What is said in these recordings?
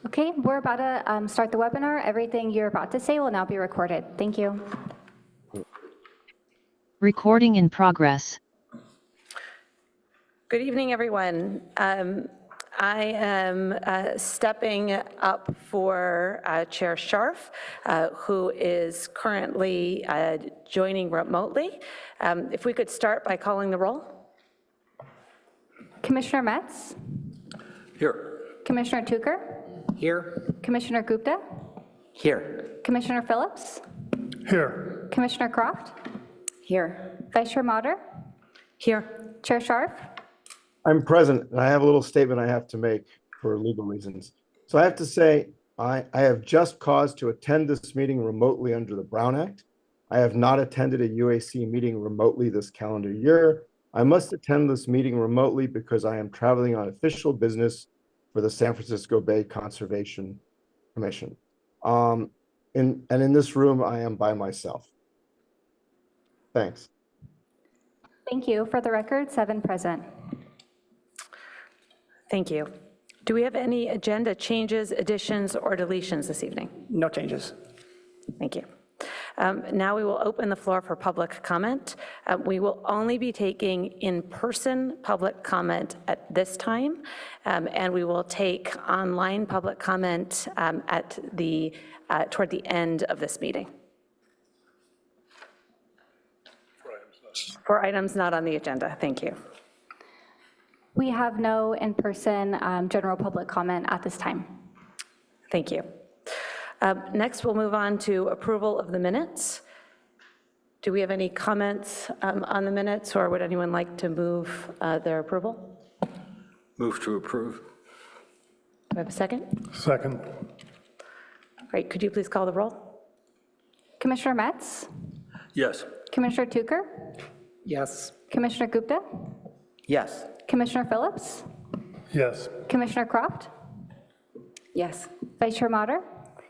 Okay, we're about to start the webinar. Everything you're about to say will now be recorded. Thank you. Recording in progress. Good evening, everyone. I am stepping up for Chair Scharf, who is currently joining remotely. If we could start by calling the roll. Commissioner Metz? Here. Commissioner Tucker? Here. Commissioner Gupta? Here. Commissioner Phillips? Here. Commissioner Croft? Here. Vice Chair Mater? Here. Chair Scharf? I'm present, and I have a little statement I have to make for legal reasons. So I have to say, I have just cause to attend this meeting remotely under the Brown Act. I have not attended a UAC meeting remotely this calendar year. I must attend this meeting remotely because I am traveling on official business for the San Francisco Bay Conservation Commission. In this room, I am by myself. Thanks. Thank you. For the record, 7 present. Thank you. Do we have any agenda changes, additions, or deletions this evening? No changes. Thank you. Now we will open the floor for public comment. We will only be taking in-person public comment at this time, and we will take online public comment toward the end of this meeting. For items not on the agenda, thank you. We have no in-person general public comment at this time. Thank you. Next, we'll move on to approval of the minutes. Do we have any comments on the minutes, or would anyone like to move their approval? Move to approve. Do I have a second? Second. Great. Could you please call the roll? Commissioner Metz? Yes. Commissioner Tucker? Yes. Commissioner Gupta? Yes. Commissioner Phillips? Yes. Commissioner Croft? Yes. Vice Chair Mater?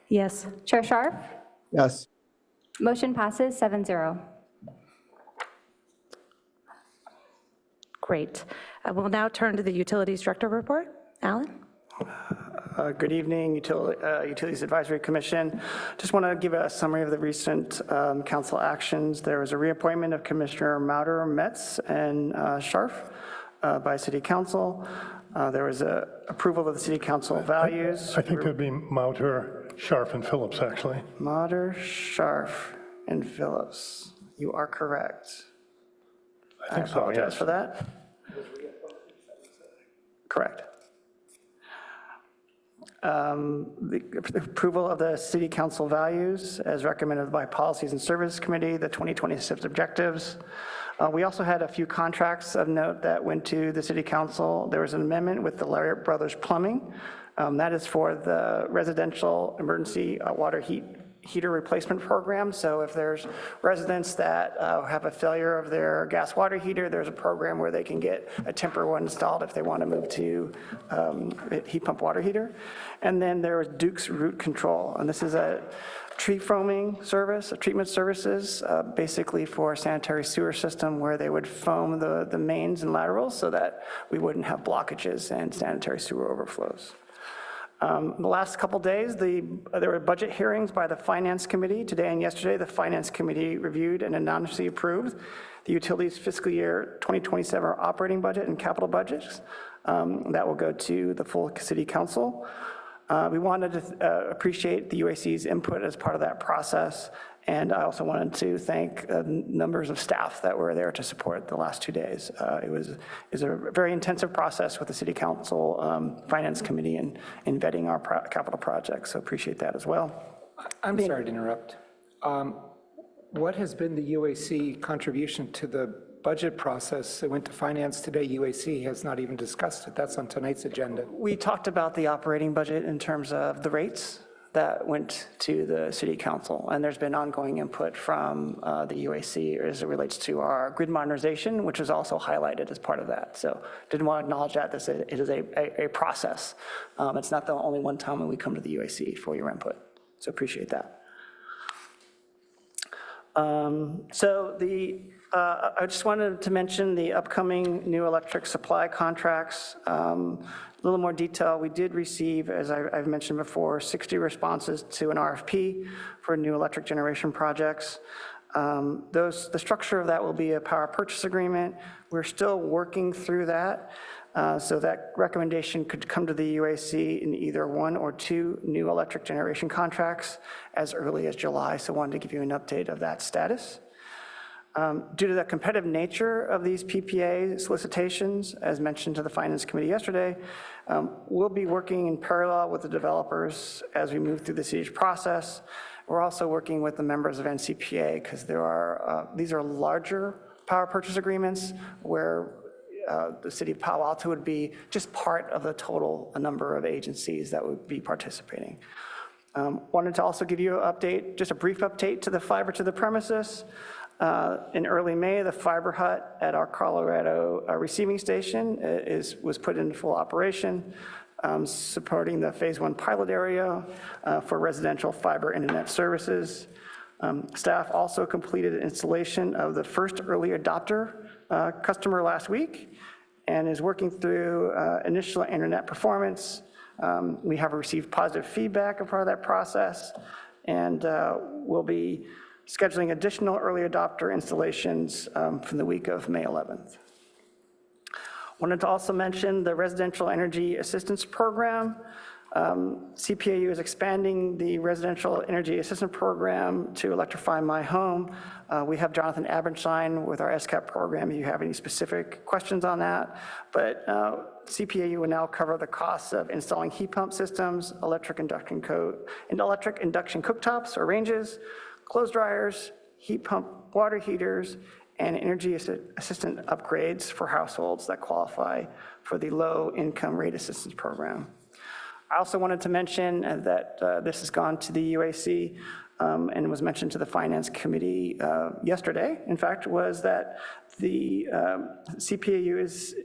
Yes. Chair Scharf? Yes. Motion passes 7-0. Great. We'll now turn to the Utilities Director report. Alan? Good evening, Utilities Advisory Commission. Just want to give a summary of the recent council actions. There was a reappointment of Commissioner Mauder, Metz, and Scharf by City Council. There was a approval of the City Council values. I think it would be Mauter, Scharf, and Phillips, actually. Mauder, Scharf, and Phillips. You are correct. I think so, apologize yes. for that. Correct. The approval of the City Council values as recommended by Policies and Services Committee, the 2026 objectives. We also had a few contracts of note that went to the City Council. There was an amendment with the Lariat Brothers Plumbing. That is for the residential emergency water heater replacement program. So if there's residents that have a failure of their gas water heater, there's a program where they can get a temporary one installed if they want to move to heat pump water heater. And then there was Duke's Root Control, and this is a tree foaming service, treatment services, basically for a sanitary sewer system where they would foam the mains and laterals so that we wouldn't have blockages and sanitary sewer overflows. The last couple days, there were budget hearings by the Finance Committee. Today and yesterday, the Finance Committee reviewed and unanimously approved the Utilities Fiscal Year 2027 operating budget and capital budgets. That will go to the full City Council. We wanted to appreciate the UAC's input as part of that process, and I also wanted to thank numbers of staff that were there to support the last 2 days. It was a very intensive process with the City Council Finance Committee in vetting our capital projects, so appreciate that as well. I'm sorry to interrupt. What has been the UAC contribution to the budget process? It went to finance today. UAC has not even discussed it. That's on tonight's agenda. We talked about the operating budget in terms of the rates that went to the City Council, and there's been ongoing input from the UAC as it relates to our grid modernization, which was also highlighted as part of that. So didn't want to acknowledge that it is a process. It's not the only one time when we come to the UAC for your input, so appreciate that. I just wanted to mention the upcoming new electric supply contracts. A little more detail, we did receive, as I've mentioned before, 60 responses to an RFP for new electric generation projects. The structure of that will be a power purchase agreement. We're still working through that. So that recommendation could come to the UAC in either 1 or 2 new electric generation contracts as early as July. So wanted to give you an update of that status. Due to the competitive nature of these PPA solicitations, as mentioned to the Finance Committee yesterday, we'll be working in parallel with the developers as we move through the siege process. We're also working with the members of NCPA because these are larger power purchase agreements where the city of Palo Alto would be just part of the total number of agencies that would be participating. Wanted to also give you an update, just a brief update to the fiber to the premises. In early May, the fiber hut at our Colorado receiving station was put into full operation, supporting the phase 1 pilot area for residential fiber internet services. Staff also completed installation of the first early adopter customer last week and is working through initial internet performance. We have received positive feedback as part of that process, and we'll be scheduling additional early adopter installations from the week of May 11th. Wanted to also mention the Residential Energy Assistance Program. CPAU is expanding the Residential Energy Assistance Program to electrify my home. We have Jonathan Abernstein with our SCAP program if you have any specific questions on that. But CPAU will now cover the costs of installing heat pump systems, electric induction cooktops or ranges, clothes dryers, heat pump water heaters, and energy assistant upgrades for households that qualify for the low income rate assistance program. I also wanted to mention that this has gone to the UAC and was mentioned to the Finance Committee yesterday, in fact, was that the CPAU is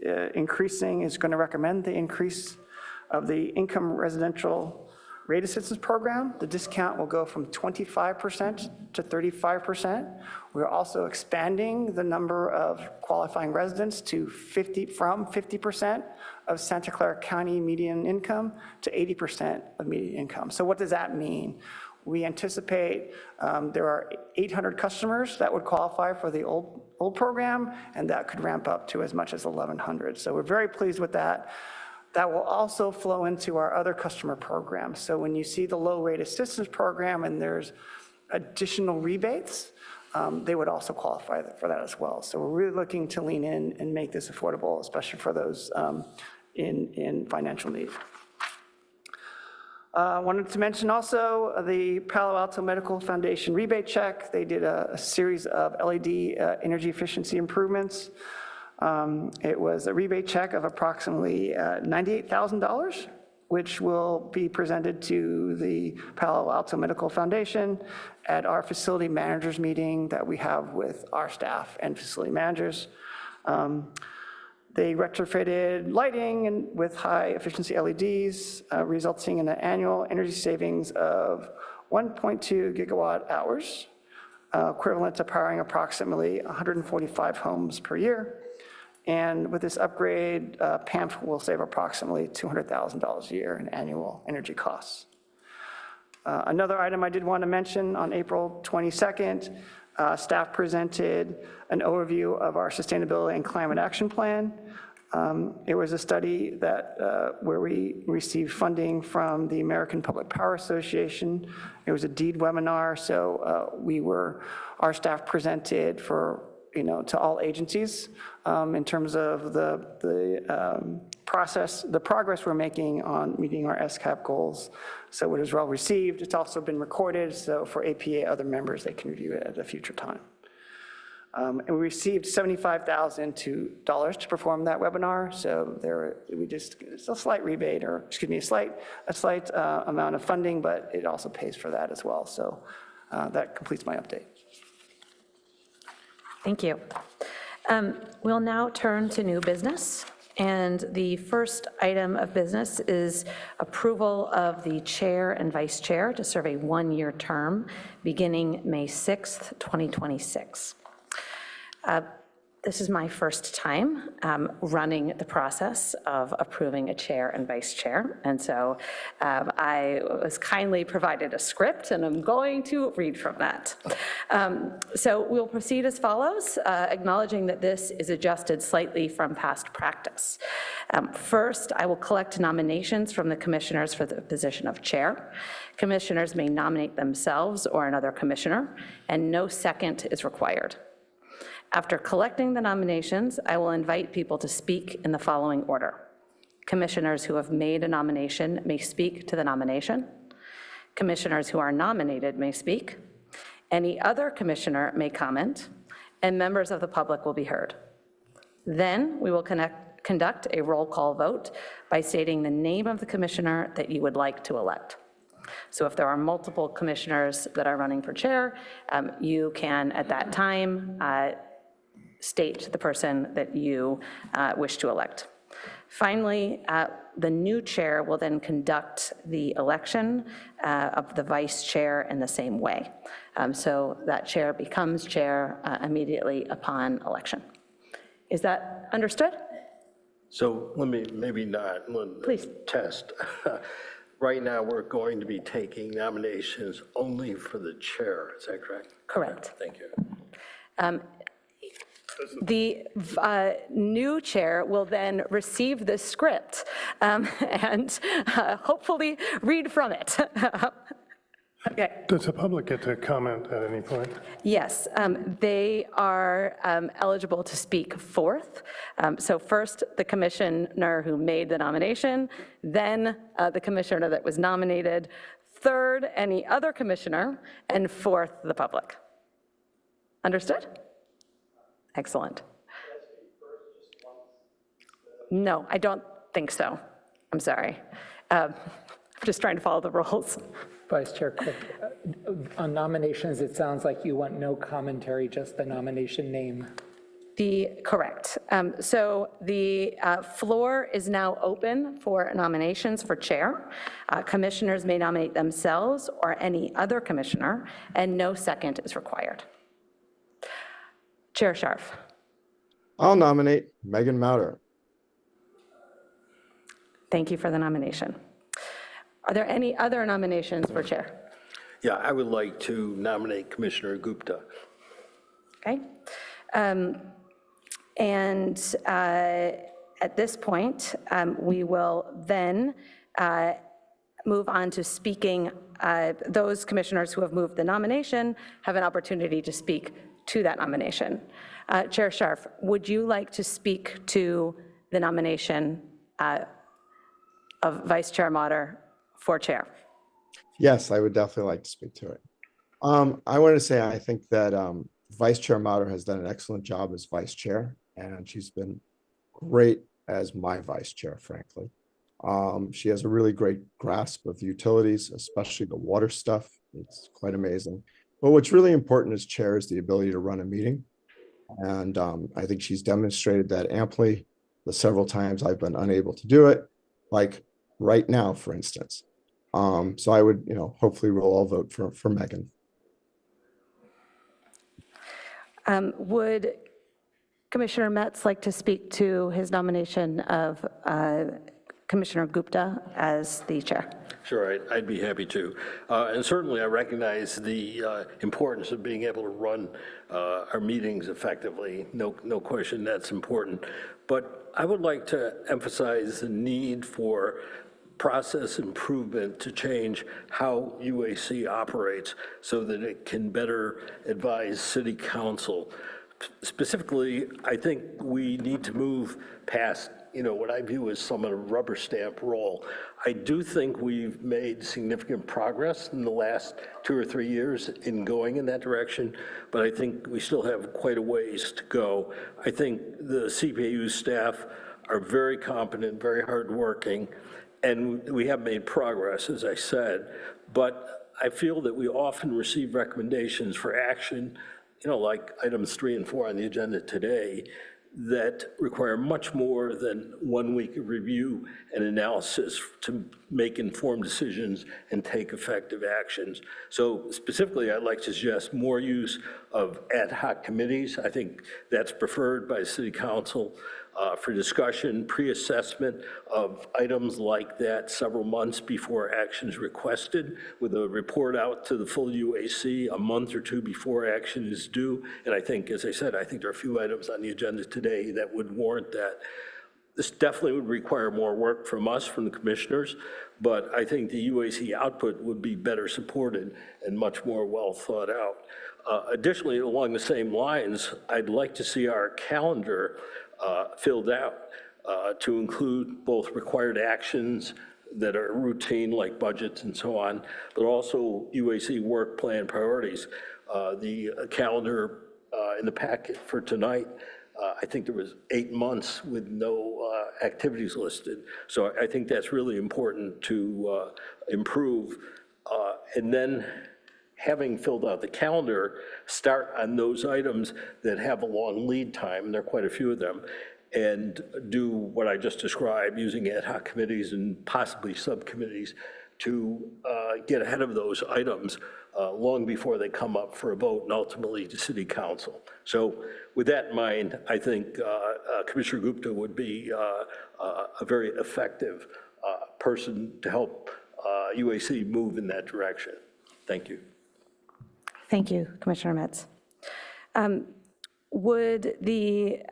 going to recommend the increase of the income residential rate assistance program. The discount will go from 25% to 35%. We're also expanding the number of qualifying residents to from 50% of Santa Clara County median income to 80% of median income. So what does that mean? We anticipate there are 800 customers that would qualify for the old program, and that could ramp up to as much as 1,100. So we're very pleased with that. That will also flow into our other customer programs. So when you see the low rate assistance program and there's additional rebates, they would also qualify for that as well. So we're really looking to lean in and make this affordable, especially for those in financial need. Wanted to mention also the Palo Alto Medical Foundation rebate check. They did a series of LED energy efficiency improvements. It was a rebate check of approximately $98,000, which will be presented to the Palo Alto Medical Foundation at our facility managers meeting that we have with our staff and facility managers. They retrofitted lighting with high efficiency LEDs, resulting in an annual energy savings of 1.2 gigawatt hours, equivalent to powering approximately 145 homes per year. And with this upgrade, PAMP will save approximately $200,000 a year in annual energy costs. Another item I did want to mention, on April 22nd, staff presented an overview of our sustainability and climate action plan. It was a study that where we received funding from the American Public Power Association. It was a DEED webinar, so our staff presented to all agencies in terms of the progress we're making on meeting our SCAP goals. So it was well received. It's also been recorded, so for APA other members, they can review it at a future time. And we received $75,000 to perform that webinar. So it's a slight rebate, or excuse me, a slight amount of funding, but it also pays for that as well. So that completes my update. Thank you. We'll now turn to new business. And the first item of business is approval of the chair and vice chair to serve a one-year term beginning May 6th, 2026. This is my first time running the process of approving a chair and vice chair. And so I was kindly provided a script, and I'm going to read from that. So we'll proceed as follows, acknowledging that this is adjusted slightly from past practice. First, I will collect nominations from the commissioners for the position of chair. Commissioners may nominate themselves or another commissioner, and no second is required. After collecting the nominations, I will invite people to speak in the following order. Commissioners who have made a nomination may speak to the nomination. Commissioners who are nominated may speak. Any other commissioner may comment, and members of the public will be heard. Then we will conduct a roll call vote by stating the name of the commissioner that you would like to elect. So if there are multiple commissioners that are running for chair, you can, at that time, state the person that you wish to elect. Finally, the new chair will then conduct the election of the vice chair in the same way. So that chair becomes chair immediately upon election. Is that understood? So let me, maybe not, Please. test. Right now, we're going to be taking nominations only for the chair, is that correct? Correct. Thank you. The new chair will then receive this script and hopefully read from it. Okay. Does the public get to comment at any point? Yes, they are eligible to speak fourth. So first, the commissioner who made the nomination, then the commissioner that was nominated, third, any other commissioner, and fourth, the public. Understood? Excellent. No, I don't think so. I'm sorry. I'm just trying to follow the rules. Vice Chair Clerk, on nominations, it sounds like you want no commentary, just the nomination name. Correct. So the floor is now open for nominations for chair. Commissioners may nominate themselves or any other commissioner, and no second is required. Chair Scharf. I'll nominate Megan Mauder. Thank you for the nomination. Are there any other nominations for chair? Yeah, I would like to nominate Commissioner Gupta. Okay. And at this point, we will then move on to speaking. Those commissioners who have moved the nomination have an opportunity to speak to that nomination. Chair Scharf, would you like to speak to the nomination of Vice Chair Motter for chair? Yes, I would definitely like to speak to it. I want to say I think that Vice Chair Mauder has done an excellent job as vice chair, and she's been great as my vice chair, frankly. She has a really great grasp of utilities, especially the water stuff. It's quite amazing. But what's really important as chair is the ability to run a meeting. And I think she's demonstrated that amply the several times I've been unable to do it, like right now, for instance. So I would, hopefully we'll all vote for Megan. Would Commissioner Metz like to speak to his nomination of Commissioner Gupta as the chair? Sure, I'd be happy to. And certainly I recognize the importance of being able to run our meetings effectively. No question that's important. But I would like to emphasize the need for process improvement to change how UAC operates so that it can better advise City Council. Specifically, I think we need to move past what I view as somewhat a rubber stamp role. I do think we've made significant progress in the last 2 or 3 years in going in that direction, but I think we still have quite a ways to go. I think the CPAU staff are very competent, very hardworking, and we have made progress, as I said, but I feel that we often receive recommendations for action, like items 3 and 4 on the agenda today, that require much more than 1 week of review and analysis to make informed decisions and take effective actions. So specifically, I'd like to suggest more use of ad hoc committees. I think that's preferred by City Council for discussion, pre-assessment of items like that several months before action is requested, with a report out to the full UAC a month or two before action is due. And I think, as I said, I think there are a few items on the agenda today that would warrant that. This definitely would require more work from us, from the commissioners, but I think the UAC output would be better supported and much more well thought out. Additionally, along the same lines, I'd like to see our calendar filled out to include both required actions that are routine, like budgets and so on, but also UAC work plan priorities. The calendar in the packet for tonight, I think there was 8 months with no activities listed. So I think that's really important to improve. And then having filled out the calendar, start on those items that have a long lead time, and there are quite a few of them, and do what I just described, using ad hoc committees and possibly subcommittees to get ahead of those items long before they come up for a vote and ultimately to City Council. So with that in mind, I think Commissioner Gupta would be a very effective person to help UAC move in that direction. Thank you. Thank you, Commissioner Metz. Would the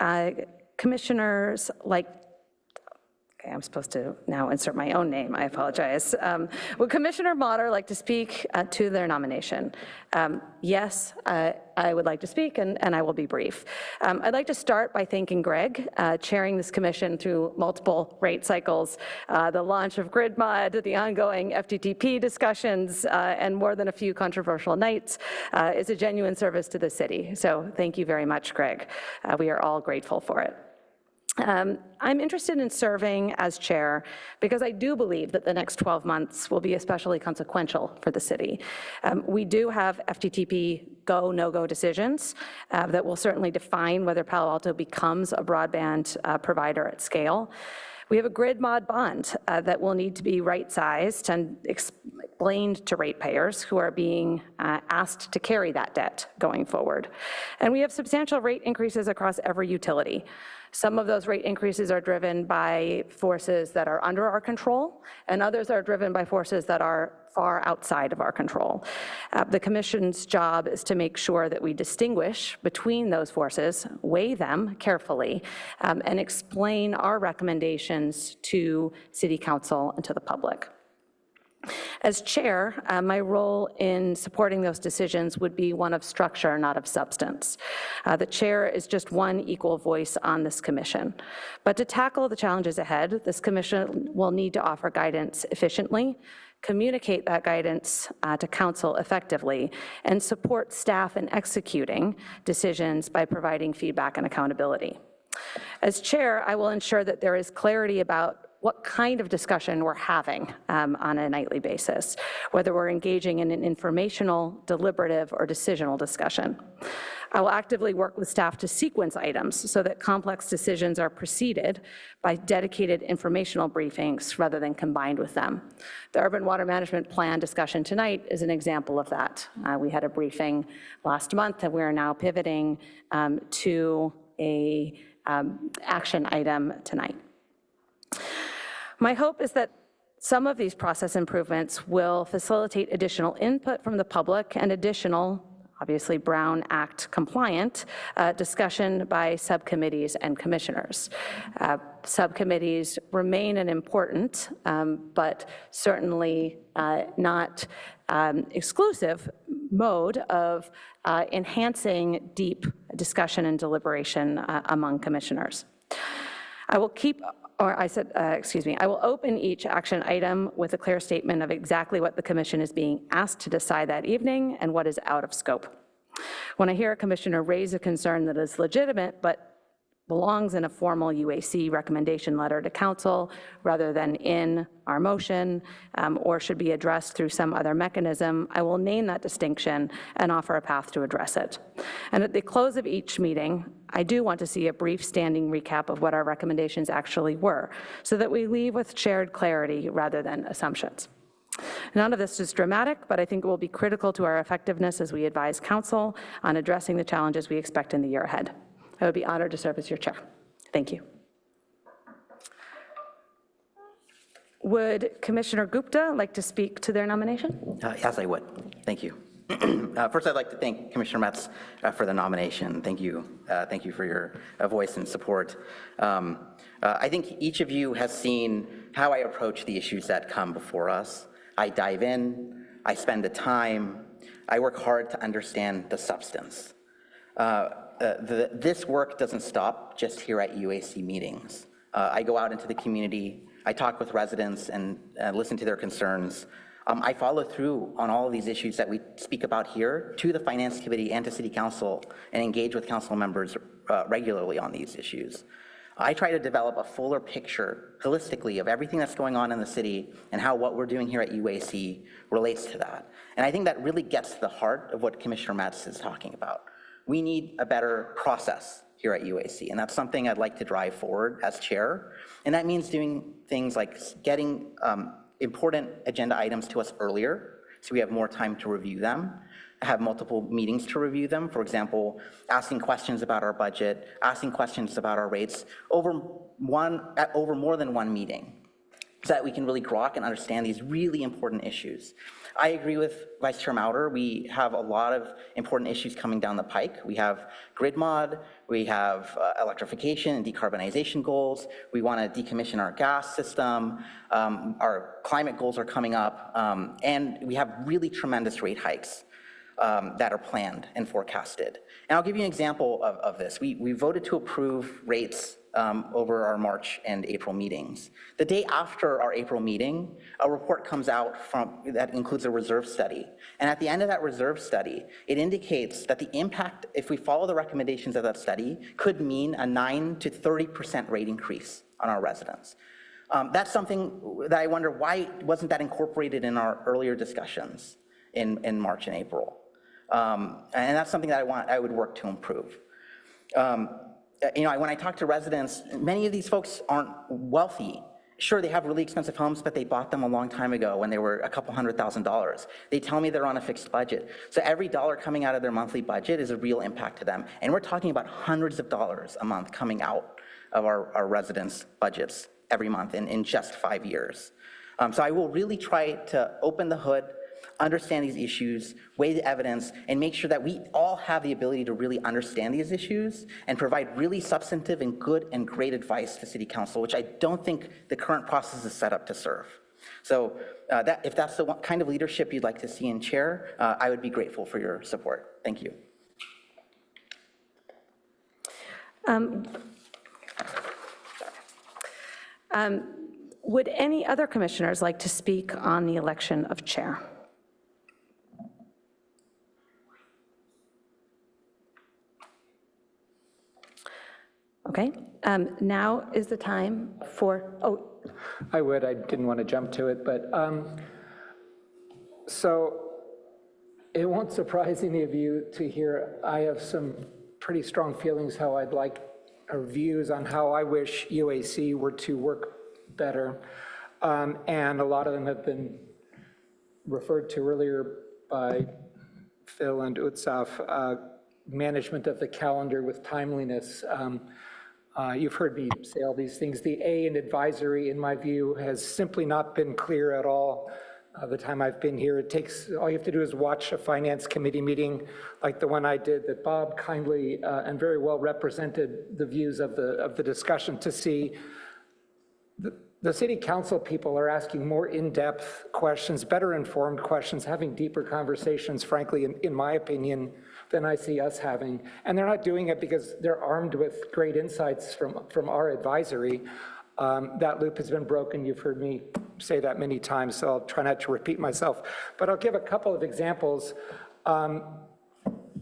commissioners like, okay, I'm supposed to now insert my own name, I apologize. Would Commissioner Motter like to speak to their nomination? Yes, I would like to speak, and I will be brief. I'd like to start by thanking Greg, chairing this commission through multiple rate cycles, the launch of grid mod, the ongoing FTTP discussions, and more than a few controversial nights is a genuine service to the city. So thank you very much, Greg. We are all grateful for it. I'm interested in serving as chair because I do believe that the next 12 months will be especially consequential for the city. We do have FTTP go, no-go decisions that will certainly define whether Palo Alto becomes a broadband provider at scale. We have a grid mod bond that will need to be right-sized and explained to ratepayers who are being asked to carry that debt going forward. And we have substantial rate increases across every utility. Some of those rate increases are driven by forces that are under our control, and others are driven by forces that are far outside of our control. The Commission's job is to make sure that we distinguish between those forces, weigh them carefully, and explain our recommendations to City Council and to the public. As chair, my role in supporting those decisions would be one of structure, not of substance. The chair is just one equal voice on this commission. But to tackle the challenges ahead, this commission will need to offer guidance efficiently, communicate that guidance to council effectively, and support staff in executing decisions by providing feedback and accountability. As chair, I will ensure that there is clarity about what kind of discussion we're having on a nightly basis, whether we're engaging in an informational, deliberative, or decisional discussion. I will actively work with staff to sequence items so that complex decisions are preceded by dedicated informational briefings rather than combined with them. The Urban Water Management Plan discussion tonight is an example of that. We had a briefing last month, and we are now pivoting to a action item tonight. My hope is that some of these process improvements will facilitate additional input from the public and additional, obviously Brown Act compliant, discussion by subcommittees and commissioners. Subcommittees remain an important, but certainly not exclusive mode of enhancing deep discussion and deliberation among commissioners. I will open each action item with a clear statement of exactly what the commission is being asked to decide that evening and what is out of scope. When I hear a commissioner raise a concern that is legitimate but belongs in a formal UAC recommendation letter to council rather than in our motion, or should be addressed through some other mechanism, I will name that distinction and offer a path to address it. And at the close of each meeting, I do want to see a brief standing recap of what our recommendations actually were, so that we leave with shared clarity rather than assumptions. None of this is dramatic, but I think it will be critical to our effectiveness as we advise council on addressing the challenges we expect in the year ahead. I would be honored to serve as your chair. Thank you. Would Commissioner Gupta like to speak to their nomination? Yes, I would. Thank you. First, I'd like to thank Commissioner Metz for the nomination. Thank you. Thank you for your voice and support. I think each of you has seen how I approach the issues that come before us. I dive in, I spend the time, I work hard to understand the substance. This work doesn't stop just here at UAC meetings. I go out into the community, I talk with residents and listen to their concerns. I follow through on all of these issues that we speak about here to the Finance Committee and to City Council and engage with council members regularly on these issues. I try to develop a fuller picture holistically of everything that's going on in the city and how what we're doing here at UAC relates to that. And I think that really gets to the heart of what Commissioner Metz is talking about. We need a better process here at UAC, and that's something I'd like to drive forward as chair. And that means doing things like getting important agenda items to us earlier, so we have more time to review them, have multiple meetings to review them. For example, asking questions about our budget, asking questions about our rates over more than one meeting, so that we can really grok and understand these really important issues. I agree with Vice Chair Mauder. We have a lot of important issues coming down the pike. We have grid mod, we have electrification and decarbonization goals. We want to decommission our gas system. Our climate goals are coming up, and we have really tremendous rate hikes that are planned and forecasted. And I'll give you an example of this. We voted to approve rates over our March and April meetings. The day after our April meeting, a report comes out that includes a reserve study. And at the end of that reserve study, it indicates that the impact, if we follow the recommendations of that study, could mean a 9 to 30% rate increase on our residents. That's something that I wonder, why wasn't that incorporated in our earlier discussions in March and April? And that's something that I would work to improve. When I talk to residents, many of these folks aren't wealthy. Sure, they have really expensive homes, but they bought them a long time ago when they were a couple $100,000. They tell me they're on a fixed budget. So every dollar coming out of their monthly budget is a real impact to them. And we're talking about hundreds of dollars a month coming out of our residents' budgets every month in just 5 years. So I will really try to open the hood, understand these issues, weigh the evidence, and make sure that we all have the ability to really understand these issues and provide really substantive and good and great advice to City Council, which I don't think the current process is set up to serve. So if that's the kind of leadership you'd like to see in chair, I would be grateful for your support. Thank you. Would any other commissioners like to speak on the election of chair? Okay, now is the time for, I would, I didn't want to jump to it, but so it won't surprise any of you to hear I have some pretty strong feelings how I'd like, or views on how I wish UAC were to work better. And a lot of them have been referred to earlier by Phil and Utsaf, management of the calendar with timeliness. You've heard me say all these things. The A in advisory, in my view, has simply not been clear at all the time I've been here. All you have to do is watch a finance committee meeting like the one I did that Bob kindly and very well represented the views of the discussion to see the city council people are asking more in-depth questions, better informed questions, having deeper conversations, frankly, in my opinion, than I see us having. And they're not doing it because they're armed with great insights from our advisory. That loop has been broken. You've heard me say that many times, so I'll try not to repeat myself. But I'll give a couple of examples.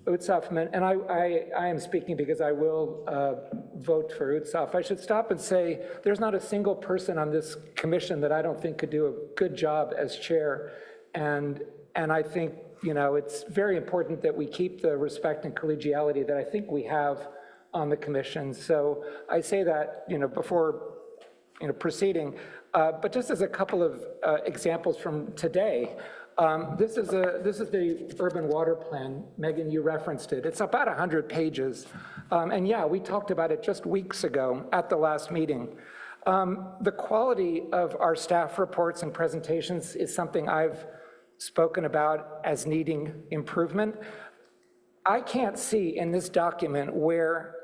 Utsaf, and I am speaking because I will vote for Utsaf. I should stop and say there's not a single person on this commission that I don't think could do a good job as chair. And I think, it's very important that we keep the respect and collegiality that I think we have on the commission. So I say that, before, proceeding, but just as a couple of examples from today. This is the urban water plan. Megan, you referenced it. It's about 100 pages. And yeah, we talked about it just weeks ago at the last meeting. The quality of our staff reports and presentations is something I've spoken about as needing improvement. I can't see in this document where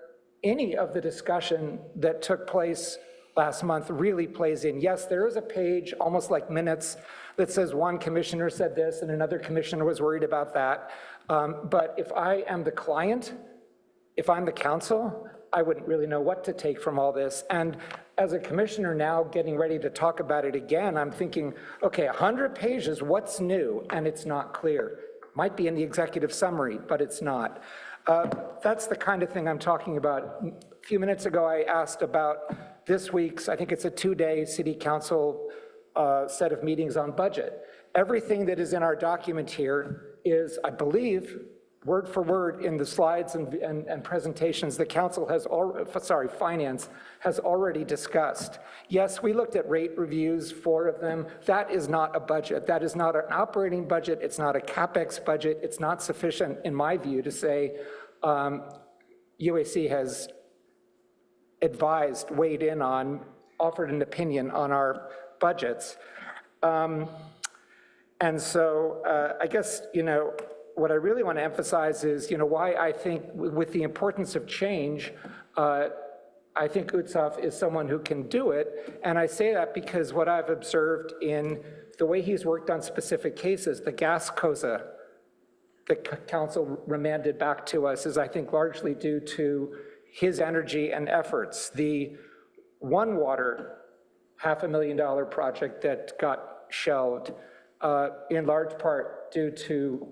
any of the discussion that took place last month really plays in. Yes, there is a page, almost like minutes, that says one commissioner said this and another commissioner was worried about that. But if I am the client, if I'm the council, I wouldn't really know what to take from all this. And as a commissioner now getting ready to talk about it again, I'm thinking, okay, 100 pages, what's new? And it's not clear. Might be in the executive summary, but it's not. That's the kind of thing I'm talking about. A few minutes ago, I asked about this week's, I think it's a 2-day city council set of meetings on budget. Everything that is in our document here is, I believe, word for word in the slides and presentations the council has finance has already discussed. Yes, we looked at rate reviews, 4 of them. That is not a budget. That is not an operating budget. It's not a CapEx budget. It's not sufficient, in my view, to say UAC has advised, weighed in on, offered an opinion on our budgets. And so I guess, what I really want to emphasize is, why I think with the importance of change, I think Utsov is someone who can do it. And I say that because what I've observed in the way he's worked on specific cases, the gas COSA that council remanded back to us is, I think, largely due to his energy and efforts. The One Water $500,000 project that got shelved, in large part due to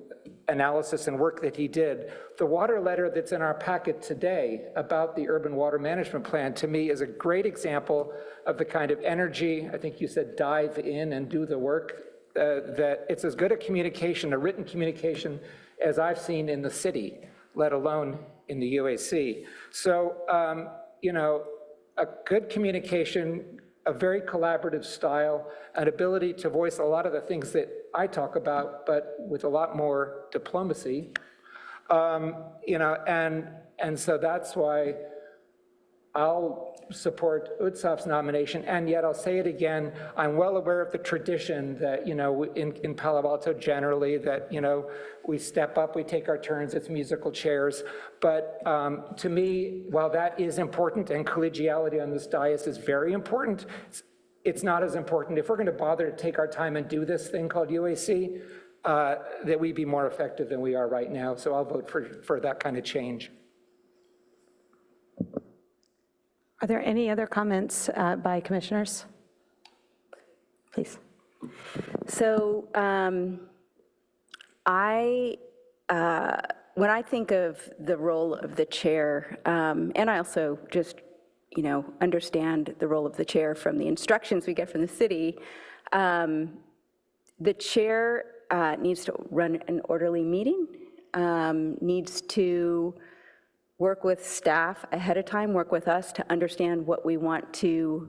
analysis and work that he did. The water letter that's in our packet today about the urban water management plan, to me, is a great example of the kind of energy, I think you said dive in and do the work, that it's as good a communication, a written communication, as I've seen in the city, let alone in the UAC. So, a good communication, a very collaborative style, an ability to voice a lot of the things that I talk about, but with a lot more diplomacy, and so that's why I'll support Utsov's nomination, and yet I'll say it again, I'm well aware of the tradition that, in Palo Alto generally, that, we step up, we take our turns, it's musical chairs, but to me, while that is important, and collegiality on this dais is very important, it's not as important. If we're going to bother to take our time and do this thing called UAC, that we be more effective than we are right now, so I'll vote for that kind of change. Are there any other comments by commissioners? Please. So when I think of the role of the chair, and I also just, understand the role of the chair from the instructions we get from the city, the chair needs to run an orderly meeting, needs to work with staff ahead of time, work with us to understand what we want to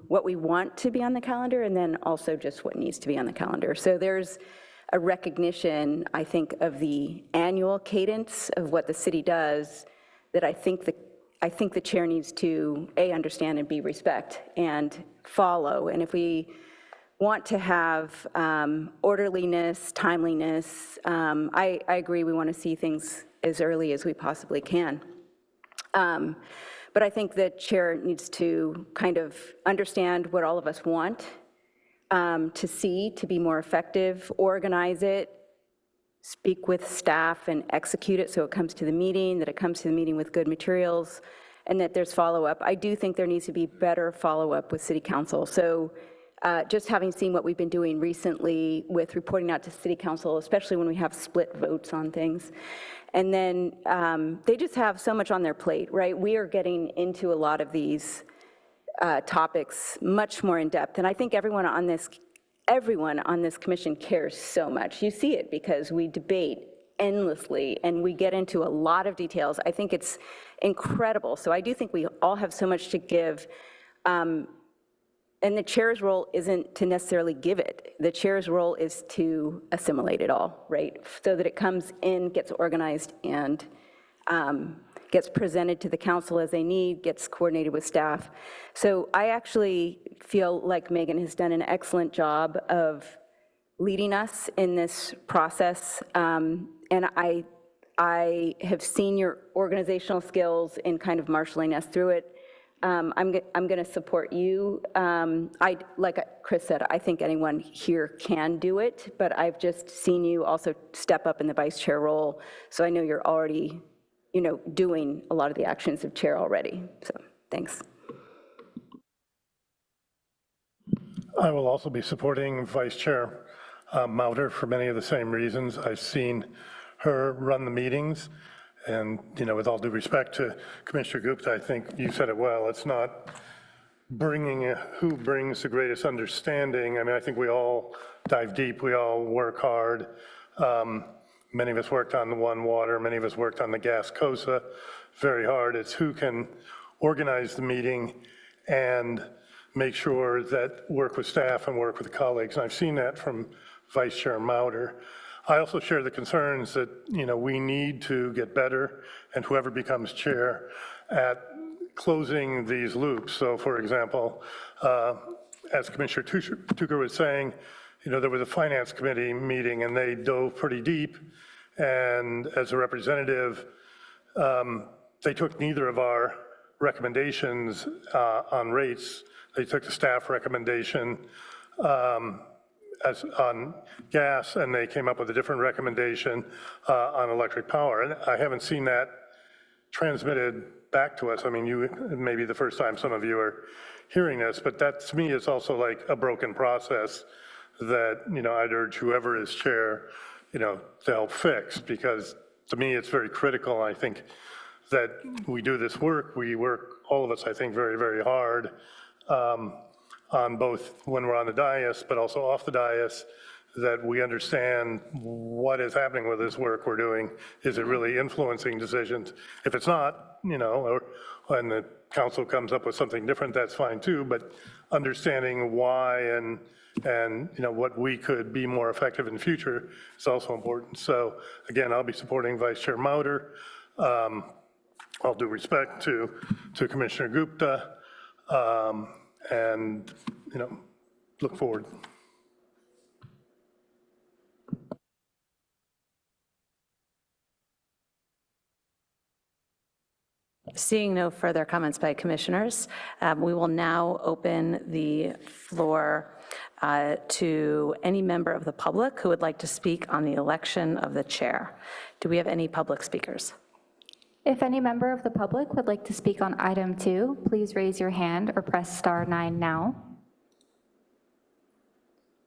be on the calendar, and then also just what needs to be on the calendar. So there's a recognition, I think, of the annual cadence of what the city does that I think the chair needs to, A, understand and B, respect and follow. And if we want to have orderliness, timeliness, I agree we want to see things as early as we possibly can. But I think the chair needs to kind of understand what all of us want to see, to be more effective, organize it, speak with staff and execute it so it comes to the meeting, that it comes to the meeting with good materials, and that there's follow-up. I do think there needs to be better follow-up with City Council. So just having seen what we've been doing recently with reporting out to City Council, especially when we have split votes on things, and then they just have so much on their plate, right? We are getting into a lot of these topics much more in depth, and I think everyone on this commission cares so much. You see it because we debate endlessly, and we get into a lot of details. I think it's incredible. So I do think we all have so much to give. And the chair's role isn't to necessarily give it. The chair's role is to assimilate it all, right? So that it comes in, gets organized, and gets presented to the council as they need, gets coordinated with staff. So I actually feel like Megan has done an excellent job of leading us in this process. And I have seen your organizational skills in kind of marshaling us through it. I'm going to support you. Like Chris said, I think anyone here can do it, but I've just seen you also step up in the vice chair role. So I know you're already, doing a lot of the actions of chair already. So thanks. I will also be supporting Vice Chair Mauter for many of the same reasons. I've seen her run the meetings. And, with all due respect to Commissioner Gupta, I think you said it well. It's not bringing who brings the greatest understanding. I mean, I think we all dive deep. We all work hard. Many of us worked on the One Water. Many of us worked on the gas COSA very hard. It's who can organize the meeting and make sure that work with staff and work with colleagues. And I've seen that from Vice Chair Mauter. I also share the concerns that, we need to get better, and whoever becomes chair, at closing these loops. So for example, as Commissioner Tucker was saying, there was a finance committee meeting and they dove pretty deep. And as a representative, they took neither of our recommendations on rates. They took the staff recommendation on gas, and they came up with a different recommendation on electric power. And I haven't seen that transmitted back to us. I mean, it may be the first time some of you are hearing this, but that to me is also like a broken process that, I'd urge whoever is chair, to help fix, because to me, it's very critical. I think that we do this work. We work, all of us, I think, very, very hard on both when we're on the dais, but also off the dais, that we understand what is happening with this work we're doing. Is it really influencing decisions? If it's not, or when the council comes up with something different, that's fine too, but understanding why and what we could be more effective in the future is also important. So again, I'll be supporting Vice Chair Mauter. All due respect to Commissioner Gupta. And, look forward. Seeing no further comments by commissioners, we will now open the floor to any member of the public who would like to speak on the election of the chair. Do we have any public speakers? If any member of the public would like to speak on item 2, please raise your hand or press *9 now.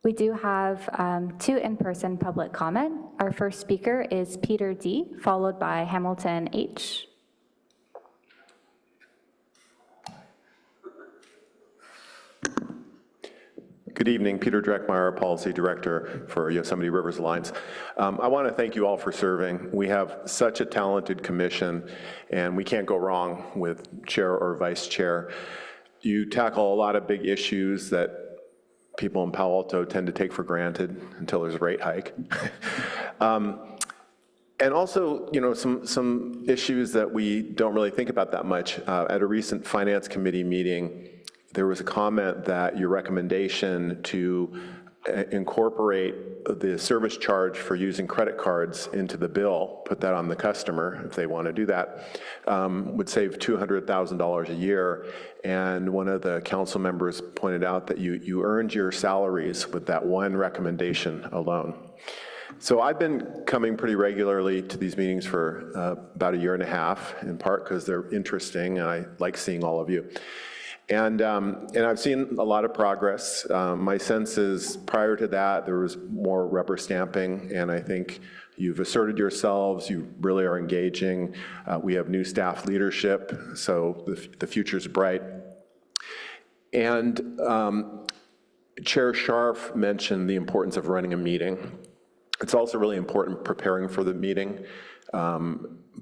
We do have 2 in-person public comment. Our first speaker is Peter D., followed by Hamilton H. Good evening, Peter Dreckmeyer, Policy Director for Yosemite Rivers Alliance. I want to thank you all for serving. We have such a talented commission, and we can't go wrong with chair or vice chair. You tackle a lot of big issues that people in Palo Alto tend to take for granted until there's a rate hike. And also, some issues that we don't really think about that much. At a recent Finance Committee meeting, there was a comment that your recommendation to incorporate the service charge for using credit cards into the bill, put that on the customer if they want to do that, would save $200,000 a year. And one of the council members pointed out that you earned your salaries with that one recommendation alone. So I've been coming pretty regularly to these meetings for about a year and a half, in part because they're interesting and I like seeing all of you. And I've seen a lot of progress. My sense is prior to that, there was more rubber stamping, and I think you've asserted yourselves, you really are engaging. We have new staff leadership, so the future's bright. And Chair Scharf mentioned the importance of running a meeting. It's also really important preparing for the meeting,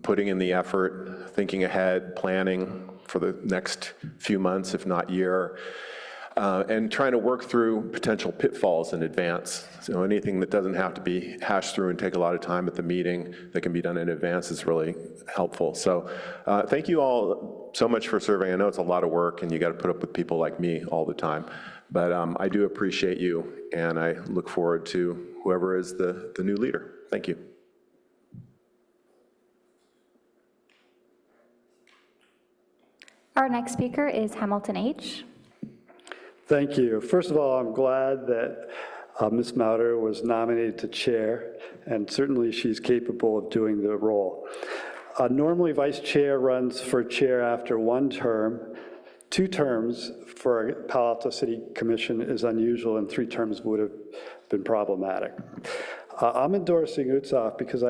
putting in the effort, thinking ahead, planning for the next few months, if not year, and trying to work through potential pitfalls in advance. So anything that doesn't have to be hashed through and take a lot of time at the meeting that can be done in advance is really helpful. So thank you all so much for serving. I know it's a lot of work and you got to put up with people like me all the time, but I do appreciate you and I look forward to whoever is the new leader. Thank you. Our next speaker is Hamilton H. Thank you. First of all, I'm glad that Ms. Mauder was nominated to chair, and certainly she's capable of doing the role. Normally, vice chair runs for chair after one term. 2 terms for a Palo Alto City Commission is unusual, and 3 terms would have been problematic. I'm endorsing Utsoff because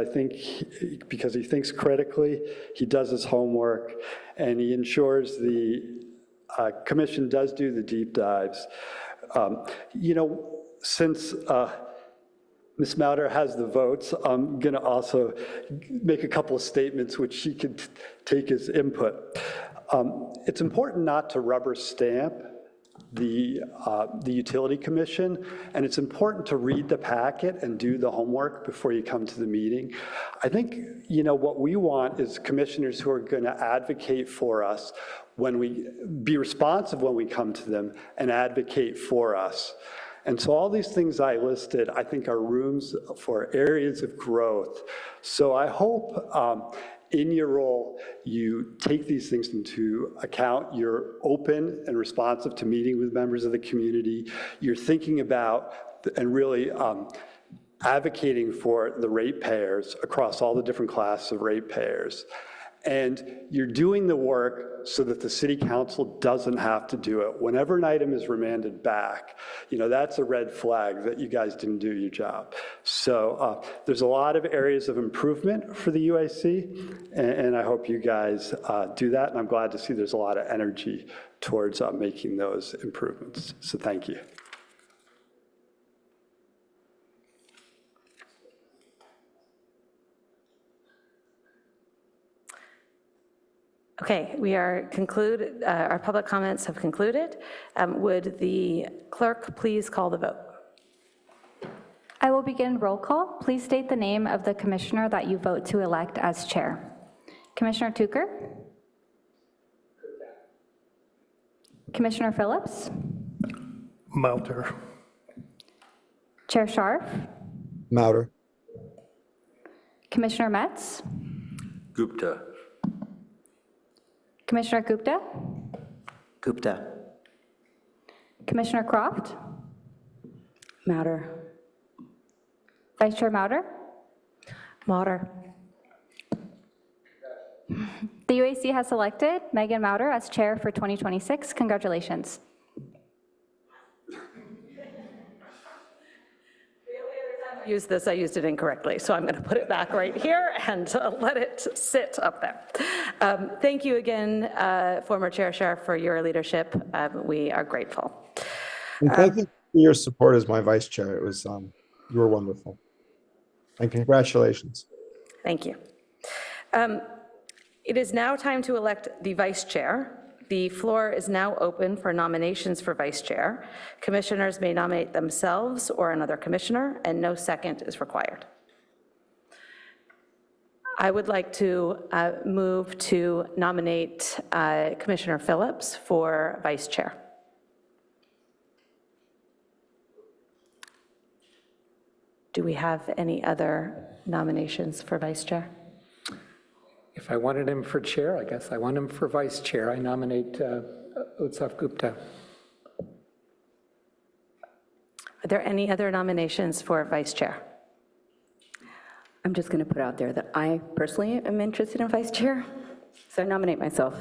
he thinks critically, he does his homework, and he ensures the commission does do the deep dives. Since Ms. Mauder has the votes, I'm going to also make a couple of statements which she could take as input. It's important not to rubber stamp the Utility Commission, and it's important to read the packet and do the homework before you come to the meeting. I think, what we want is commissioners who are going to advocate for us when we be responsive when we come to them and advocate for us. And so all these things I listed, I think are rooms for areas of growth. So I hope in your role, you take these things into account. You're open and responsive to meeting with members of the community. You're thinking about and really advocating for the ratepayers across all the different classes of ratepayers. And you're doing the work so that the city council doesn't have to do it. Whenever an item is remanded back, that's a red flag that you guys didn't do your job. So there's a lot of areas of improvement for the UIC, and I hope you guys do that. And I'm glad to see there's a lot of energy towards making those improvements. So thank you. Okay, our public comments have concluded. Would the clerk please call the vote? I will begin roll call. Please state the name of the commissioner that you vote to elect as chair. Commissioner Tucker? Commissioner Phillips? Mauter. Chair Scharf? Mauder. Commissioner Metz? Gupta. Commissioner Gupta? Gupta. Commissioner Croft? Mauder. Vice Chair Mauder? Mauder. The UAC has selected Megan Mauder as chair for 2026. Congratulations. I used it incorrectly, so I'm going to put it back right here and let it sit up there. Thank you again, former Chair Scharf, for your leadership. We are grateful. And thank you for your support as my vice chair. It was, you were wonderful. And congratulations. Thank you. It is now time to elect the vice chair. The floor is now open for nominations for vice chair. Commissioners may nominate themselves or another commissioner, and no second is required. I would like to move to nominate Commissioner Phillips for vice chair. Do we have any other nominations for vice chair? If I wanted him for chair, I guess I want him for vice chair. I nominate Utsoff Gupta. Are there any other nominations for vice chair? I'm just going to put out there that I personally am interested in vice chair, so I nominate myself.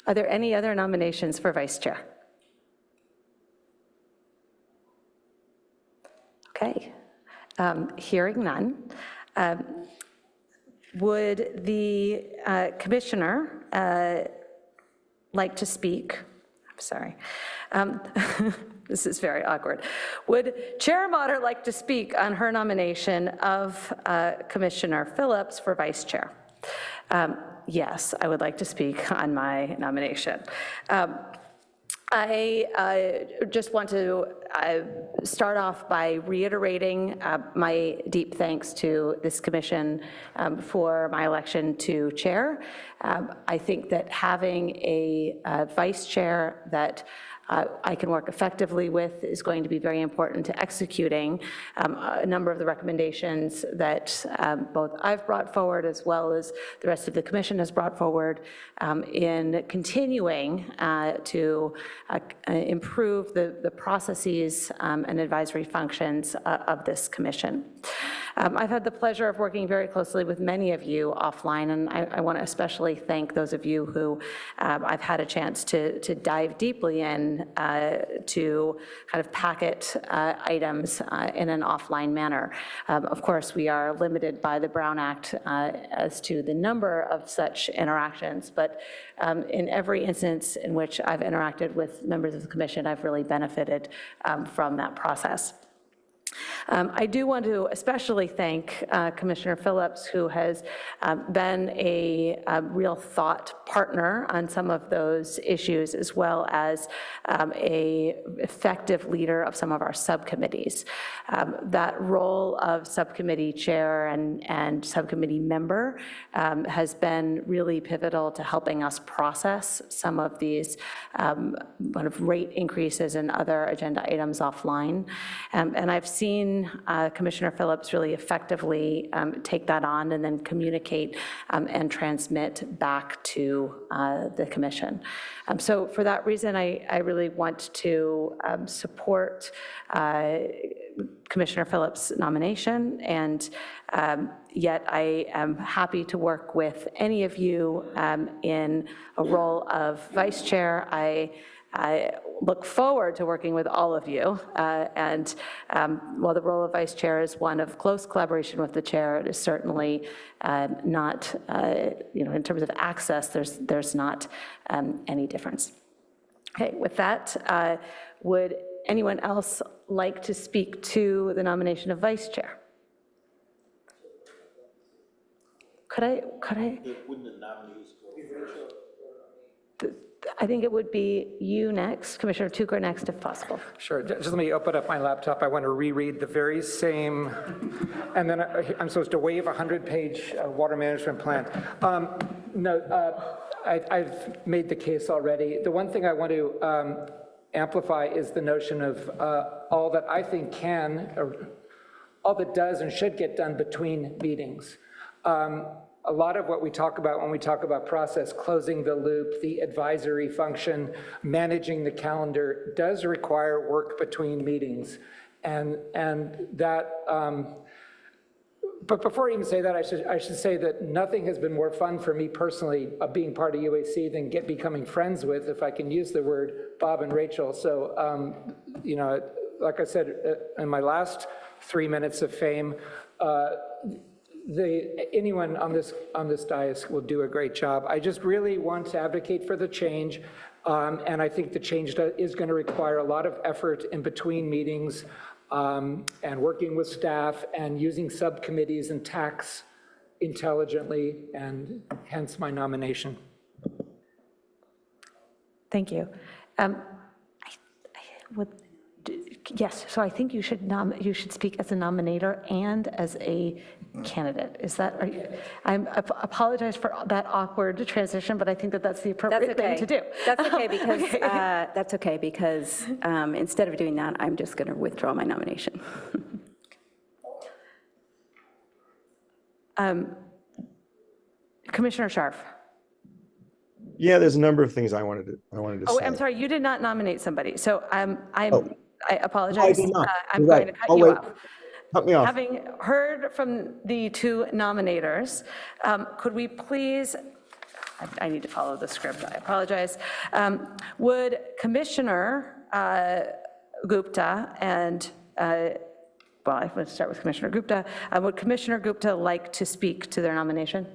Are there any other nominations for vice chair? Okay, hearing none. Would the commissioner like to speak? I'm sorry. This is very awkward. Would Chair Motter like to speak on her nomination of Commissioner Phillips for Vice Chair? Yes, I would like to speak on my nomination. I just want to start off by reiterating my deep thanks to this commission for my election to chair. I think that having a vice chair that I can work effectively with is going to be very important to executing a number of the recommendations that both I've brought forward as well as the rest of the commission has brought forward in continuing to improve the processes and advisory functions of this commission. I've had the pleasure of working very closely with many of you offline, and I want to especially thank those of you who I've had a chance to dive deeply in to kind of packet items in an offline manner. Of course, we are limited by the Brown Act as to the number of such interactions, but in every instance in which I've interacted with members of the commission, I've really benefited from that process. I do want to especially thank Commissioner Phillips, who has been a real thought partner on some of those issues, as well as a effective leader of some of our subcommittees. That role of subcommittee chair and subcommittee member has been really pivotal to helping us process some of these kind of rate increases and other agenda items offline. And I've seen Commissioner Phillips really effectively take that on and then communicate and transmit back to the commission. So for that reason, I really want to support Commissioner Phillips' nomination, and yet I am happy to work with any of you in a role of vice chair. I look forward to working with all of you, and while the role of vice chair is one of close collaboration with the chair, it is certainly not, in terms of access, there's not any difference. Okay, with that, would anyone else like to speak to the nomination of vice chair? Could I? Wouldn't the nominees go? I think it would be you next, Commissioner Tucker next, if possible. Sure, just let me open up my laptop. I want to reread the very same, and then I'm supposed to waive a 100-page water management plan. I've made the case already. The one thing I want to amplify is the notion of all that I think all that does and should get done between meetings. A lot of what we talk about when we talk about process, closing the loop, the advisory function, managing the calendar, does require work between meetings. And that, but before I even say that, I should say that nothing has been more fun for me personally being part of UAC than becoming friends with, if I can use the word, Bob and Rachel. So, like I said, in my last 3 minutes of fame, anyone on this dais will do a great job. I just really want to advocate for the change, and I think the change is going to require a lot of effort in between meetings and working with staff and using subcommittees and TACs intelligently, and hence my nomination. Thank you. Yes, so I think you should speak as a nominator and as a candidate. Is that, I apologize for that awkward transition, but I think that that's the appropriate thing to do. That's okay, because instead of doing that, I'm just going to withdraw my nomination. Commissioner Scharf. Yeah, there's a number of things I wanted to Oh, say. I'm sorry, you did not nominate somebody, so I apologize. No, I did not. I'm You're going right. to cut you off. Cut me off. Having heard from the two nominators, could we please, I need to follow the script, I apologize. Would Commissioner Gupta and, well, I'm going to start with Commissioner Gupta. Would Commissioner Gupta like to speak to their nomination?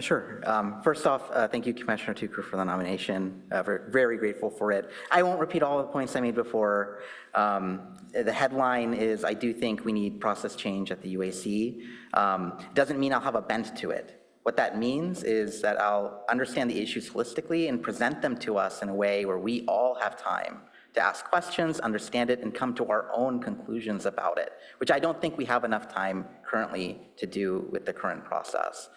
Sure. First off, thank you, Commissioner Tucker, for the nomination. We're very grateful for it. I won't repeat all the points I made before. The headline is, I do think we need process change at the UAC. Doesn't mean I'll have a bent to it. What that means is that I'll understand the issues holistically and present them to us in a way where we all have time to ask questions, understand it, and come to our own conclusions about it, which I don't think we have enough time currently to do with the current process.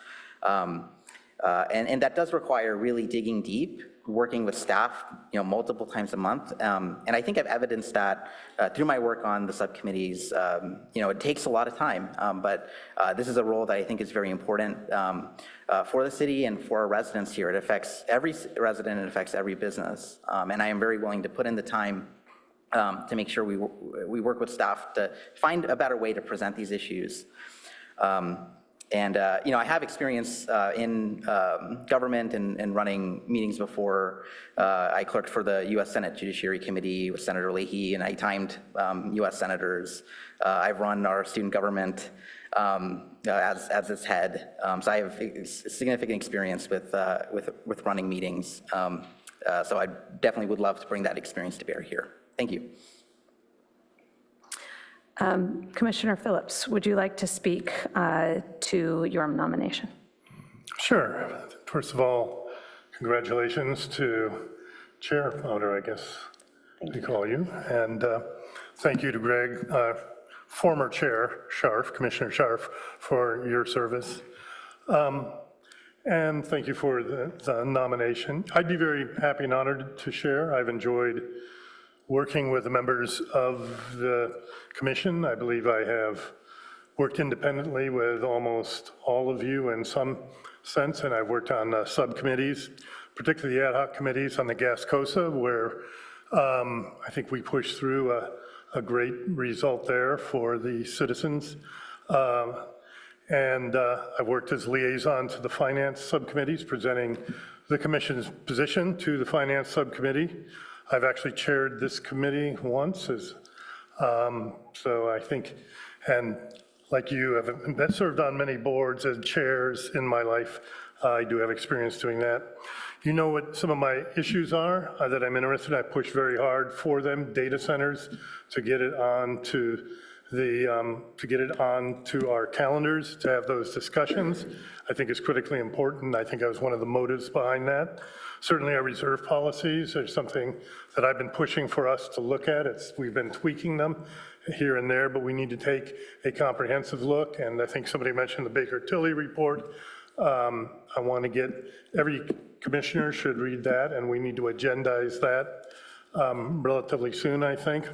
And that does require really digging deep, working with staff, multiple times a month. And I think I've evidenced that through my work on the subcommittees. It takes a lot of time, but this is a role that I think is very important for the city and for our residents here. It affects every resident, it affects every business. And I am very willing to put in the time to make sure we work with staff to find a better way to present these issues. I have experience in government and running meetings before. I clerked for the U.S. Senate Judiciary Committee with Senator Leahy, and I timed U.S. senators. I've run our student government as its head, so I have significant experience with running meetings. So I definitely would love to bring that experience to bear here. Thank you. Commissioner Phillips, would you like to speak to your nomination? Sure. First of all, congratulations to Chair Mauder, I guess we call you. And thank you to Greg, former Chair Scharf, Commissioner Scharf, for your service. And thank you for the nomination. I'd be very happy and honored to share. I've enjoyed working with the members of the commission. I believe I have worked independently with almost all of you in some sense, and I've worked on subcommittees, particularly the ad hoc committees on the Gas COSA, where I think we pushed through a great result there for the citizens. And I've worked as liaison to the finance subcommittees, presenting the commission's position to the finance subcommittee. I've actually chaired this committee once, so I think, and like you, have served on many boards as chairs in my life. I do have experience doing that. You know what some of my issues are that I'm interested in. I push very hard for them, data centers, to get it onto our calendars, to have those discussions. I think is critically important. I think I was one of the motives behind that. Certainly our reserve policies are something that I've been pushing for us to look at. We've been tweaking them here and there, but we need to take a comprehensive look. And I think somebody mentioned the Baker-Tilly report. I want to get, every commissioner should read that, and we need to agendize that relatively soon, I think.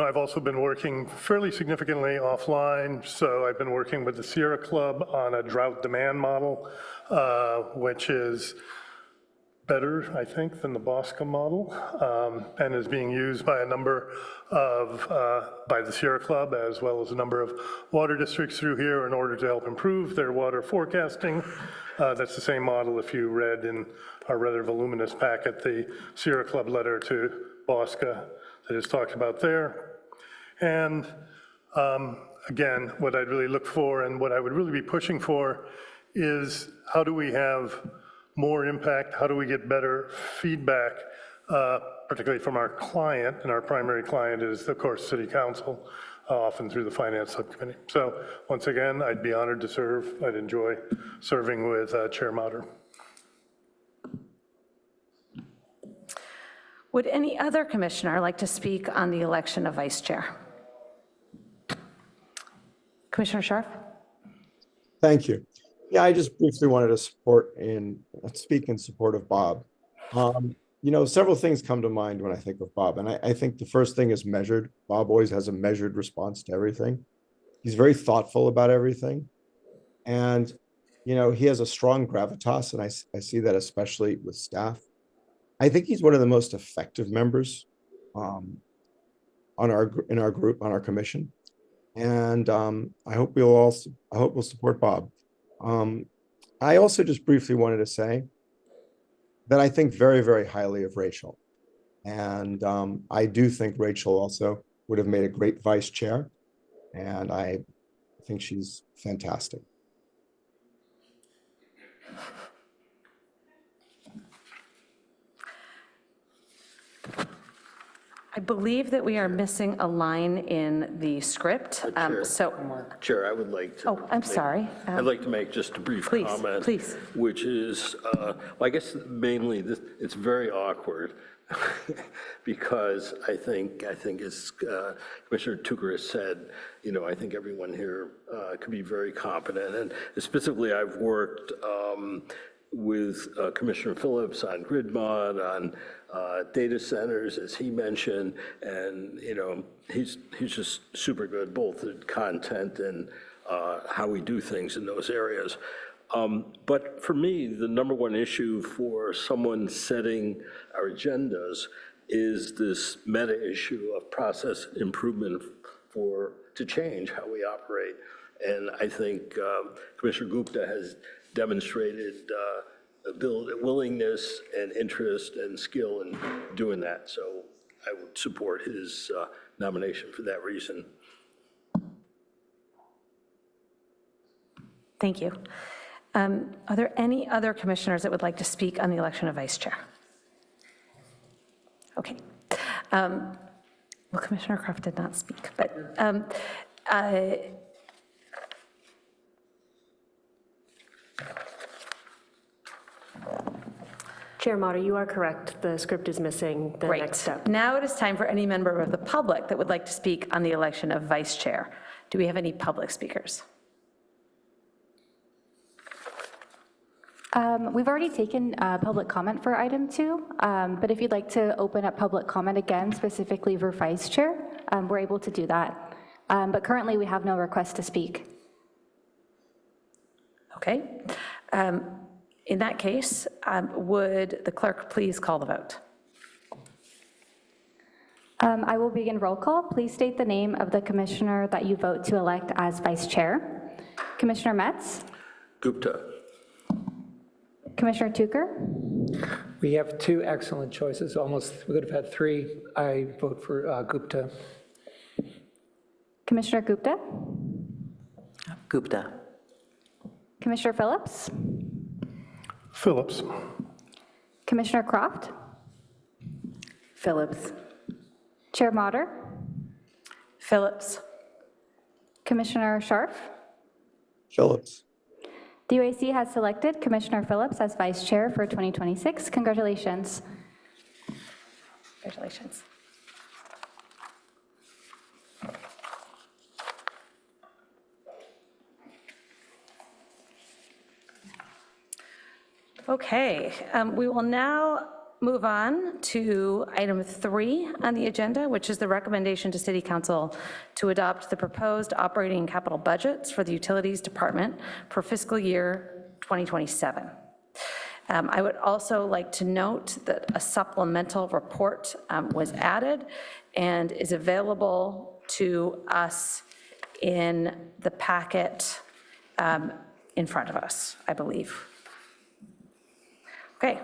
I've also been working fairly significantly offline, so I've been working with the Sierra Club on a drought demand model, which is better, I think, than the Bosca model, and is being used by a number of, by the Sierra Club, as well as a number of water districts through here in order to help improve their water forecasting. That's the same model if you read in our rather voluminous packet, the Sierra Club letter to Bosca that is talked about there. And again, what I'd really look for and what I would really be pushing for is how do we have more impact? How do we get better feedback, particularly from our client? And our primary client is, of course, City Council, often through the Finance Subcommittee. So once again, I'd be honored to serve. I'd enjoy serving with Chair Mauder. Would any other commissioner like to speak on the election of vice chair? Commissioner Scharf? Thank you. Yeah, I just briefly wanted to speak in support of Bob. Several things come to mind when I think of Bob, and I think the first thing is measured. Bob always has a measured response to everything. He's very thoughtful about everything. And, he has a strong gravitas, and I see that especially with staff. I think he's one of the most effective members in our group, on our commission. And I hope we'll support Bob. I also just briefly wanted to say that I think very, very highly of Rachel. And I do think Rachel also would have made a great vice chair. And I think she's fantastic. I believe that we are missing a line in the script. Chair, I would like to. Oh, I'm sorry. I'd like to make just a brief comment. Please. Which is, well, I guess mainly this, it's very awkward because I think as Commissioner Tucker has said, I think everyone here could be very competent. And specifically, I've worked with Commissioner Phillips on grid mod, on data centers, as he mentioned, and he's just super good, both at content and how we do things in those areas. But for me, the number one issue for someone setting our agendas is this meta issue of process improvement to change how we operate. And I think Commissioner Gupta has demonstrated willingness and interest and skill in doing that. So I would support his nomination for that reason. Thank you. Are there any other commissioners that would like to speak on the election of vice chair? Okay. Well, Commissioner Croft did not speak, but Chair Motter, you are correct. The script is missing the next step. Now it is time for any member of the public that would like to speak on the election of vice chair. Do we have any public speakers? We've already taken public comment for item 2, but if you'd like to open up public comment again, specifically for vice chair, we're able to do that. But currently, we have no request to speak. Okay. In that case, would the clerk please call the vote? I will begin roll call. Please state the name of the commissioner that you vote to elect as vice chair. Commissioner Metz? Gupta. Commissioner Tucker? We have 2 excellent choices, almost, we could have had 3. I vote for Gupta. Commissioner Gupta? Gupta. Commissioner Phillips? Phillips. Commissioner Croft? Phillips. Chair Motter? Phillips. Commissioner Scharf? Phillips. The UAC has selected Commissioner Phillips as vice chair for 2026. Congratulations. Congratulations. Okay, we will now move on to item 3 on the agenda, which is the recommendation to City Council to adopt the proposed operating and capital budgets for the Utilities Department for fiscal year 2027. I would also like to note that a supplemental report was added and is available to us in the packet in front of us, I believe. Okay,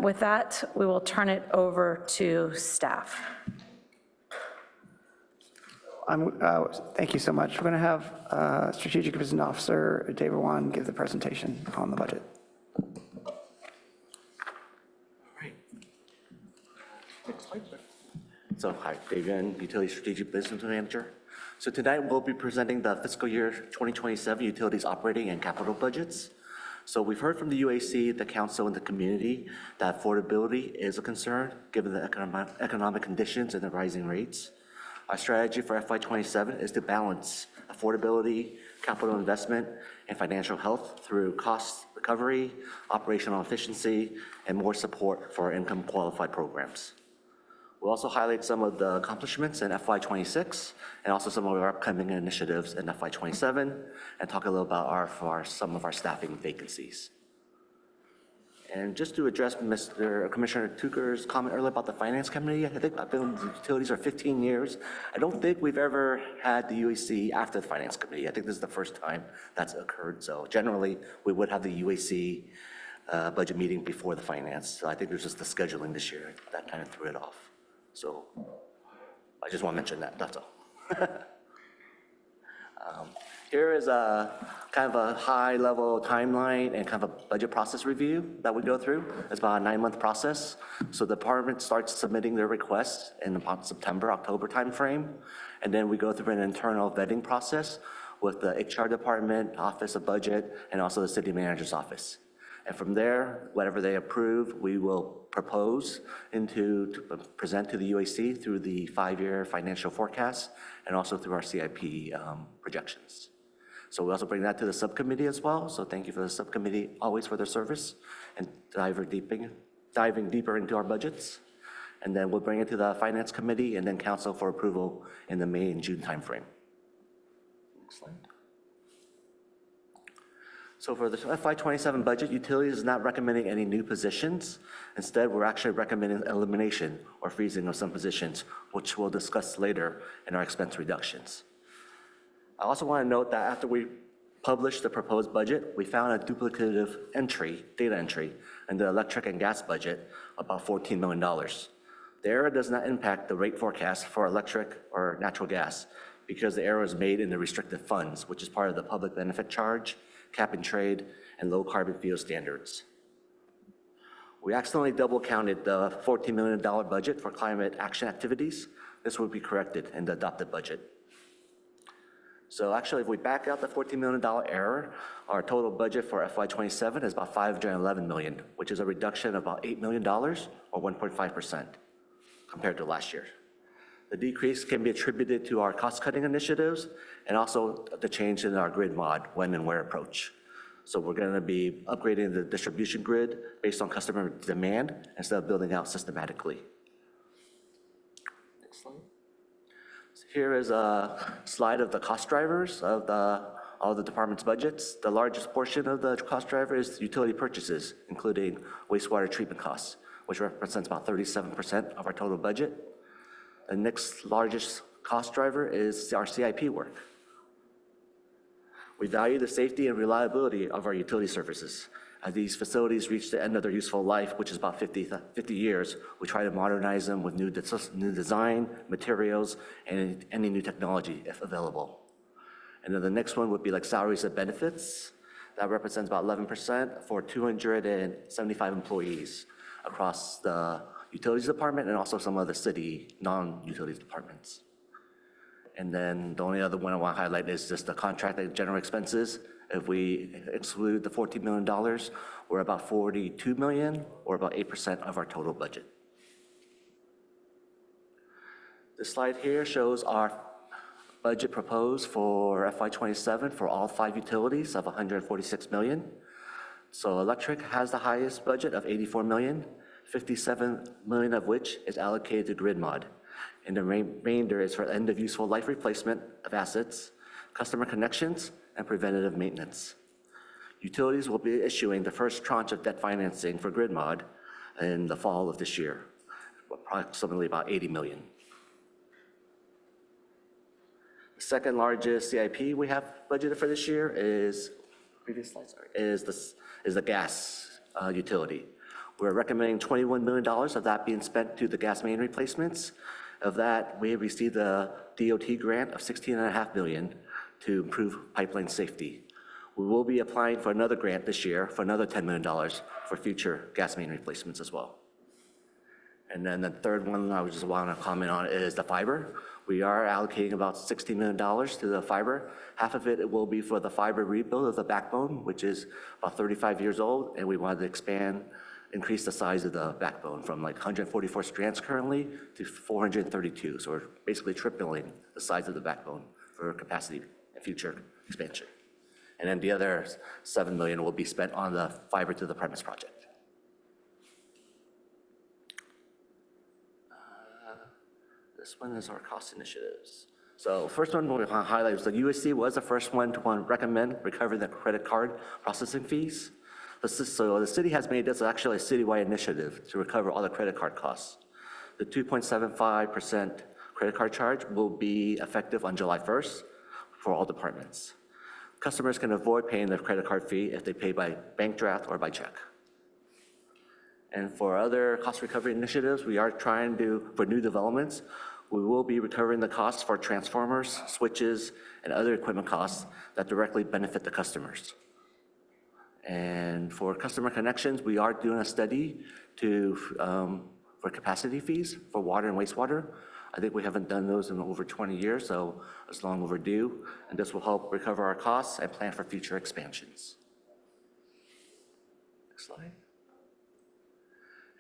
with that, we will turn it over to staff. Thank you so much. We're going to have Strategic Business Officer David Wan give the presentation on the budget. So hi, David, Utility Strategic Business Manager. So tonight we'll be presenting the fiscal year 2027 utilities operating and capital budgets. So we've heard from the UAC, the council, and the community that affordability is a concern given the economic conditions and the rising rates. Our strategy for FY27 is to balance affordability, capital investment, and financial health through cost recovery, operational efficiency, and more support for our income qualified programs. We'll also highlight some of the accomplishments in FY26 and also some of our upcoming initiatives in FY27 and talk a little about some of our staffing vacancies. And just to address Commissioner Tucker's comment earlier about the Finance Committee, I think I've been with the utilities for 15 years. I don't think we've ever had the UAC after the Finance Committee. I think this is the first time that's occurred. So generally, we would have the UAC budget meeting before the Finance. So I think there's just the scheduling this year that kind of threw it off. So I just want to mention that, that's all. Here is a kind of a high-level timeline and kind of a budget process review that we go through. It's about a 9-month process. So the department starts submitting their requests in about September, October timeframe, and then we go through an internal vetting process with the HR department, Office of Budget, and also the city manager's office. And from there, whatever they approve, we will propose to present to the UAC through the 5-year financial forecast and also through our CIP projections. So we also bring that to the subcommittee as well. So thank you for the subcommittee always for their service and diving deeper into our budgets. And then we'll bring it to the finance committee and then council for approval in the May and June timeframe. Next slide. So for the FY27 budget, utilities is not recommending any new positions. Instead, we're actually recommending elimination or freezing of some positions, which we'll discuss later in our expense reductions. I also want to note that after we published the proposed budget, we found a duplicative data entry in the electric and gas budget, about $14 million. The error does not impact the rate forecast for electric or natural gas because the error is made in the restricted funds, which is part of the public benefit charge, cap and trade, and low carbon fuel standards. We accidentally double counted the $14 million budget for climate action activities. This will be corrected in the adopted budget. So actually, if we back out the $14 million error, our total budget for FY27 is about $511 million, which is a reduction of about $8 million or 1.5% compared to last year. The decrease can be attributed to our cost-cutting initiatives and also the change in our grid mod when and where approach. So we're going to be upgrading the distribution grid based on customer demand instead of building out systematically. Next slide. So here is a slide of the cost drivers of all the department's budgets. The largest portion of the cost driver is utility purchases, including wastewater treatment costs, which represents about 37% of our total budget. The next largest cost driver is our CIP work. We value the safety and reliability of our utility services. As these facilities reach the end of their useful life, which is about 50 years, we try to modernize them with new design, materials, and any new technology if available. And then the next one would be like salaries and benefits. That represents about 11% for 275 employees across the utilities department and also some of the city non-utilities departments. And then the only other one I want to highlight is just the contracted general expenses. If we exclude the $14 million, we're about $42 million or about 8% of our total budget. This slide here shows our budget proposed for FY27 for all 5 utilities of $146 million. So electric has the highest budget of $84 million. $57 million of which is allocated to grid mod. And the remainder is for end of useful life replacement of assets, customer connections, and preventative maintenance. Utilities will be issuing the first tranche of debt financing for grid mod in the fall of this year, approximately about $80 million. The second largest CIP we have budgeted for this year is, is the gas utility. We're recommending $21 million of that being spent to the gas main replacements. Of that, we received a DOT grant of $16.5 million to improve pipeline safety. We will be applying for another grant this year for another $10 million for future gas main replacements as well. And then the third one I just want to comment on is the fiber. We are allocating about $16 million to the fiber. Half of it will be for the fiber rebuild of the backbone, which is about 35 years old, and we wanted to increase the size of the backbone from like 144 strands currently to 432. So we're basically tripling the size of the backbone for capacity and future expansion. And then the other $7 million will be spent on the fiber to the premise project. This one is our cost initiatives. So first one we want to highlight is the USC was the first one to recommend recovering the credit card processing fees. So the city has made this actually a citywide initiative to recover all the credit card costs. The 2.75% credit card charge will be effective on July 1st for all departments. Customers can avoid paying their credit card fee if they pay by bank draft or by check. And for other cost recovery initiatives, we are trying to, for new developments, We will be recovering the costs for transformers, switches, and other equipment costs that directly benefit the customers. And for customer connections, we are doing a study for capacity fees for water and wastewater. I think we haven't done those in over 20 years, so it's long overdue. And this will help recover our costs and plan for future expansions. Next slide.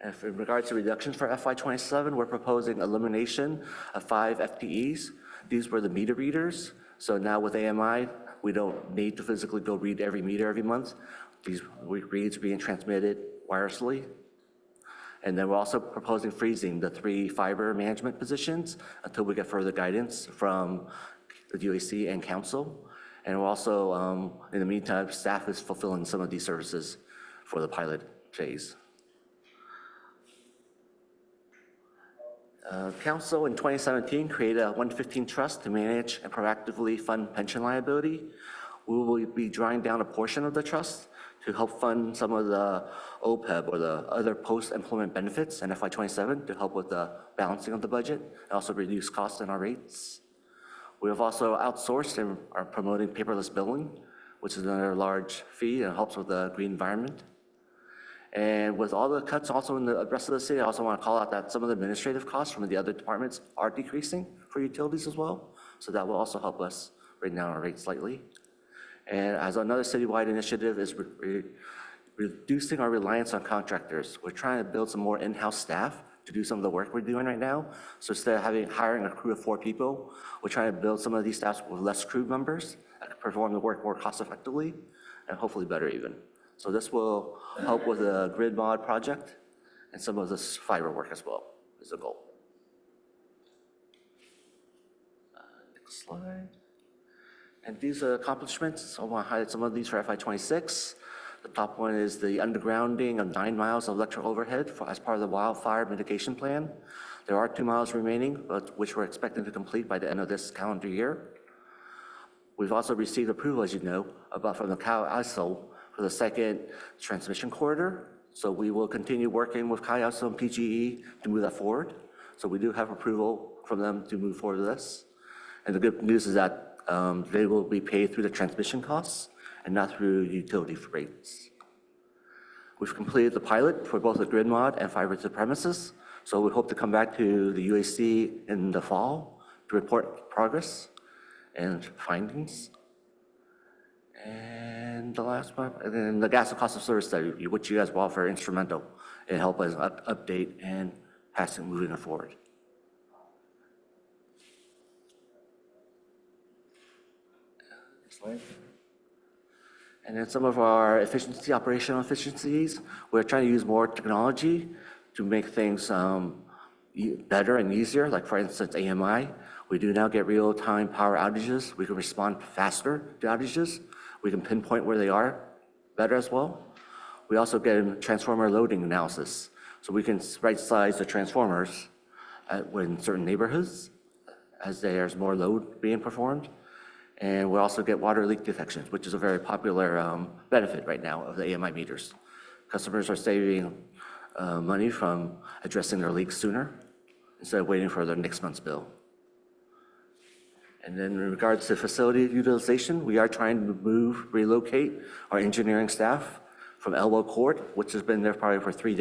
And in regards to reductions for FY27, we're proposing elimination of 5 FTEs. These were the meter readers. So now with AMI, we don't need to physically go read every meter every month. These reads being transmitted wirelessly. And then we're also proposing freezing the 3 fiber management positions until we get further guidance from the UAC and council. And we're also, in the meantime, staff is fulfilling some of these services for the pilot phase. Council in 2017 created a 115 trust to manage and proactively fund pension liability. We will be drawing down a portion of the trust to help fund some of the OPEB or the other post-employment benefits in FY27 to help with the balancing of the budget and also reduce costs in our rates. We have also outsourced and are promoting paperless billing, which is another large fee and helps with the green environment. And with all the cuts also in the rest of the city, I also want to call out that some of the administrative costs from the other departments are decreasing for utilities as well. So that will also help us bring down our rates slightly. And as another citywide initiative is reducing our reliance on contractors. We're trying to build some more in-house staff to do some of the work we're doing right now. So instead of hiring a crew of 4 people, we're trying to build some of these staffs with less crew members that can perform the work more cost effectively and hopefully better even. So this will help with the grid mod project and some of this fiber work as well is the goal. Next slide. And these accomplishments, I want to highlight some of these for FY26. The top one is the undergrounding of 9 miles of electrical overhead as part of the wildfire mitigation plan. There are 2 miles remaining, which we're expecting to complete by the end of this calendar year. We've also received approval, as you know, from the CAISO for the second transmission corridor. So we will continue working with CAISO and PGE to move that forward. So we do have approval from them to move forward with this. And the good news is that they will be paid through the transmission costs and not through utility rates. We've completed the pilot for both the grid mod and fiber to the premises. So we hope to come back to the UAC in the fall to report progress and findings. And the last one, and then the gas and cost of service study, which you guys were all very instrumental in helping us update and passing moving it forward. Slide. And then some of our operational efficiencies, we're trying to use more technology to make things better and easier. Like for instance, AMI, we do now get real-time power outages. We can respond faster to outages. We can pinpoint where they are better as well. We also get transformer loading analysis. So we can right-size the transformers in certain neighborhoods as there's more load being performed. And we also get water leak detections, which is a very popular benefit right now of the AMI meters. Customers are saving money from addressing their leaks sooner instead of waiting for their next month's bill. And then in regards to facility utilization, we are trying to relocate our engineering staff from Elbow Court, which has been there probably for 3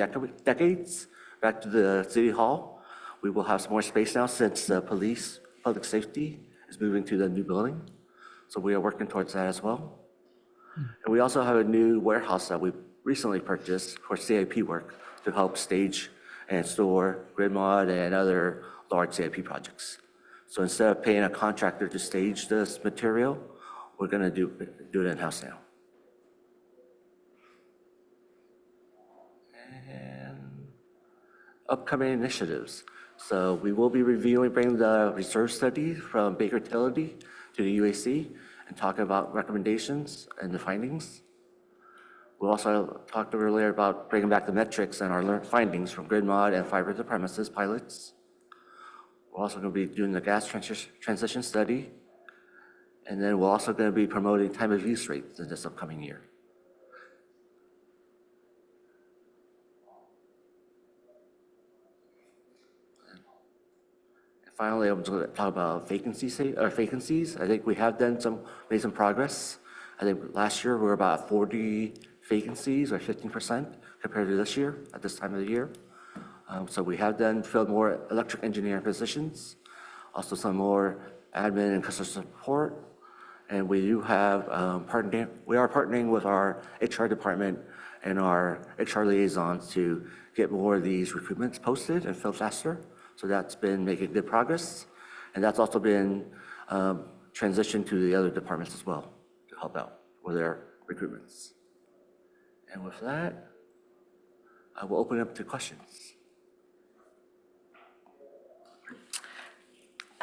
decades, back to the City Hall. We will have some more space now since the public safety is moving to the new building. So we are working towards that as well. And we also have a new warehouse that we recently purchased for CIP work to help stage and store grid mod and other large CIP projects. So instead of paying a contractor to stage this material, we're going to do it in-house now. And upcoming initiatives. So we will be bringing the reserve study from Baker Tilly to the UAC and talking about recommendations and the findings. We also talked earlier about bringing back the metrics and our findings from grid mod and fiber to the premises pilots. We're also going to be doing the gas transition study. And then we're also going to be promoting time of use rates in this upcoming year. Finally, I'm going to talk about vacancies. I think we have made some progress. I think last year we were about 40 vacancies, or 15% compared to this year at this time of the year. So we have then filled more electric engineering positions, also some more admin and customer support. And we do have we are partnering with our HR department and our HR liaisons to get more of these recruitments posted and filled faster. So that's been making good progress. And that's also been transitioned to the other departments as well to help out with their recruitments. And with that, I will open it up to questions.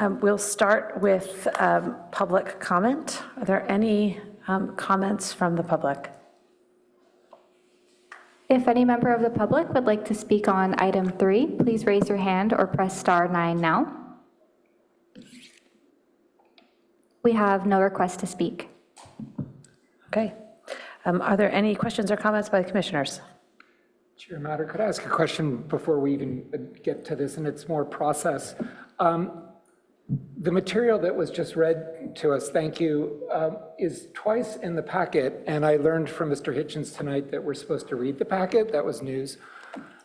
We'll start with public comment. Are there any comments from the public? If any member of the public would like to speak on item 3, please raise your hand or press *9 now. We have no request to speak. Okay. Are there any questions or comments by the commissioners? Chair Matter, could I ask a question before we even get to this, and it's more process? The material that was just read to us, thank you, is twice in the packet, and I learned from Mr. Hitchens tonight that we're supposed to read the packet. That was news.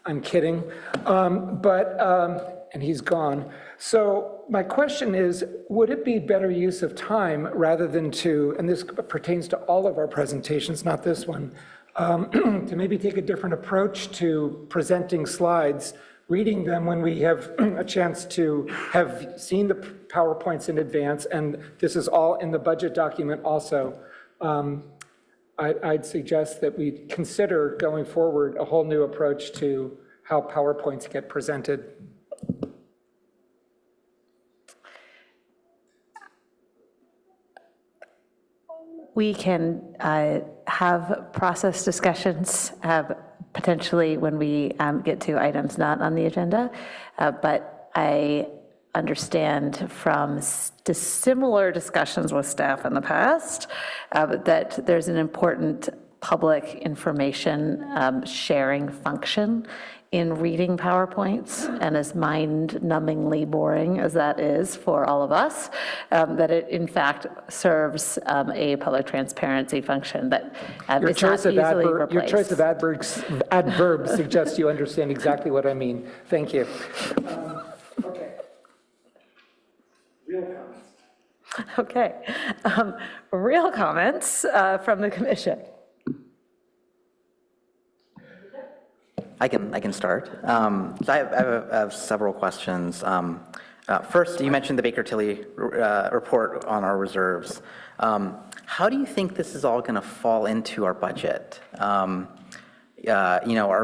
I'm kidding. And he's gone. So my question is, would it be better use of time rather than to, and this pertains to all of our presentations, not this one, to maybe take a different approach to presenting slides, reading them when we have a chance to have seen the PowerPoints in advance, and this is all in the budget document also. I'd suggest that we consider going forward a whole new approach to how PowerPoints get presented. We can have process discussions potentially when we get to items not on the agenda, but I understand from similar discussions with staff in the past that there's an important public information sharing function in reading PowerPoints, and as mind-numbingly boring as that is for all of us, that it in fact serves a public transparency function that is not easily replaced. Your choice of adverbs suggests you understand exactly what I mean. Thank you. Okay. Real comments. Okay. Real comments from the commission. I can start. So I have several questions. First, you mentioned the Baker-Tilly report on our reserves. How do you think this is all going to fall into our budget? Are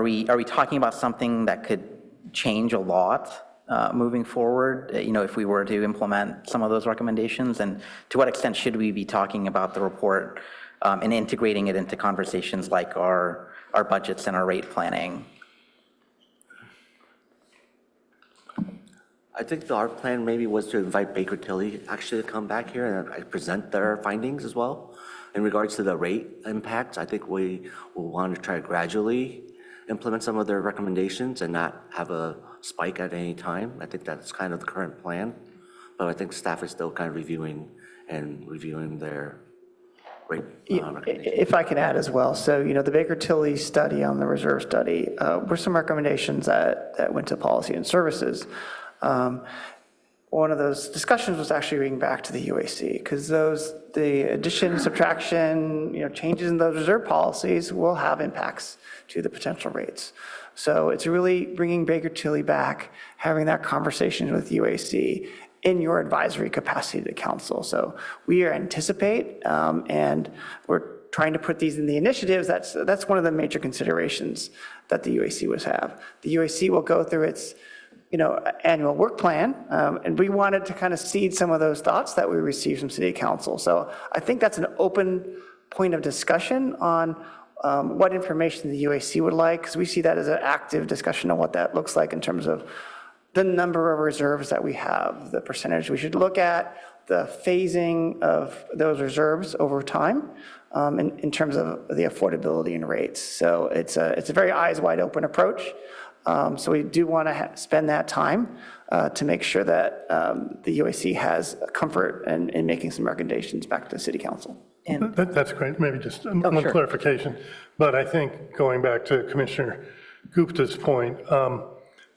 we talking about something that could change a lot moving forward? If we were to implement some of those recommendations, and to what extent should we be talking about the report and integrating it into conversations like our budgets and our rate planning? I think our plan maybe was to invite Baker-Tilly actually to come back here and present their findings as well. In regards to the rate impacts, I think we will want to try to gradually implement some of their recommendations and not have a spike at any time. I think that's kind of the current plan, but I think staff is still kind of reviewing their rate recommendations. If I can add as well, so the Baker-Tilly study on the reserve study were some recommendations that went to policy and services. One of those discussions was actually reading back to the UAC, because the addition, subtraction, changes in those reserve policies will have impacts to the potential rates. So it's really bringing Baker-Tilly back, having that conversation with UAC in your advisory capacity to council. So we anticipate, and we're trying to put these in the initiatives. That's one of the major considerations that the UAC would have. The UAC will go through its annual work plan, and we wanted to kind of seed some of those thoughts that we received from City Council. So I think that's an open point of discussion on what information the UAC would like, because we see that as an active discussion on what that looks like in terms of the number of reserves that we have, the percentage. We should look at the phasing of those reserves over time in terms of the affordability and rates. So it's a very eyes wide open approach. So we do want to spend that time to make sure that the UAC has comfort in making some recommendations back to the city council. That's great. Maybe just one sure. clarification. But I think going back to Commissioner Gupta's point,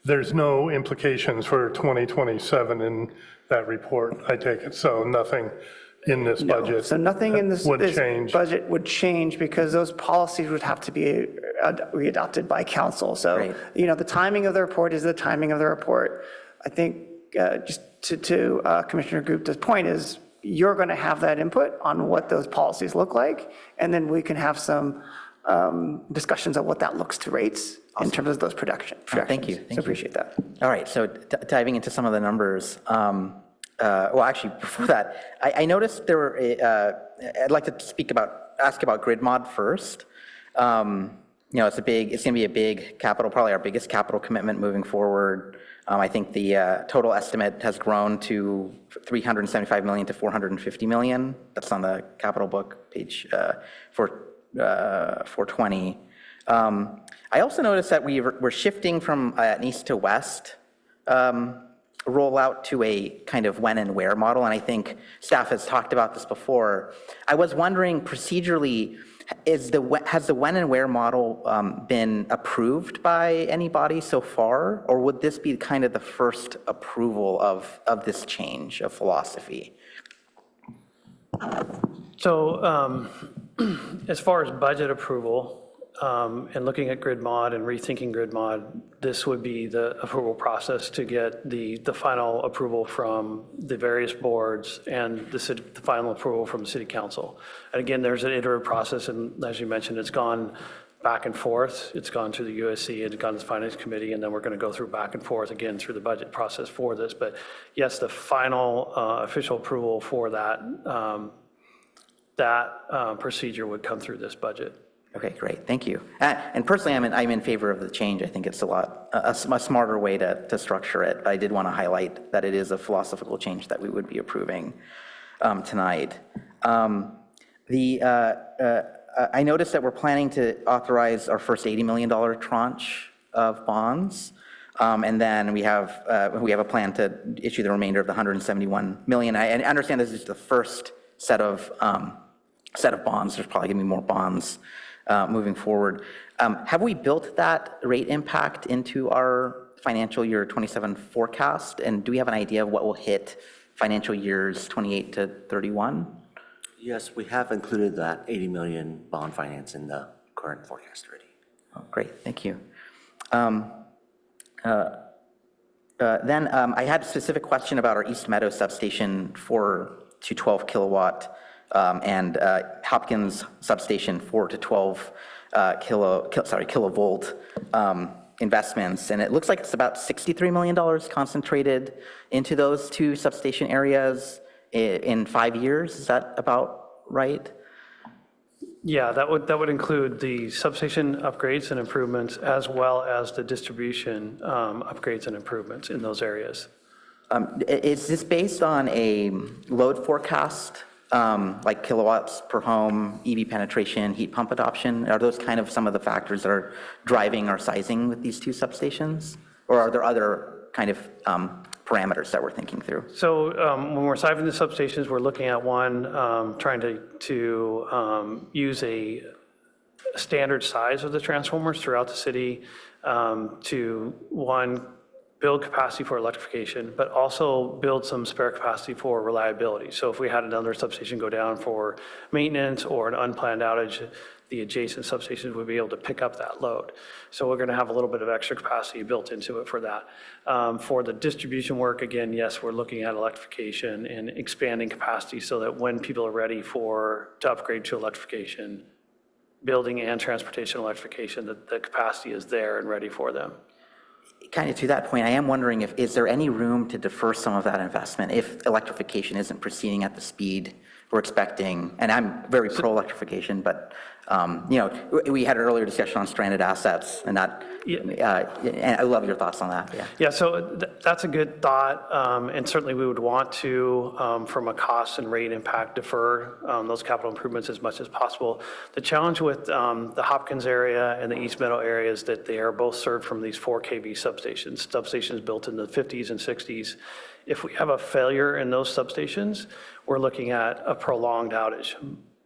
there's no implications for 2027 in that report, I take it. So nothing in this budget. So nothing in this would change. budget would change because those policies would have to be readopted by council. So, Right. The timing of the report is the timing of the report. I think just to Commissioner Gupta's point is you're going to have that input on what those policies look like, and then we can have some discussions of what that looks to rates in terms of those projections. Thank you. So appreciate that. All right, so diving into some of the numbers. Well, actually, before that, I noticed there were, I'd like to ask about grid mod first. It's going to be a big capital, probably our biggest capital commitment moving forward. I think the total estimate has grown to $375 million to $450 million. That's on the capital book page 420. I also noticed that we're shifting from an east to west rollout to a kind of when and where model, and I think staff has talked about this before. I was wondering procedurally, has the when and where model been approved by anybody so far, or would this be kind of the first approval of this change of philosophy? So as far as budget approval, and looking at grid mod and rethinking grid mod, this would be the approval process to get the final approval from the various boards and the final approval from the city council. And again, there's an iterative process, and as you mentioned, it's gone back and forth. It's gone through the USC, it's gone to the finance committee, and then we're going to go through back and forth again through the budget process for this. But yes, the final official approval for that procedure would come through this budget. Okay, great, thank you. And personally, I'm in favor of the change. I think it's a smarter way to structure it. I did want to highlight that it is a philosophical change that we would be approving tonight. I noticed that we're planning to authorize our first $80 million tranche of bonds, and then we have a plan to issue the remainder of the $171 million. I understand this is the first set of bonds. There's probably going to be more bonds moving forward. Have we built that rate impact into our financial year 27 forecast? And do we have an idea of what will hit financial years 28 to 31? Yes, we have included that 80 million bond finance in the current forecast already. Oh, great, thank you. Then I had a specific question about our East Meadow substation 4 to 12 kilowatt and Hopkins substation 4 to 12 kilovolt investments. And it looks like it's about $63 million concentrated into those two substation areas in 5 years. Is that about right? Yeah, that would include the substation upgrades and improvements as well as the distribution upgrades and improvements in those areas. Is this based on a load forecast, like kilowatts per home, EV penetration, heat pump adoption? Are those kind of some of the factors that are driving our sizing with these two substations? Or are there other kind of parameters that we're thinking through? So when we're sizing the substations, we're looking at one, trying to use a standard size of the transformers throughout the city to, one, build capacity for electrification, but also build some spare capacity for reliability. So if we had another substation go down for maintenance or an unplanned outage, the adjacent substations would be able to pick up that load. So we're going to have a little bit of extra capacity built into it for that. For the distribution work, again, yes, we're looking at electrification and expanding capacity so that when people are ready to upgrade to electrification, building and transportation electrification, that the capacity is there and ready for them. Kind of to that point, I am wondering is there any room to defer some of that investment if electrification isn't proceeding at the speed we're expecting, and I'm very pro-electrification, but, we had an earlier discussion on stranded assets, and that, and I love your thoughts on that, yeah. Yeah, so that's a good thought, and certainly we would want to, from a cost and rate impact, defer those capital improvements as much as possible. The challenge with the Hopkins area and the East Meadow area is that they are both served from these 4 kV substations built in the 50s and 60s. If we have a failure in those substations, we're looking at a prolonged outage,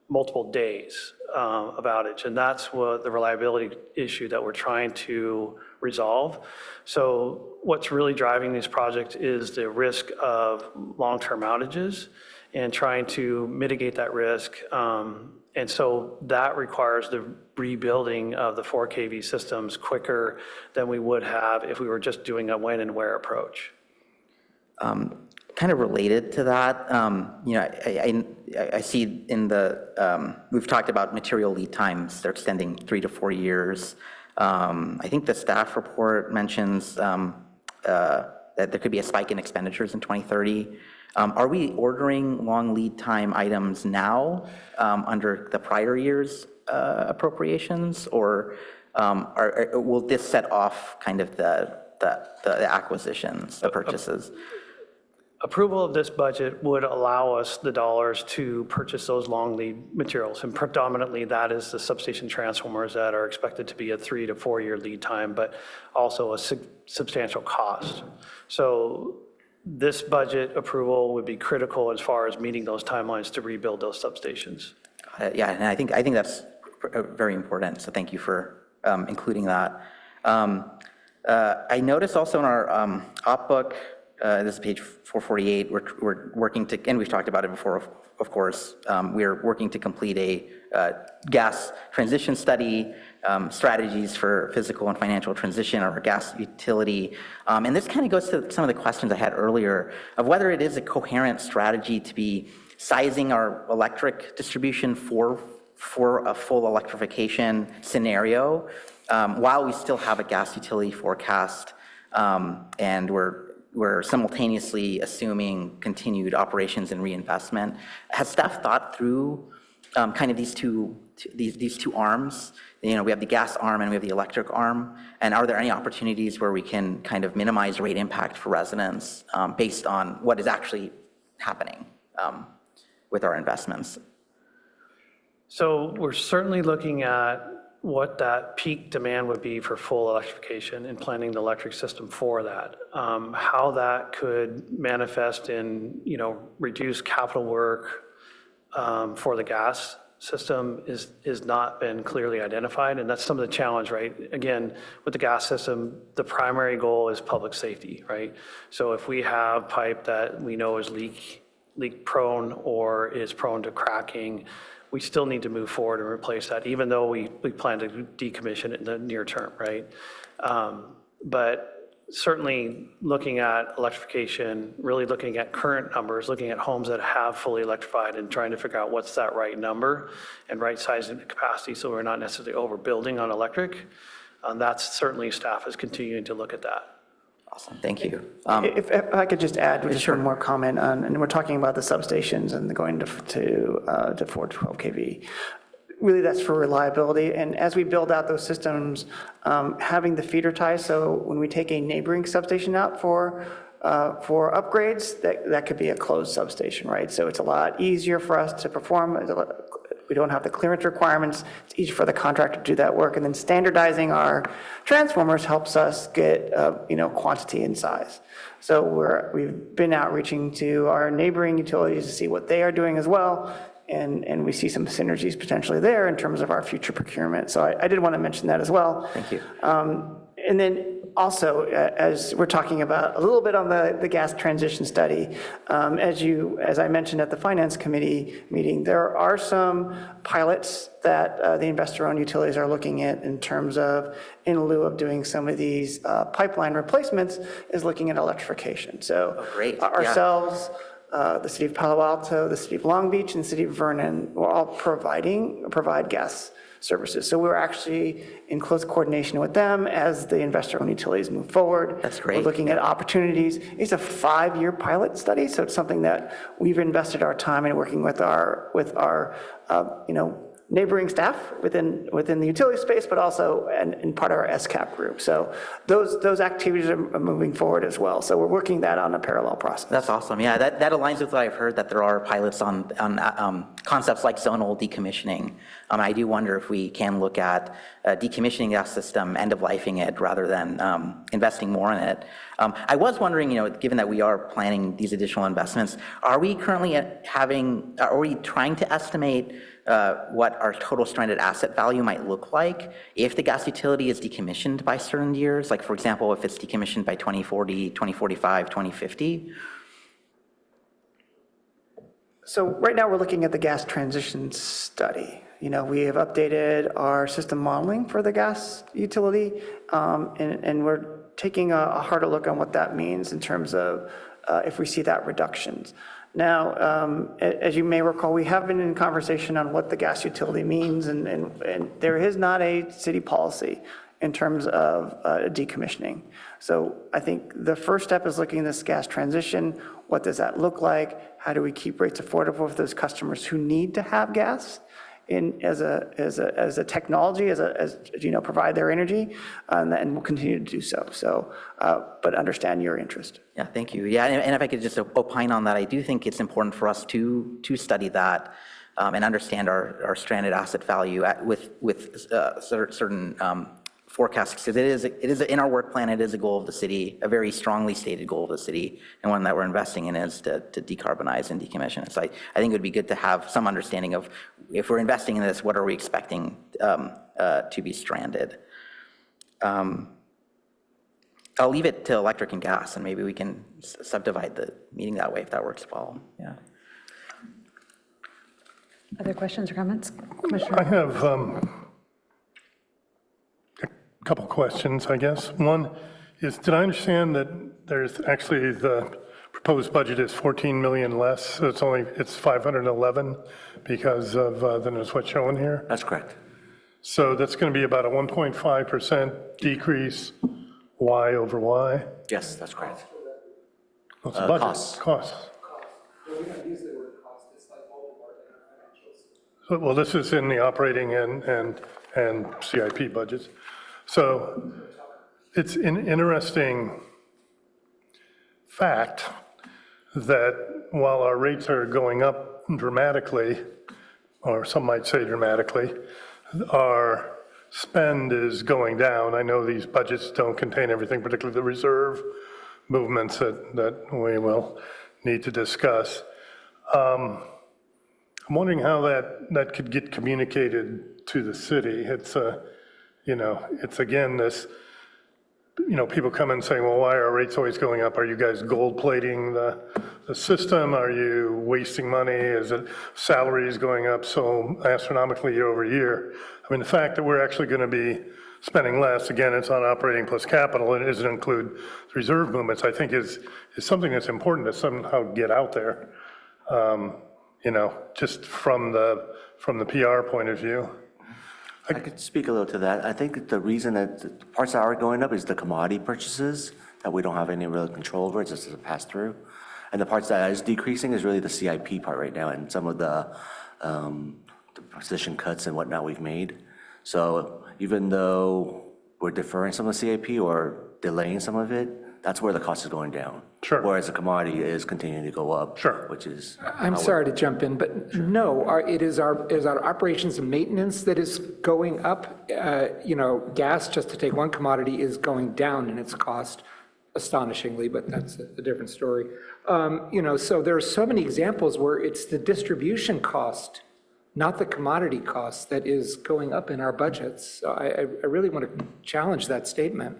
multiple days of outage, and that's what the reliability issue that we're trying to resolve. So what's really driving these projects is the risk of long-term outages and trying to mitigate that risk. And so that requires the rebuilding of the 4 kV systems quicker than we would have if we were just doing a when and where approach. Kind of related to that, I see in the, we've talked about material lead times, they're extending 3 to 4 years. I think the staff report mentions that there could be a spike in expenditures in 2030. Are we ordering long lead time items now under the prior year's appropriations, or will this set off kind of the acquisitions, the purchases? Approval of this budget would allow us the dollars to purchase those long lead materials, and predominantly that is the substation transformers that are expected to be a 3 to 4 year lead time, but also a substantial cost. So this budget approval would be critical as far as meeting those timelines to rebuild those substations. Yeah, and I think that's very important, so thank you for including that. I noticed also in our op book, this is page 448, we're working to, and we've talked about it before, of course, we're working to complete a gas transition study, strategies for physical and financial transition of our gas utility. And this kind of goes to some of the questions I had earlier of whether it is a coherent strategy to be sizing our electric distribution for a full electrification scenario, while we still have a gas utility forecast, and we're simultaneously assuming continued operations and reinvestment. Has staff thought through kind of these two arms? We have the gas arm and we have the electric arm. And are there any opportunities where we can kind of minimize rate impact for residents based on what is actually happening with our investments? So we're certainly looking at what that peak demand would be for full electrification and planning the electric system for that. How that could manifest in, reduced capital work for the gas system is not been clearly identified, and that's some of the challenge, right? Again, with the gas system, the primary goal is public safety, right? So if we have pipe that we know is leak prone or is prone to cracking, we still need to move forward and replace that, even though we plan to decommission it in the near term, right? But certainly looking at electrification, really looking at current numbers, looking at homes that have fully electrified and trying to figure out what's that right number and right sizing the capacity so we're not necessarily overbuilding on electric. That's certainly staff is continuing to look at that. Awesome, thank you. If I could just add just one more comment on, and we're talking about the substations and going to 412 kV. Really, that's for reliability. And as we build out those systems, having the feeder ties, so when we take a neighboring substation out for upgrades, that could be a closed substation, right? So it's a lot easier for us to perform. We don't have the clearance requirements. It's easy for the contractor to do that work. And then standardizing our transformers helps us get, quantity and size. So we've been outreaching to our neighboring utilities to see what they are doing as well. And we see some synergies potentially there in terms of our future procurement. So I did want to mention that as well. Thank you. And then also, as we're talking about a little bit on the gas transition study, as I mentioned at the Finance Committee meeting, there are some pilots that the investor-owned utilities are looking at in terms of, in lieu of doing some of these pipeline replacements, is looking at electrification. So ourselves, the city of Palo Alto, the city of Long Beach, and the city of Vernon will all provide gas services. So we're actually in close coordination with them as the investor-owned utilities move forward. That's great. We're looking at opportunities. It's a 5-year pilot study, so it's something that we've invested our time in working with our neighboring staff within the utility space, but also in part of our SCAP group. So those activities are moving forward as well. So we're working that on a parallel process. That's awesome. Yeah, that aligns with what I've heard, that there are pilots on concepts like zonal decommissioning. I do wonder if we can look at decommissioning that system, end-of-lifing it, rather than investing more in it. I was wondering, given that we are planning these additional investments, are we currently are we trying to estimate what our total stranded asset value might look like if the gas utility is decommissioned by certain years? Like, for example, if it's decommissioned by 2040, 2045, 2050? So right now we're looking at the gas transition study. We have updated our system modeling for the gas utility, and we're taking a harder look on what that means in terms of if we see that reductions. Now, as you may recall, we have been in conversation on what the gas utility means, and there is not a city policy in terms of decommissioning. So I think the first step is looking at this gas transition. What does that look like? How do we keep rates affordable for those customers who need to have gas as a technology, as provide their energy, and we'll continue to do so. So, but understand your interest. Yeah, thank you. Yeah, and if I could just opine on that, I do think it's important for us to study that and understand our stranded asset value with certain forecasts, because it is in our work plan. It is a goal of the city, a very strongly stated goal of the city, and one that we're investing in is to decarbonize and decommission. So I think it would be good to have some understanding of, if we're investing in this, what are we expecting to be stranded. I'll leave it to electric and gas, and maybe we can subdivide the meeting that way if that works well. Yeah. Other questions or comments? Commissioner? I have a couple questions, I guess. One is, did I understand that there's actually the proposed budget is 14 million less, so it's 511 because of than is what's shown here? That's correct. So that's going to be about a 1.5% decrease, Y over Y? Yes, that's correct. What's the budget? Costs. Well, this is in the operating and CIP budgets. So it's an interesting fact that while our rates are going up dramatically, or some might say dramatically, our spend is going down. I know these budgets don't contain everything, particularly the reserve movements that we will need to discuss. I'm wondering how that could get communicated to the city. It's it's again this, people come and say, well, why are rates always going up? Are you guys gold plating the system? Are you wasting money? Is it salaries going up so astronomically year over year? I mean, the fact that we're actually going to be spending less, again, it's on operating plus capital, and it doesn't include reserve movements, I think is something that's important to somehow get out there, just from the PR point of view. I could speak a little to that. I think the reason that the parts that are going up is the commodity purchases that we don't have any real control over. It's just a pass through. And the parts that is decreasing is really the CIP part right now, and some of the position cuts and whatnot we've made. So even though we're deferring some of the CIP or delaying some of it, that's where the cost is going down. Sure. Whereas the commodity is continuing to go up. Sure. Which is. I'm sorry to jump in, but no, it is our operations and maintenance that is going up. Gas, just to take one commodity, is going down in its cost astonishingly, but that's a different story. So there are so many examples where it's the distribution cost, not the commodity cost, that is going up in our budgets. So I really want to challenge that statement.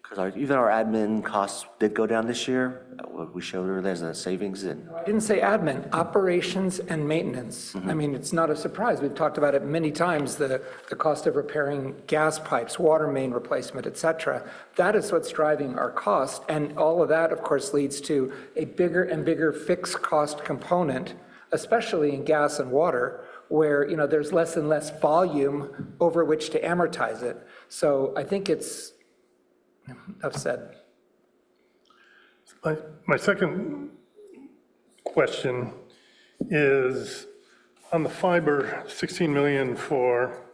Because even our admin costs did go down this year. We showed her there's a savings in. I didn't say admin, operations and maintenance. I mean, it's not a surprise. We've talked about it many times, the cost of repairing gas pipes, water main replacement, et cetera. That is what's driving our cost. And all of that, of course, leads to a bigger and bigger fixed cost component, especially in gas and water, where, you know, there's less and less volume over which to amortize it. So I think it's, enough said. My second question is on the fiber, 16 million for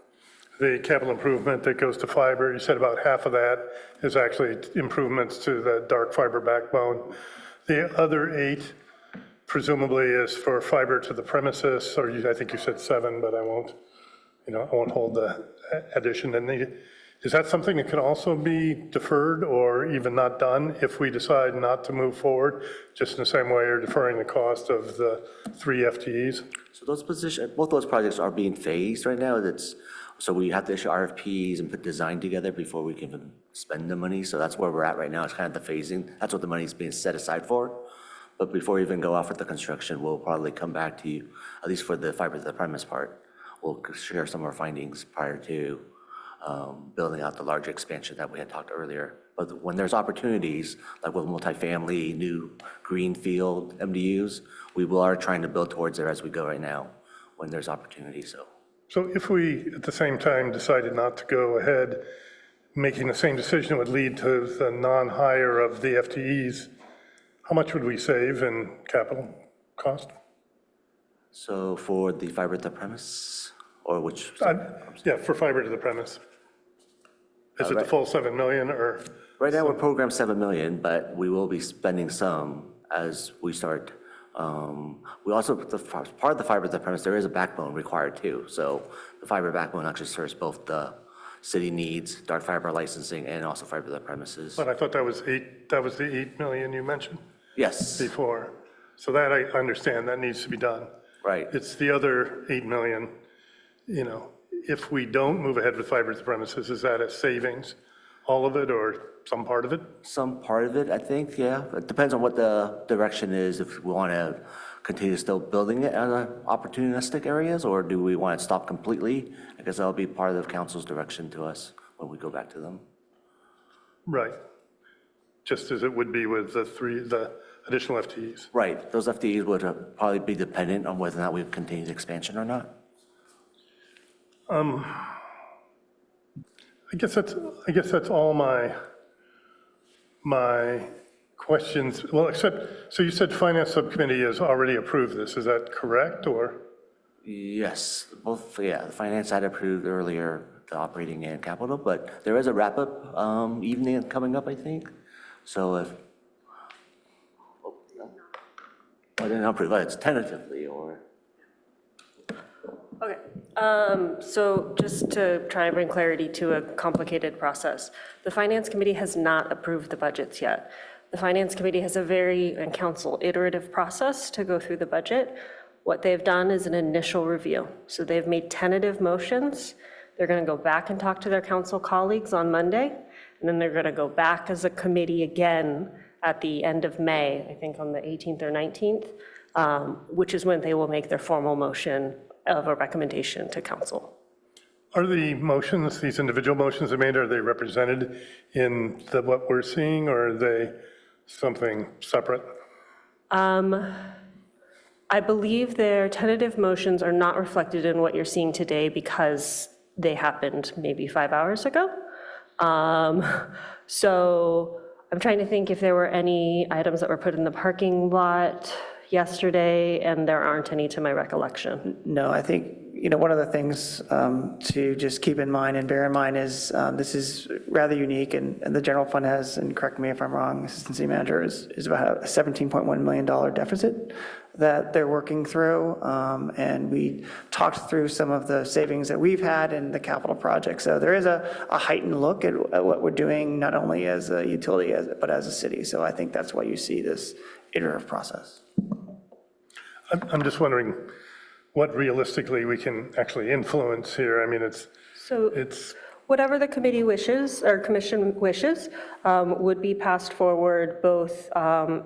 the capital improvement that goes to fiber. You said about half of that is actually improvements to the dark fiber backbone. The other 8 presumably is for fiber to the premises, or I think you said 7, but I won't hold the addition. And is that something that could also be deferred or even not done if we decide not to move forward, just in the same way you're deferring the cost of the 3 FTEs? So both those projects are being phased right now. So we have to issue RFPs and put design together before we can spend the money. So that's where we're at right now. It's kind of the phasing. That's what the money's being set aside for. But before we even go off with the construction, we'll probably come back to you, at least for the fiber to the premise part. We'll share some of our findings prior to building out the larger expansion that we had talked earlier. But when there's opportunities, like with multifamily, new greenfield MDUs, we are trying to build towards there as we go right now when there's opportunities. So if we, at the same time, decided not to go ahead, making the same decision would lead to the non-hire of the FTEs, how much would we save in capital cost? So for the fiber to the premise, or which? Yeah, for fiber to the premise. Is it the full 7 million or? Right now, we're programmed 7 million, but we will be spending some as we start. We also, part of the fiber to the premise, there is a backbone required too. So the fiber backbone actually serves both the city needs, dark fiber licensing, and also fiber to the premises. But I thought that was the 8 million you mentioned? Yes. Before. So that I understand, that needs to be done. Right. It's the other 8 million, if we don't move ahead with fiber to the premises, is that a savings? All of it or some part of it? Some part of it, I think, yeah. It depends on what the direction is, if we want to continue still building it in opportunistic areas, or do we want to stop completely? I guess that'll be part of the council's direction to us when we go back to them. Right. Just as it would be with the additional FTEs. Right. Those FTEs would probably be dependent on whether or not we continue the expansion or not. I guess that's all my questions. Well, except, so you said Finance Subcommittee has already approved this. Is that correct, or? Yes, both, yeah, the finance had approved earlier the operating and capital, but there is a wrap-up evening coming up, I think. So if, I didn't approve, but it's tentatively, or? Okay, so just to try and bring clarity to a complicated process, the Finance Committee has not approved the budgets yet. The Finance Committee has and council iterative process to go through the budget. What they've done is an initial review. So they've made tentative motions. They're going to go back and talk to their council colleagues on Monday, and then they're going to go back as a committee again at the end of May, I think on the 18th or 19th, which is when they will make their formal motion of a recommendation to council. Are the motions, these individual motions they made, are they represented in what we're seeing, or are they something separate? I believe their tentative motions are not reflected in what you're seeing today because they happened maybe 5 hours ago. So I'm trying to think if there were any items that were put in the parking lot yesterday, and there aren't any to my recollection. No, I think, one of the things to just keep in mind and bear in mind is this is rather unique, and the general fund has, and correct me if I'm wrong, Assistant City Manager, is about a $17.1 million deficit that they're working through, and we talked through some of the savings that we've had in the capital project. So there is a heightened look at what we're doing, not only as a utility, but as a city. So I think that's why you see this iterative process. I'm just wondering what realistically we can actually influence here. I mean, it's Whatever the committee wishes, or commission wishes, would be passed forward both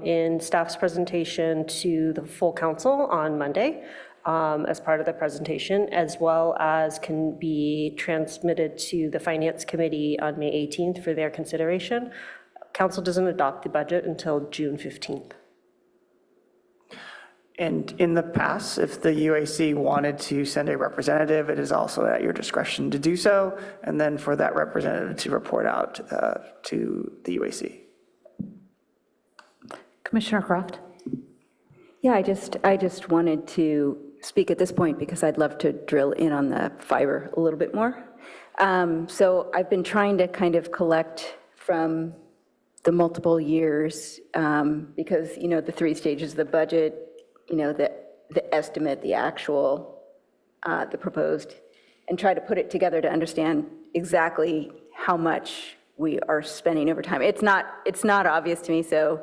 in staff's presentation to the full council on Monday as part of the presentation, as well as can be transmitted to the Finance Committee on May 18th for their consideration. Council doesn't adopt the budget until June 15th. And in the past, if the UAC wanted to send a representative, it is also at your discretion to do so, and then for that representative to report out to the UAC. Commissioner Croft? Yeah, I just wanted to speak at this point because I'd love to drill in on the fiber a little bit more. So I've been trying to kind of collect from the multiple years because, you know, the 3 stages of the budget, you know, the estimate, the actual, the proposed, and try to put it together to understand exactly how much we are spending over time. It's not obvious to me, so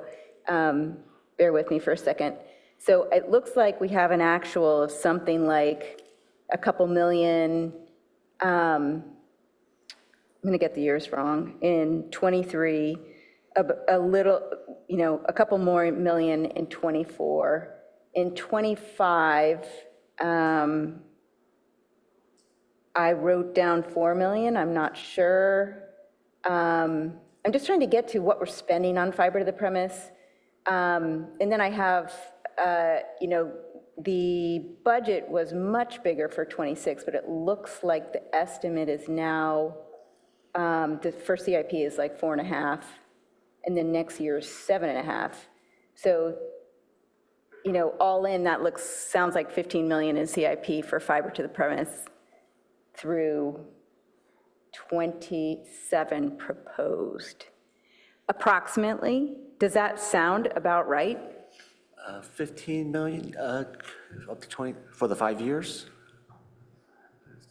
bear with me for a second. So it looks like we have an actual of something like a couple million, I'm gonna get the years wrong, in 23, a little, you know, a couple more million in 24. In 25, I wrote down 4 million, I'm not sure. I'm just trying to get to what we're spending on fiber to the premise. And then I have, you know, the budget was much bigger for 26, but it looks like the estimate is now, the first CIP is like 4.5, and then next year is 7.5. So, you know, all in, that sounds like 15 million in CIP for fiber to the premise through 27 proposed. Approximately, does that sound about right? 15 million, up to 20, for the 5 years?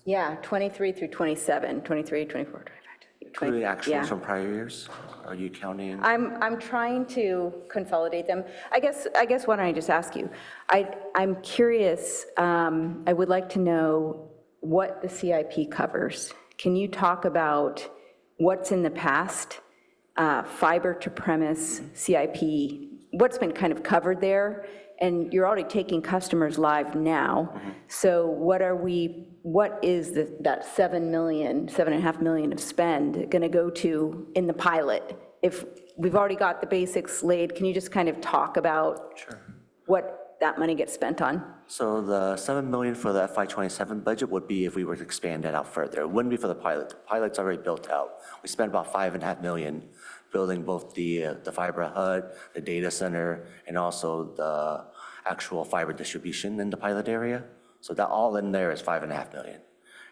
Yeah, 23 through 27, 23, 24, 25. Including actuals yeah. from prior years? Are you counting? I'm trying to consolidate them. I guess why don't I just ask you? I'm curious, I would like to know what the CIP covers. Can you talk about what's in the past, fiber to premise CIP, what's been kind of covered there? And you're already taking customers live now. So what is that 7 million, 7.5 million of spend going to go to in the pilot? If we've already got the basics laid, can you just kind of talk about what that money gets spent on? So the 7 million for the FY27 budget would be if we were to expand that out further. It wouldn't be for the pilot. The pilot's already built out. We spent about 5.5 million building both the fiber HUD, the data center, and also the actual fiber distribution in the pilot area. So that all in there is 5.5 million.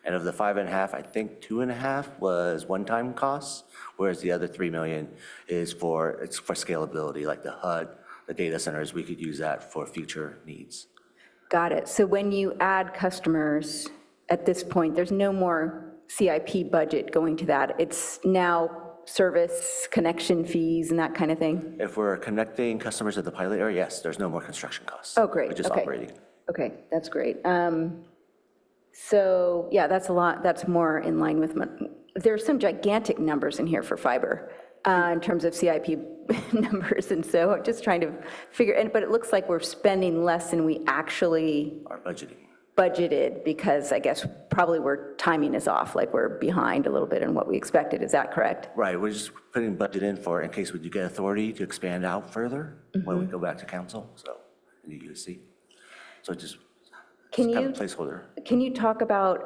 And of the 5.5, I think 2.5 was one-time costs, whereas the other 3 million is for scalability, like the HUD, the data centers. We could use that for future needs. Got it. So when you add customers at this point, there's no more CIP budget going to that. It's now service, connection fees, and that kind of thing? If we're connecting customers to the pilot area, yes, there's no more construction costs. Oh, great. We're just Okay. operating. Okay, that's great. So, yeah, that's a lot, that's more in line with, there's some gigantic numbers in here for fiber in terms of CIP numbers, and so I'm just trying to figure, but it looks like we're spending less than we actually Our budgeting. budgeted, because I guess probably timing is off, like we're behind a little bit in what we expected. Is that correct? Right, we're just putting budget in for, in case we do get authority to expand out further when we go back to council, so, in the USC. So just kind of placeholder. Can you talk about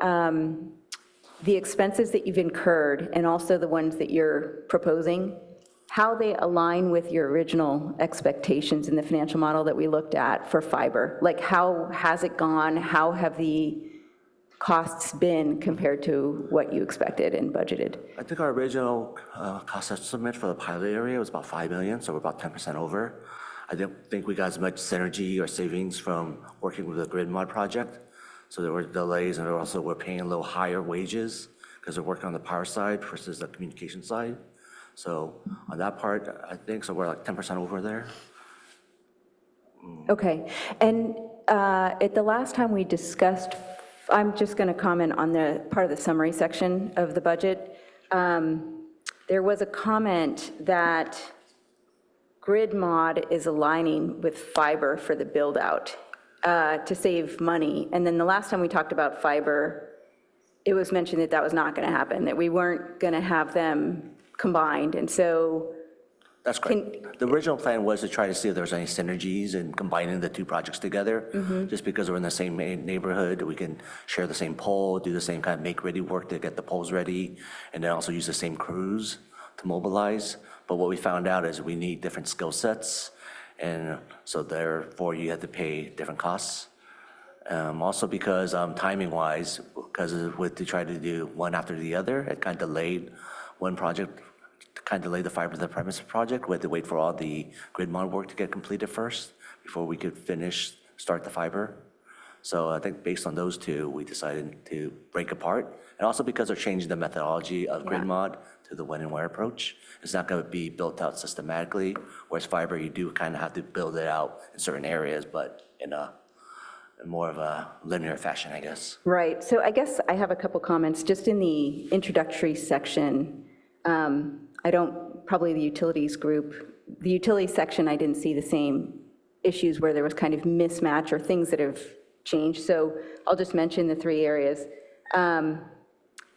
the expenses that you've incurred and also the ones that you're proposing, how they align with your original expectations in the financial model that we looked at for fiber? Like, how has it gone? How have the costs been compared to what you expected and budgeted? I think our original cost estimate for the pilot area was about 5 million, so we're about 10% over. I don't think we got as much synergy or savings from working with the grid mod project. So there were delays, and also we're paying a little higher wages because we're working on the power side versus the communication side. So on that part, I think, so we're like 10% over there. Okay, and at the last time we discussed, I'm just going to comment on the part of the summary section of the budget. There was a comment that grid mod is aligning with fiber for the build out to save money. And then the last time we talked about fiber, it was mentioned that that was not going to happen, that we weren't going to have them combined. And so That's correct. The original plan was to try to see if there was any synergies in combining the two projects together. Just because we're in the same neighborhood, we can share the same pole, do the same kind of make-ready work to get the poles ready, and then also use the same crews to mobilize. But what we found out is we need different skill sets, and so therefore you have to pay different costs. Also because timing-wise, because to try to do one after the other, it kind of delayed one project, kind of delayed the fiber to the premise project. We had to wait for all the grid mod work to get completed first before we could start the fiber. So I think based on those two, we decided to break apart. And also because they're changing the methodology of grid mod to the when and where approach. It's not going to be built out systematically, whereas fiber, you do kind of have to build it out in certain areas, but in more of a linear fashion, I guess. Right, so I guess I have a couple comments. Just in the introductory section, probably the utilities group, the utility section, I didn't see the same issues where there was kind of mismatch or things that have changed. So I'll just mention the three areas.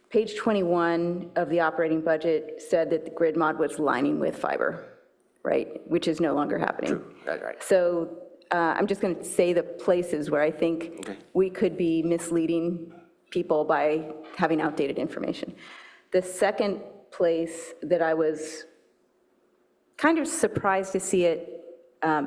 Page 21 of the operating budget said that the grid mod was lining with fiber, right? Which is no longer happening. True, that's right. So I'm just going to say the places where I think we could be misleading people by having outdated information. The second place that I was kind of surprised to see it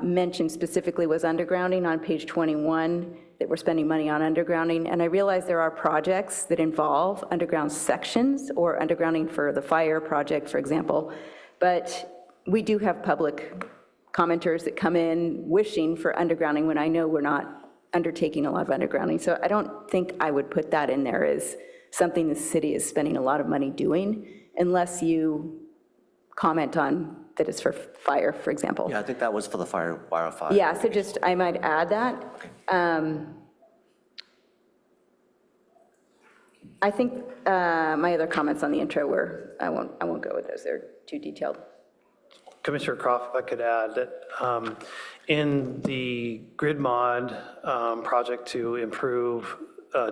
mentioned specifically was undergrounding on page 21, that we're spending money on undergrounding. And I realize there are projects that involve underground sections or undergrounding for the fire project, for example. But we do have public commenters that come in wishing for undergrounding when I know we're not undertaking a lot of undergrounding. So I don't think I would put that in there as something the city is spending a lot of money doing, unless you comment on that it's for fire, for example. Yeah, I think that was for the wildfire. Yeah, so just, I might add that. I think my other comments on the intro were, I won't go with those, they're too detailed. Commissioner Croft, if I could add that in the grid mod project to improve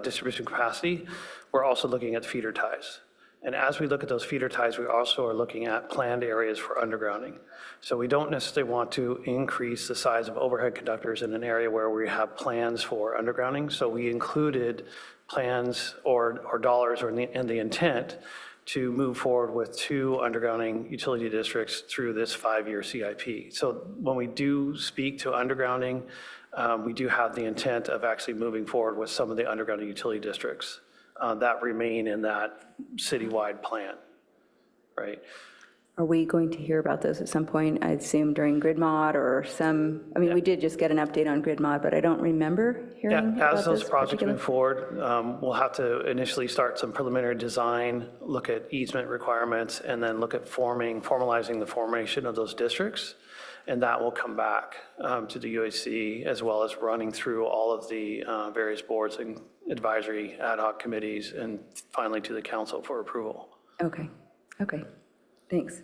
distribution capacity, we're also looking at feeder ties. And as we look at those feeder ties, we also are looking at planned areas for undergrounding. So we don't necessarily want to increase the size of overhead conductors in an area where we have plans for undergrounding. So we included plans or dollars and the intent to move forward with 2 undergrounding utility districts through this 5-year CIP. So when we do speak to undergrounding, we do have the intent of actually moving forward with some of the undergrounding utility districts that remain in that citywide plan, right? Are we going to hear about those at some point, I assume during grid mod or some, I mean, we did just get an update on grid mod, but I don't remember hearing about As those this projects particular- move forward, we'll have to initially start some preliminary design, look at easement requirements, and then look at formalizing the formation of those districts. And that will come back to the UAC, as well as running through all of the various boards and advisory ad hoc committees, and finally to the council for approval. Okay, thanks.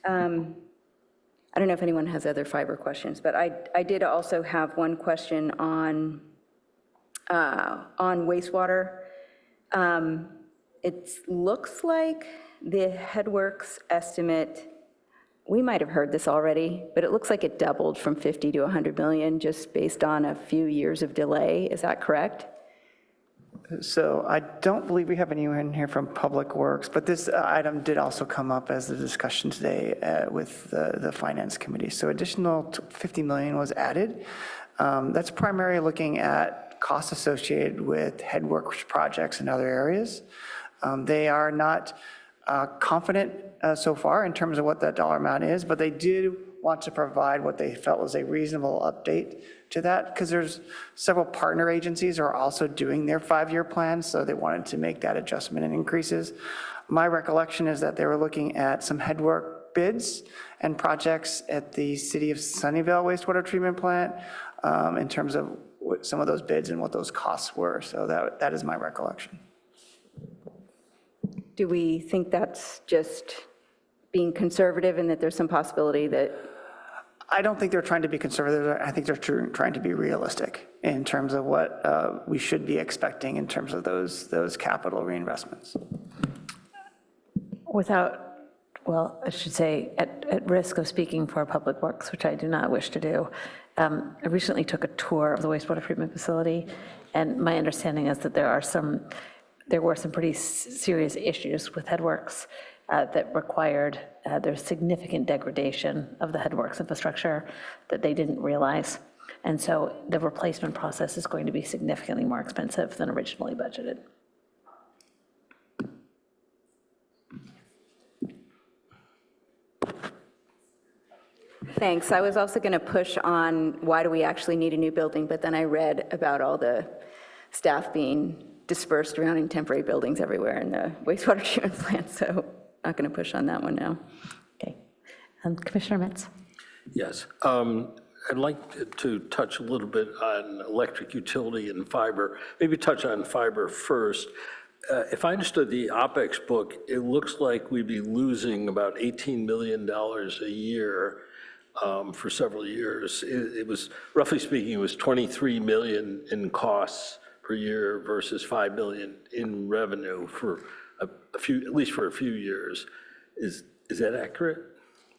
I don't know if anyone has other fiber questions, but I did also have one question on wastewater. It looks like the Headworks estimate, we might have heard this already, but it looks like it doubled from 50 to 100 million just based on a few years of delay. Is that correct? So I don't believe we have anyone in here from Public Works, but this item did also come up as a discussion today with the Finance Committee. So additional 50 million was added. That's primarily looking at costs associated with Headworks projects in other areas. They are not confident so far in terms of what that dollar amount is, but they did want to provide what they felt was a reasonable update to that, because there's several partner agencies who are also doing their 5-year plans, so they wanted to make that adjustment and increases. My recollection is that they were looking at some headwork bids and projects at the City of Sunnyvale wastewater treatment plant in terms of what some of those bids and what those costs were. So that is my recollection. Do we think that's just being conservative and that there's some possibility that? I don't think they're trying to be conservative. I think they're trying to be realistic in terms of what we should be expecting in terms of those capital reinvestments. well, I should say, at risk of speaking for Public Works, which I do not wish to do, I recently took a tour of the wastewater treatment facility, and my understanding is that there were some pretty serious issues with headworks that required, there's significant degradation of the headworks infrastructure that they didn't realize. And so the replacement process is going to be significantly more expensive than originally budgeted. Thanks. I was also going to push on why do we actually need a new building, but then I read about all the staff being dispersed around in temporary buildings everywhere in the wastewater treatment plant, so not going to push on that one now. Okay. Commissioner Metz? Yes. I'd like to touch a little bit on electric utility and fiber. Maybe touch on fiber first. If I understood the OpEx book, it looks like we'd be losing about $18 million a year for several years. It was, roughly speaking, it was 23 million in costs per year versus 5 million in revenue for a few, at least for a few years. Is that accurate?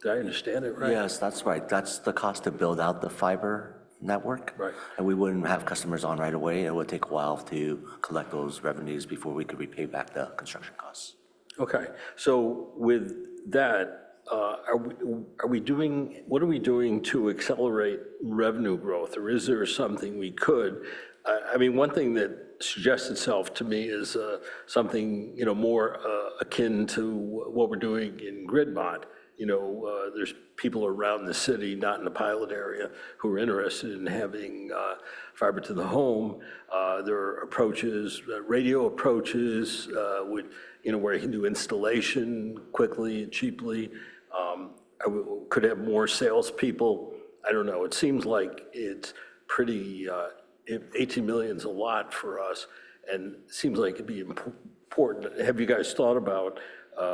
Did I understand it right? Yes, that's right. That's the cost to build out the fiber network. Right. And we wouldn't have customers on right away. It would take a while to collect those revenues before we could repay back the construction costs. Okay, so with that, are we doing, what are we doing to accelerate revenue growth, or is there something we could? I mean, one thing that suggests itself to me is something, you know, more akin to what we're doing in GridMod. You know, there's people around the city, not in the pilot area, who are interested in having fiber to the home. There are approaches, radio approaches, you know, where you can do installation quickly and cheaply. Could have more salespeople. I don't know. It seems like it's pretty, 18 million is a lot for us, and it seems like it'd be important. Have you guys thought about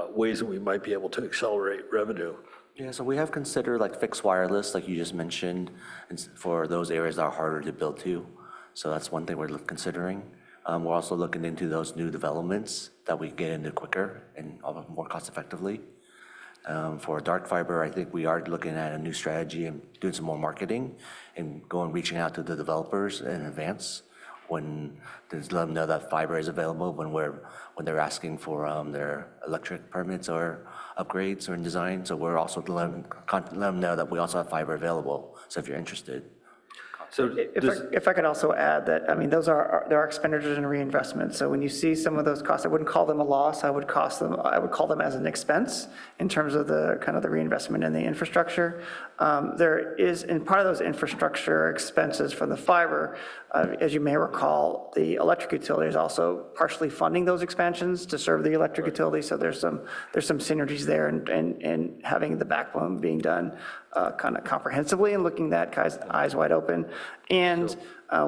ways that we might be able to accelerate revenue? Yeah, so we have considered like fixed wireless, like you just mentioned, and for those areas that are harder to build to. So that's one thing we're considering. We're also looking into those new developments that we get into quicker and more cost effectively. For dark fiber, I think we are looking at a new strategy and doing some more marketing and reaching out to the developers in advance when to let them know that fiber is available when they're asking for their electric permits or upgrades or in design. So we're also let them know that we also have fiber available. So if you're interested. So if I could also add that, I mean, there are expenditures and reinvestments. So when you see some of those costs, I wouldn't call them a loss. I would call them as an expense in terms of the kind of the reinvestment in the infrastructure. There is, in part of those infrastructure expenses from the fiber, as you may recall, the electric utility is also partially funding those expansions to serve the electric utility. So there's some synergies there in having the backbone being done kind of comprehensively and looking at guys eyes wide open. And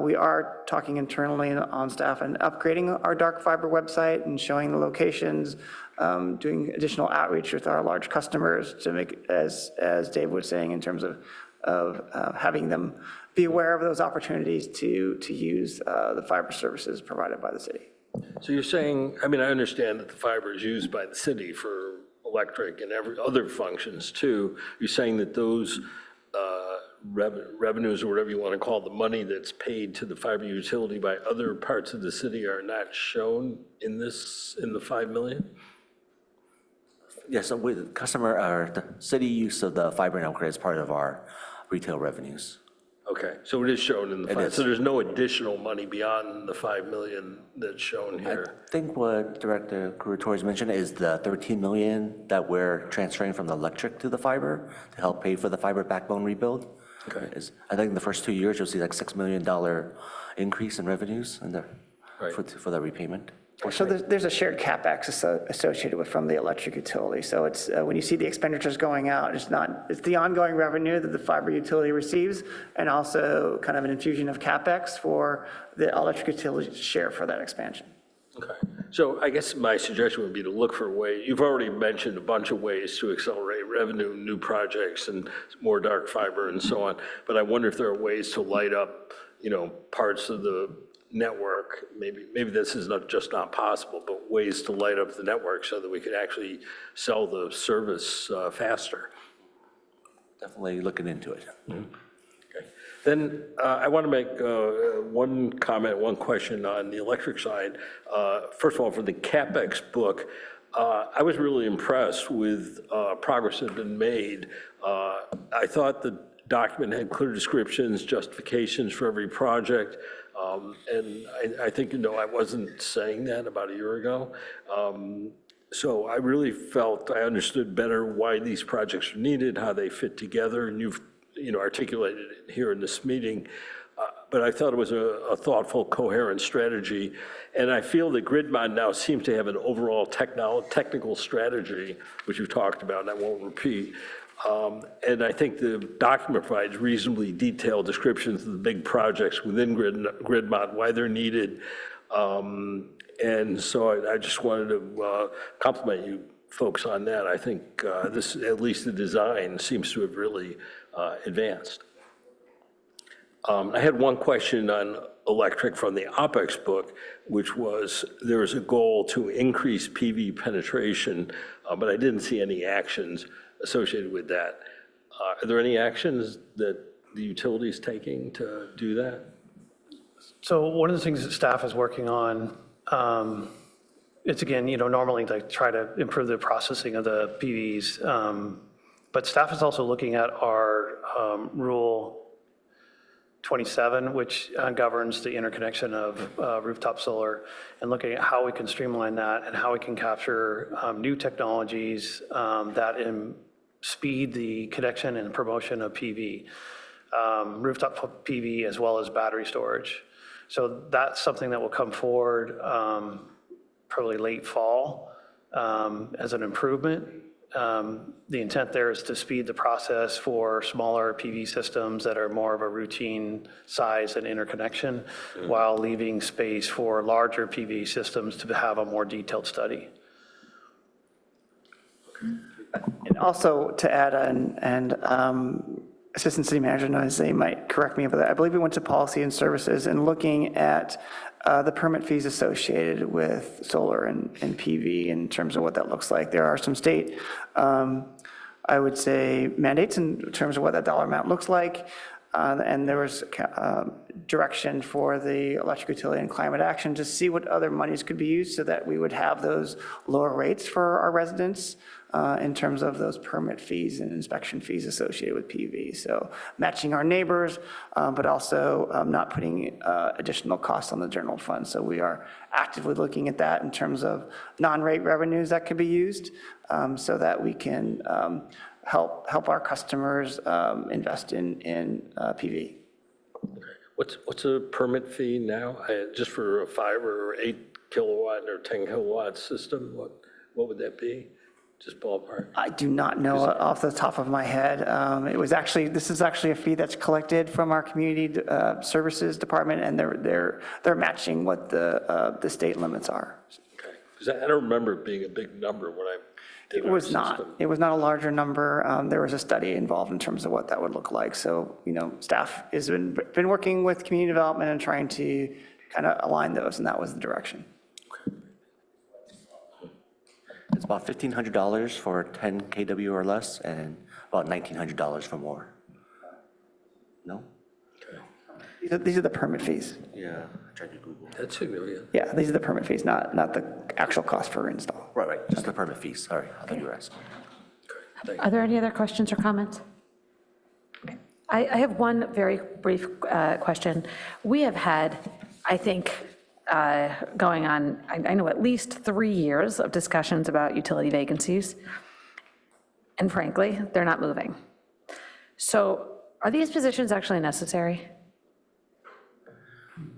we are talking internally on staff and upgrading our dark fiber website and showing the locations, doing additional outreach with our large customers to make, as Dave was saying, in terms of having them be aware of those opportunities to use the fiber services provided by the city. So you're saying, I mean, I understand that the fiber is used by the city for electric and other functions too. You're saying that those revenues, or whatever you want to call it, the money that's paid to the fiber utility by other parts of the city are not shown in the 5 million? Yes, so with the city use of the fiber network is part of our retail revenues. Okay, so it is shown in the 5, so there's no additional money beyond the 5 million that's shown here? I think what Director Curatori's mentioned is the 13 million that we're transferring from the electric to the fiber to help pay for the fiber backbone rebuild. Okay. I think in the first 2 years, you'll see like $6 million increase in revenues for the repayment. So there's a shared CapEx associated with from the electric utility. So it's when you see the expenditures going out, it's the ongoing revenue that the fiber utility receives, and also kind of an infusion of CapEx for the electric utility share for that expansion. Okay, so I guess my suggestion would be to look for ways. You've already mentioned a bunch of ways to accelerate revenue, new projects, and more dark fiber and so on. But I wonder if there are ways to light up, you know, parts of the network, maybe this is not possible, but ways to light up the network so that we could actually sell the service faster. Definitely looking into it. Okay. Then I want to make one comment, one question on the electric side. First of all, for the CapEx book, I was really impressed with progress that had been made. I thought the document had clear descriptions, justifications for every project, and I think, I wasn't saying that about a year ago. So I really felt I understood better why these projects are needed, how they fit together, and you've articulated it here in this meeting. But I thought it was a thoughtful, coherent strategy. And I feel that GridMod now seems to have an overall technical strategy, which you've talked about, and I won't repeat. And I think the document provides reasonably detailed descriptions of the big projects within GridMod, why they're needed. And so I just wanted to compliment you folks on that. I think this, at least the design, seems to have really advanced. I had one question on electric from the OpEx book, which was there was a goal to increase PV penetration, but I didn't see any actions associated with that. Are there any actions that the utility is taking to do that? So one of the things that staff is working on, it's again, normally they try to improve the processing of the PVs, but staff is also looking at our Rule 27, which governs the interconnection of rooftop solar, and looking at how we can streamline that and how we can capture new technologies that speed the connection and promotion of PV, rooftop PV, as well as battery storage. So that's something that will come forward probably late fall as an improvement. The intent there is to speed the process for smaller PV systems that are more of a routine size and interconnection, while leaving space for larger PV systems to have a more detailed study. And also to add on, and Assistant City Manager knows they might correct me, but I believe we went to Policy and Services and looking at the permit fees associated with solar and PV in terms of what that looks like. There are some state, I would say, mandates in terms of what that dollar amount looks like. And there was direction for the electric utility and climate action to see what other monies could be used so that we would have those lower rates for our residents in terms of those permit fees and inspection fees associated with PV. So matching our neighbors, but also not putting additional costs on the general fund. So we are actively looking at that in terms of non-rate revenues that could be used so that we can help our customers invest in PV. What's a permit fee now? Just for a 5 or 8 kilowatt or 10 kilowatt system, what would that be? Just ballpark. I do not know off the top of my head. This is actually a fee that's collected from our community services department, and they're matching what the state limits are. Okay, because I don't remember it being a big number when I did our system. It was not a larger number. There was a study involved in terms of what that would look like. So, staff has been working with community development and trying to kind of align those, and that was the direction. It's about $1,500 for 10 kW or less, and about $1,900 for more. No? Okay. These are the permit fees. Yeah, I tried to Google. That's significant. Yeah, these are the permit fees, not the actual cost for install. Right, just the permit fees. Sorry, I thought you were asking. Are there any other questions or comments? I have one very brief question. We have had, I think, going on, I know at least 3 years of discussions about utility vacancies, and frankly, they're not moving. So are these positions actually necessary?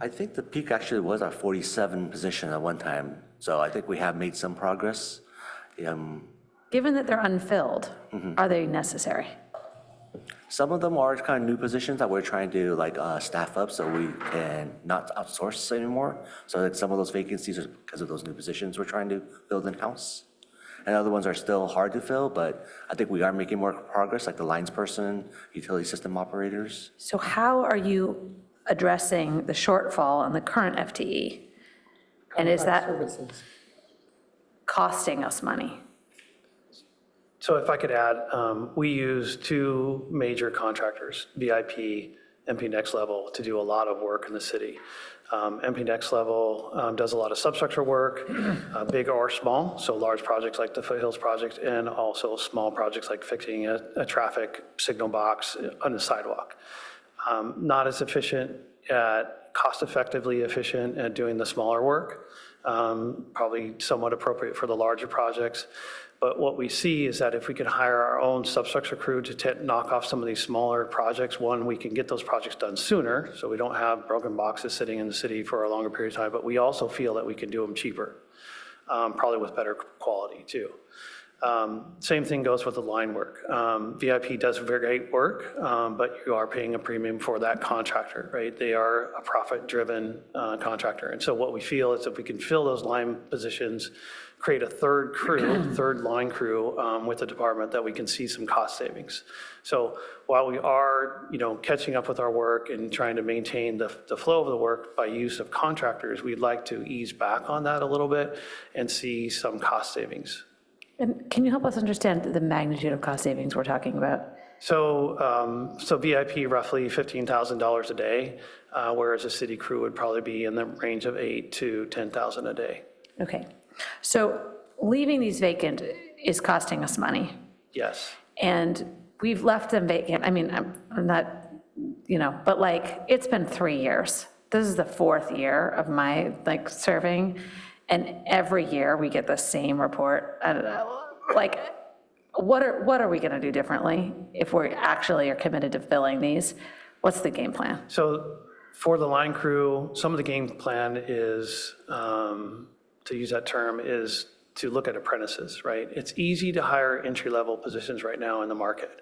I think the peak actually was our 47 position at one time, so I think we have made some progress. Given that they're unfilled, are they necessary? Some of them are kind of new positions that we're trying to staff up so we can not outsource anymore. So that some of those vacancies are because of those new positions we're trying to build in-house. And other ones are still hard to fill, but I think we are making more progress, like the lines person, utility system operators. So how are you addressing the shortfall in the current FTE? And is that Services. costing us money? So if I could add, we use two major contractors, VIP, MP Next Level, to do a lot of work in the city. MP Next Level does a lot of substructure work, big or small, so large projects like the Foothills project, and also small projects like fixing a traffic signal box on the sidewalk. Not as efficient cost effectively efficient at doing the smaller work, probably somewhat appropriate for the larger projects. But what we see is that if we can hire our own substructure crew to knock off some of these smaller projects, one, we can get those projects done sooner, so we don't have broken boxes sitting in the city for a longer period of time, but we also feel that we can do them cheaper, probably with better quality too. Same thing goes with the line work. VIP does very great work, but you are paying a premium for that contractor, right? They are a profit-driven contractor. And so what we feel is if we can fill those line positions, create a third crew, third line crew with the department, that we can see some cost savings. So while we are, catching up with our work and trying to maintain the flow of the work by use of contractors, we'd like to ease back on that a little bit and see some cost savings. And can you help us understand the magnitude of cost savings we're talking about? So VIP roughly $15,000 a day, whereas a city crew would probably be in the range of $8,000 to $10,000 a day. Okay, so leaving these vacant is costing us money. Yes. And we've left them vacant. I mean, I'm not, but like, it's been 3 years. This is the 4th year of my serving. And every year we get the same report. I don't know, what are we going to do differently if we actually are committed to filling these? What's the game plan? So for the line crew, some of the game plan is, to use that term, is to look at apprentices, right? It's easy to hire entry-level positions right now in the market.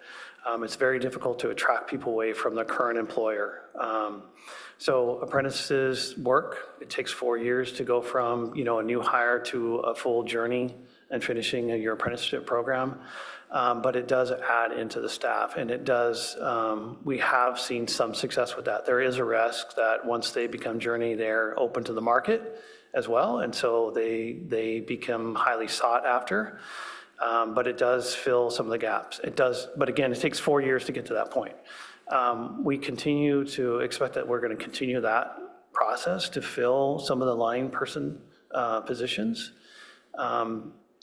It's very difficult to attract people away from their current employer. So apprentices work. It takes 4 years to go from, a new hire to a full journey and finishing your apprenticeship program. But it does add into the staff, and it does, we have seen some success with that. There is a risk that once they become journey, they're open to the market as well, and so they become highly sought after. But it does fill some of the gaps. It does, but again, it takes 4 years to get to that point. We continue to expect that we're going to continue that process to fill some of the line person positions,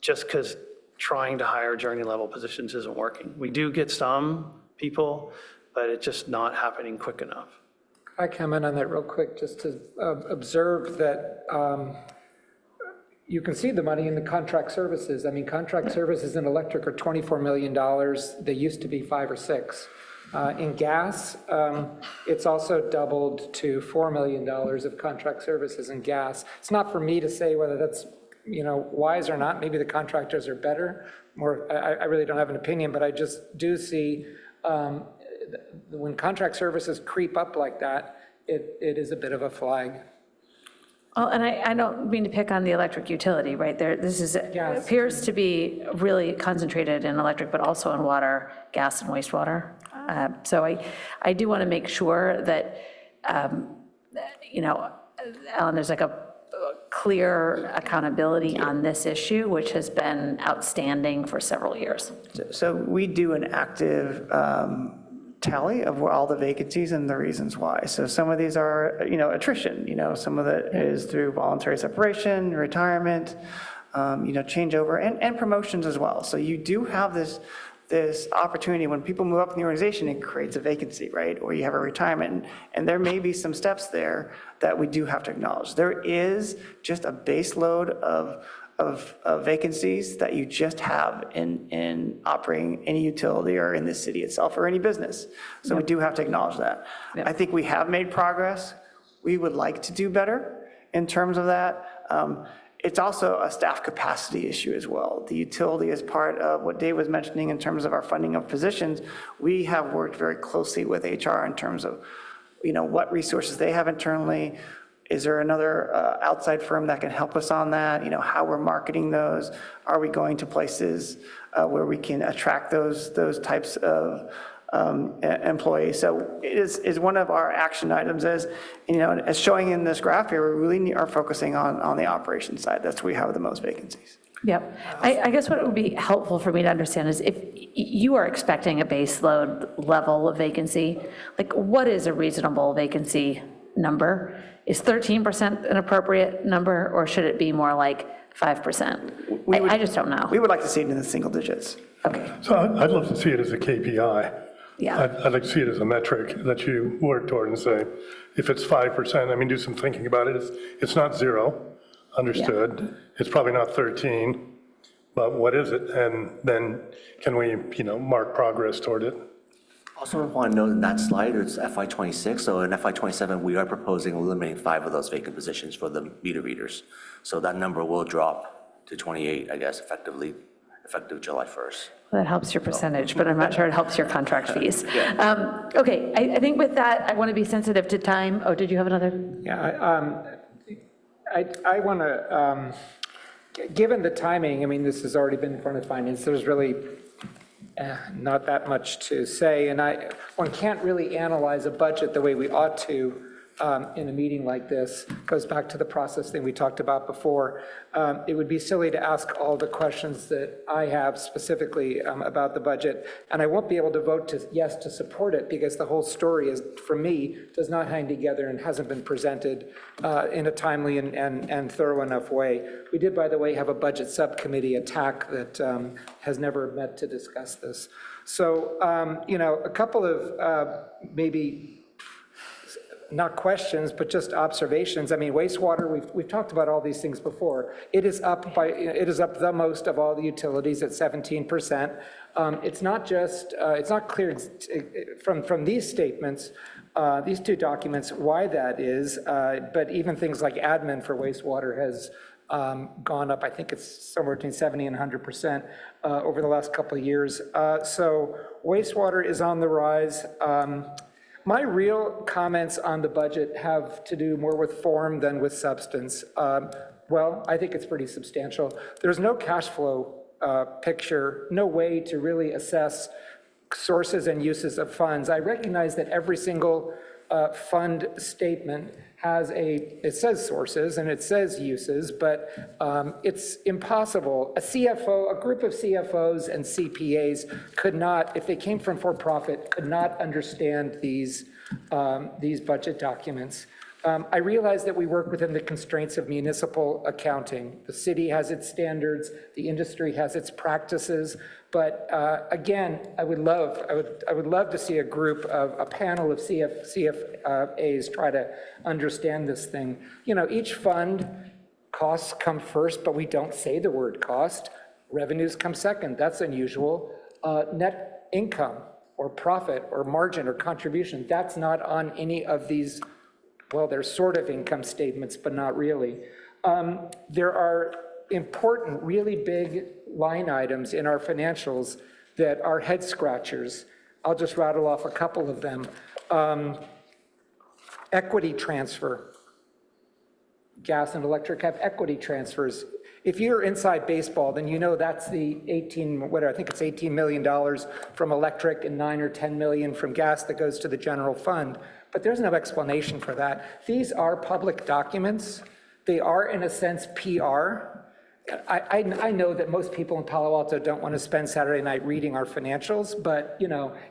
just because trying to hire journey level positions isn't working. We do get some people, but it's just not happening quick enough. I comment on that real quick, just to observe that you can see the money in the contract services. I mean, contract services in electric are $24 million. They used to be 5 or 6. In gas, it's also doubled to $4 million of contract services in gas. It's not for me to say whether that's wise or not. Maybe the contractors are better. I really don't have an opinion, but I just do see when contract services creep up like that, it is a bit of a flag. Well, and I don't mean to pick on the electric utility, right? Appears to be really concentrated in electric, but also in water, gas, and wastewater. So I do want to make sure that, Alan, there's a clear accountability on this issue, which has been outstanding for several years. So we do an active tally of all the vacancies and the reasons why. So some of these are, attrition, some of it is through voluntary separation, retirement, changeover, and promotions as well. So you do have this opportunity when people move up in the organization, it creates a vacancy, right? Or you have a retirement, and there may be some steps there that we do have to acknowledge. There is just a base load of vacancies that you just have in operating any utility or in the city itself or any business. So we do have to acknowledge that. I think we have made progress. We would like to do better in terms of that. It's also a staff capacity issue as well. The utility is part of what Dave was mentioning in terms of our funding of positions. We have worked very closely with HR in terms of, what resources they have internally. Is there another outside firm that can help us on that? How we're marketing those? Are we going to places where we can attract those types of employee. So it is one of our action items as, as showing in this graph here, we really are focusing on the operations side. That's where we have the most vacancies. Yep. I guess what would be helpful for me to understand is if you are expecting a base load level of vacancy, like what is a reasonable vacancy number? Is 13% an appropriate number, or should it be more like 5%? I just don't know. We would like to see it in the single digits. Okay. So I'd love to see it as a KPI. Yeah. I'd like to see it as a metric that you work toward and say, if it's 5%, I mean, do some thinking about it. It's not zero, understood. Yeah. It's probably not 13, but what is it? And then can we, mark progress toward it? Also, I want to note in that slide, it's FY26. So in FY27, we are proposing eliminating 5 of those vacant positions for the meter readers. So that number will drop to 28, I guess, effective July 1st. Well, that helps your percentage, but I'm not sure it helps your contract fees. Okay, I think with that, I want to be sensitive to time. Oh, did you have another? Yeah, I want to, given the timing, I mean, this has already been in front of finance, there's really not that much to say, and one can't really analyze a budget the way we ought to in a meeting like this. Goes back to the process thing we talked about before. It would be silly to ask all the questions that I have specifically about the budget, and I won't be able to vote yes to support it because the whole story is, for me, does not hang together and hasn't been presented in a timely and thorough enough way. We did, by the way, have a budget subcommittee attack that has never met to discuss this. So, a couple of maybe not questions, but just observations. I mean, wastewater, we've talked about all these things before. It is up the most of all the utilities at 17%. It's not just, it's not clear from these statements, these two documents, why that is, but even things like admin for wastewater has gone up. I think it's somewhere between 70 and 100% over the last couple of years. So wastewater is on the rise. My real comments on the budget have to do more with form than with substance. Well, I think it's pretty substantial. There's no cash flow picture, no way to really assess sources and uses of funds. I recognize that every single fund statement has it says sources and it says uses, but it's impossible. A group of CFOs and CPAs could not, if they came from for-profit, could not understand these budget documents. I realize that we work within the constraints of municipal accounting. The city has its standards, the industry has its practices, but again, I would love to see a panel of CFAs try to understand this thing. Each fund, costs come first, but we don't say the word cost. Revenues come second. That's unusual. Net income or profit or margin or contribution, that's not on any of these. Well, they're sort of income statements, but not really. There are important, really big line items in our financials that are head scratchers. I'll just rattle off a couple of them. Equity transfer. Gas and electric have equity transfers. If you're inside baseball, then you know that's the I think it's $18 million from electric and 9 or 10 million from gas that goes to the general fund. But there's no explanation for that. These are public documents. They are, in a sense, PR. I know that most people in Palo Alto don't want to spend Saturday night reading our financials, but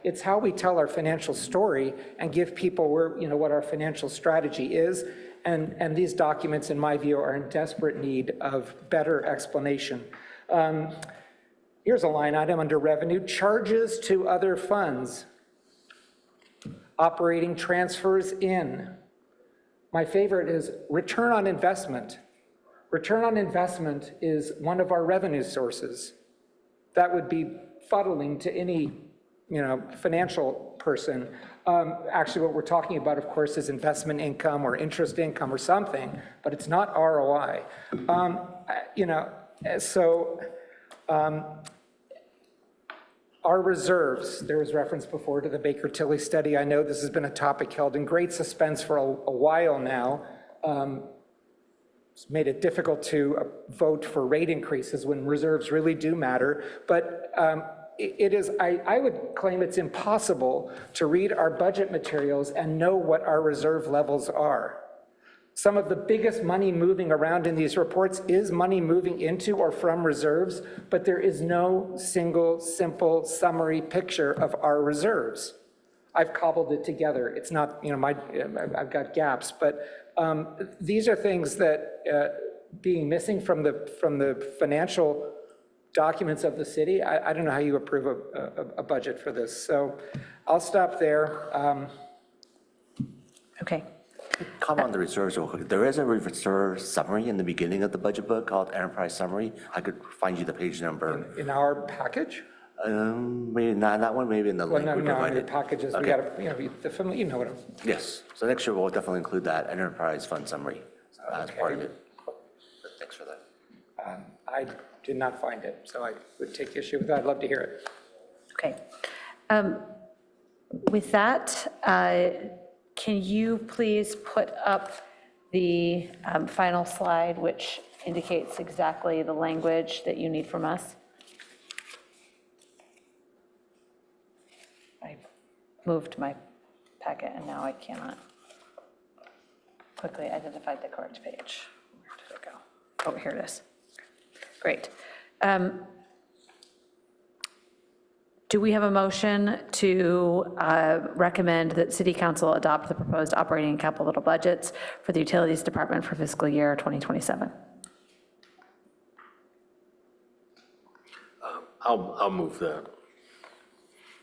it's how we tell our financial story and give people what our financial strategy is. And these documents, in my view, are in desperate need of better explanation. Here's a line item under revenue: charges to other funds. Operating transfers in. My favorite is return on investment. Return on investment is one of our revenue sources. That would be fuddling to any financial person. Actually, what we're talking about, of course, is investment income or interest income or something, but it's not ROI. Our reserves, there was reference before to the Baker-Tilly study. I know this has been a topic held in great suspense for a while now. It's made it difficult to vote for rate increases when reserves really do matter. But it is, I would claim it's impossible to read our budget materials and know what our reserve levels are. Some of the biggest money moving around in these reports is money moving into or from reserves, but there is no single, simple summary picture of our reserves. I've cobbled it together. It's not, I've got gaps, but these are things that being missing from the financial documents of the city, I don't know how you approve a budget for this. So I'll stop there. Okay. Comment on the reserves real quick. There is a reserve summary in the beginning of the budget book called Enterprise Summary. I could find you the page number. In our package? Maybe not that one, maybe in the link we No, provided. in the packages, we Okay. gotta, you know what I'm. Yes, so next year we'll definitely include that Enterprise Fund Summary as part of it. Thanks for that. I did not find it, so I would take issue with that. I'd love to hear it. Okay. With that, can you please put up the final slide, which indicates exactly the language that you need from us? I moved my packet and now I cannot quickly identify the correct page. Where did it go? Oh, here it is. Great. Do we have a motion to recommend that City Council adopt the proposed operating and capital budgets for the Utilities Department for fiscal year 2027? I'll move that.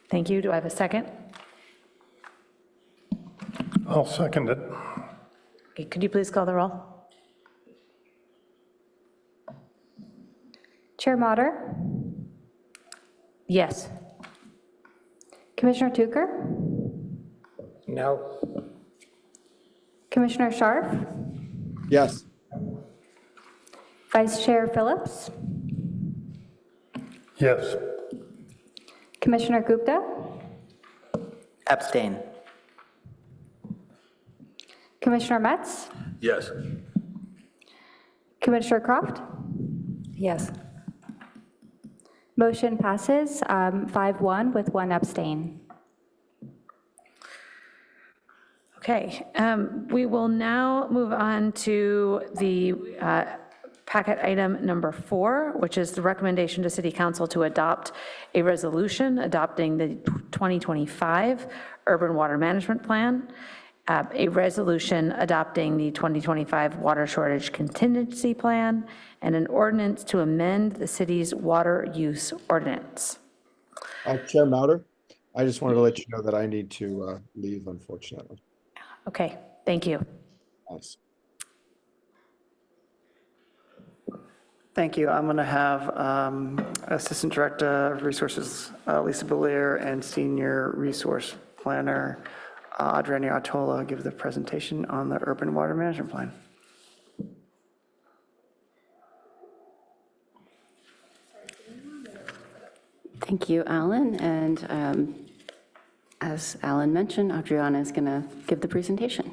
Thank you. Do I have a second? I'll second it. Okay, could you please call the roll? Chair Mater, Yes. Commissioner Tucker, No. Commissioner Sharp, Yes. Vice Chair Phillips, Yes. Commissioner Gupta, Abstain. Commissioner Metz, Yes. Commissioner Croft. Yes. Motion passes 5-1 with 1 abstain. Okay, we will now move on to the packet item number 4, which is the recommendation to City Council to adopt a resolution adopting the 2025 Urban Water Management Plan, a resolution adopting the 2025 Water Shortage Contingency Plan, and an ordinance to amend the city's water use ordinance. Chair Mauder, I just wanted to let you know that I need to leave, unfortunately. Okay, thank you. Thanks. Thank you. I'm going to have Assistant Director of Resources, Lisa Belair, and Senior Resource Planner, Adriana Artola, give the presentation on the Urban Water Management Plan. Thank you, Alan. And as Alan mentioned, Adriana is going to give the presentation.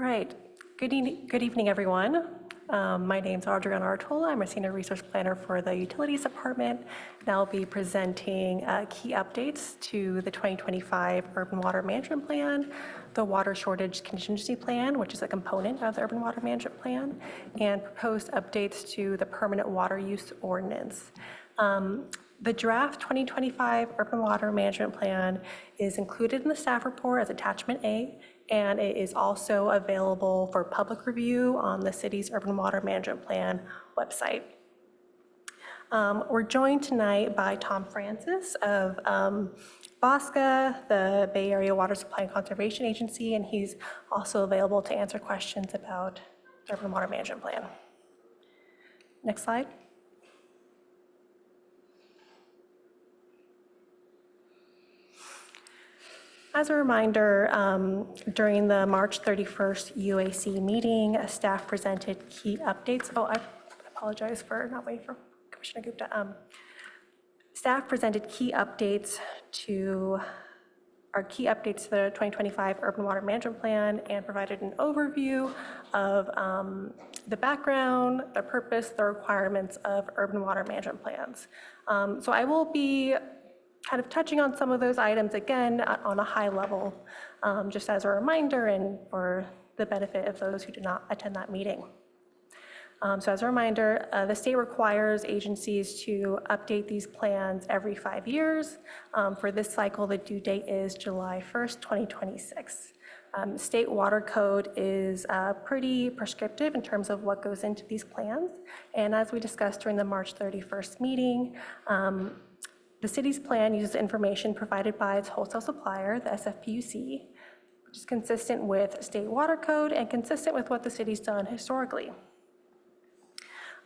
All right. Good evening, everyone. My name's Adriana Artola. I'm a Senior Resource Planner for the Utilities Department, and I'll be presenting key updates to the 2025 Urban Water Management Plan, the Water Shortage Contingency Plan, which is a component of the Urban Water Management Plan, and proposed updates to the Permanent Water Use Ordinance. The draft 2025 Urban Water Management Plan is included in the staff report as Attachment A, and it is also available for public review on the city's Urban Water Management Plan website. We're joined tonight by Tom Francis of Bosca, the Bay Area Water Supply and Conservation Agency, and he's also available to answer questions about the Urban Water Management Plan. Next slide. As a reminder, during the March 31st UAC meeting, staff presented key updates. Oh, I apologize for not waiting for Commissioner Gupta. Staff presented key updates to the 2025 Urban Water Management Plan and provided an overview of the background, the purpose, the requirements of urban water management plans. So I will be kind of touching on some of those items again on a high level, just as a reminder and for the benefit of those who did not attend that meeting. So as a reminder, the state requires agencies to update these plans every 5 years. For this cycle, the due date is July 1st, 2026. State water code is pretty prescriptive in terms of what goes into these plans. And as we discussed during the March 31st meeting, the city's plan uses information provided by its wholesale supplier, the SFPUC, which is consistent with state water code and consistent with what the city's done historically.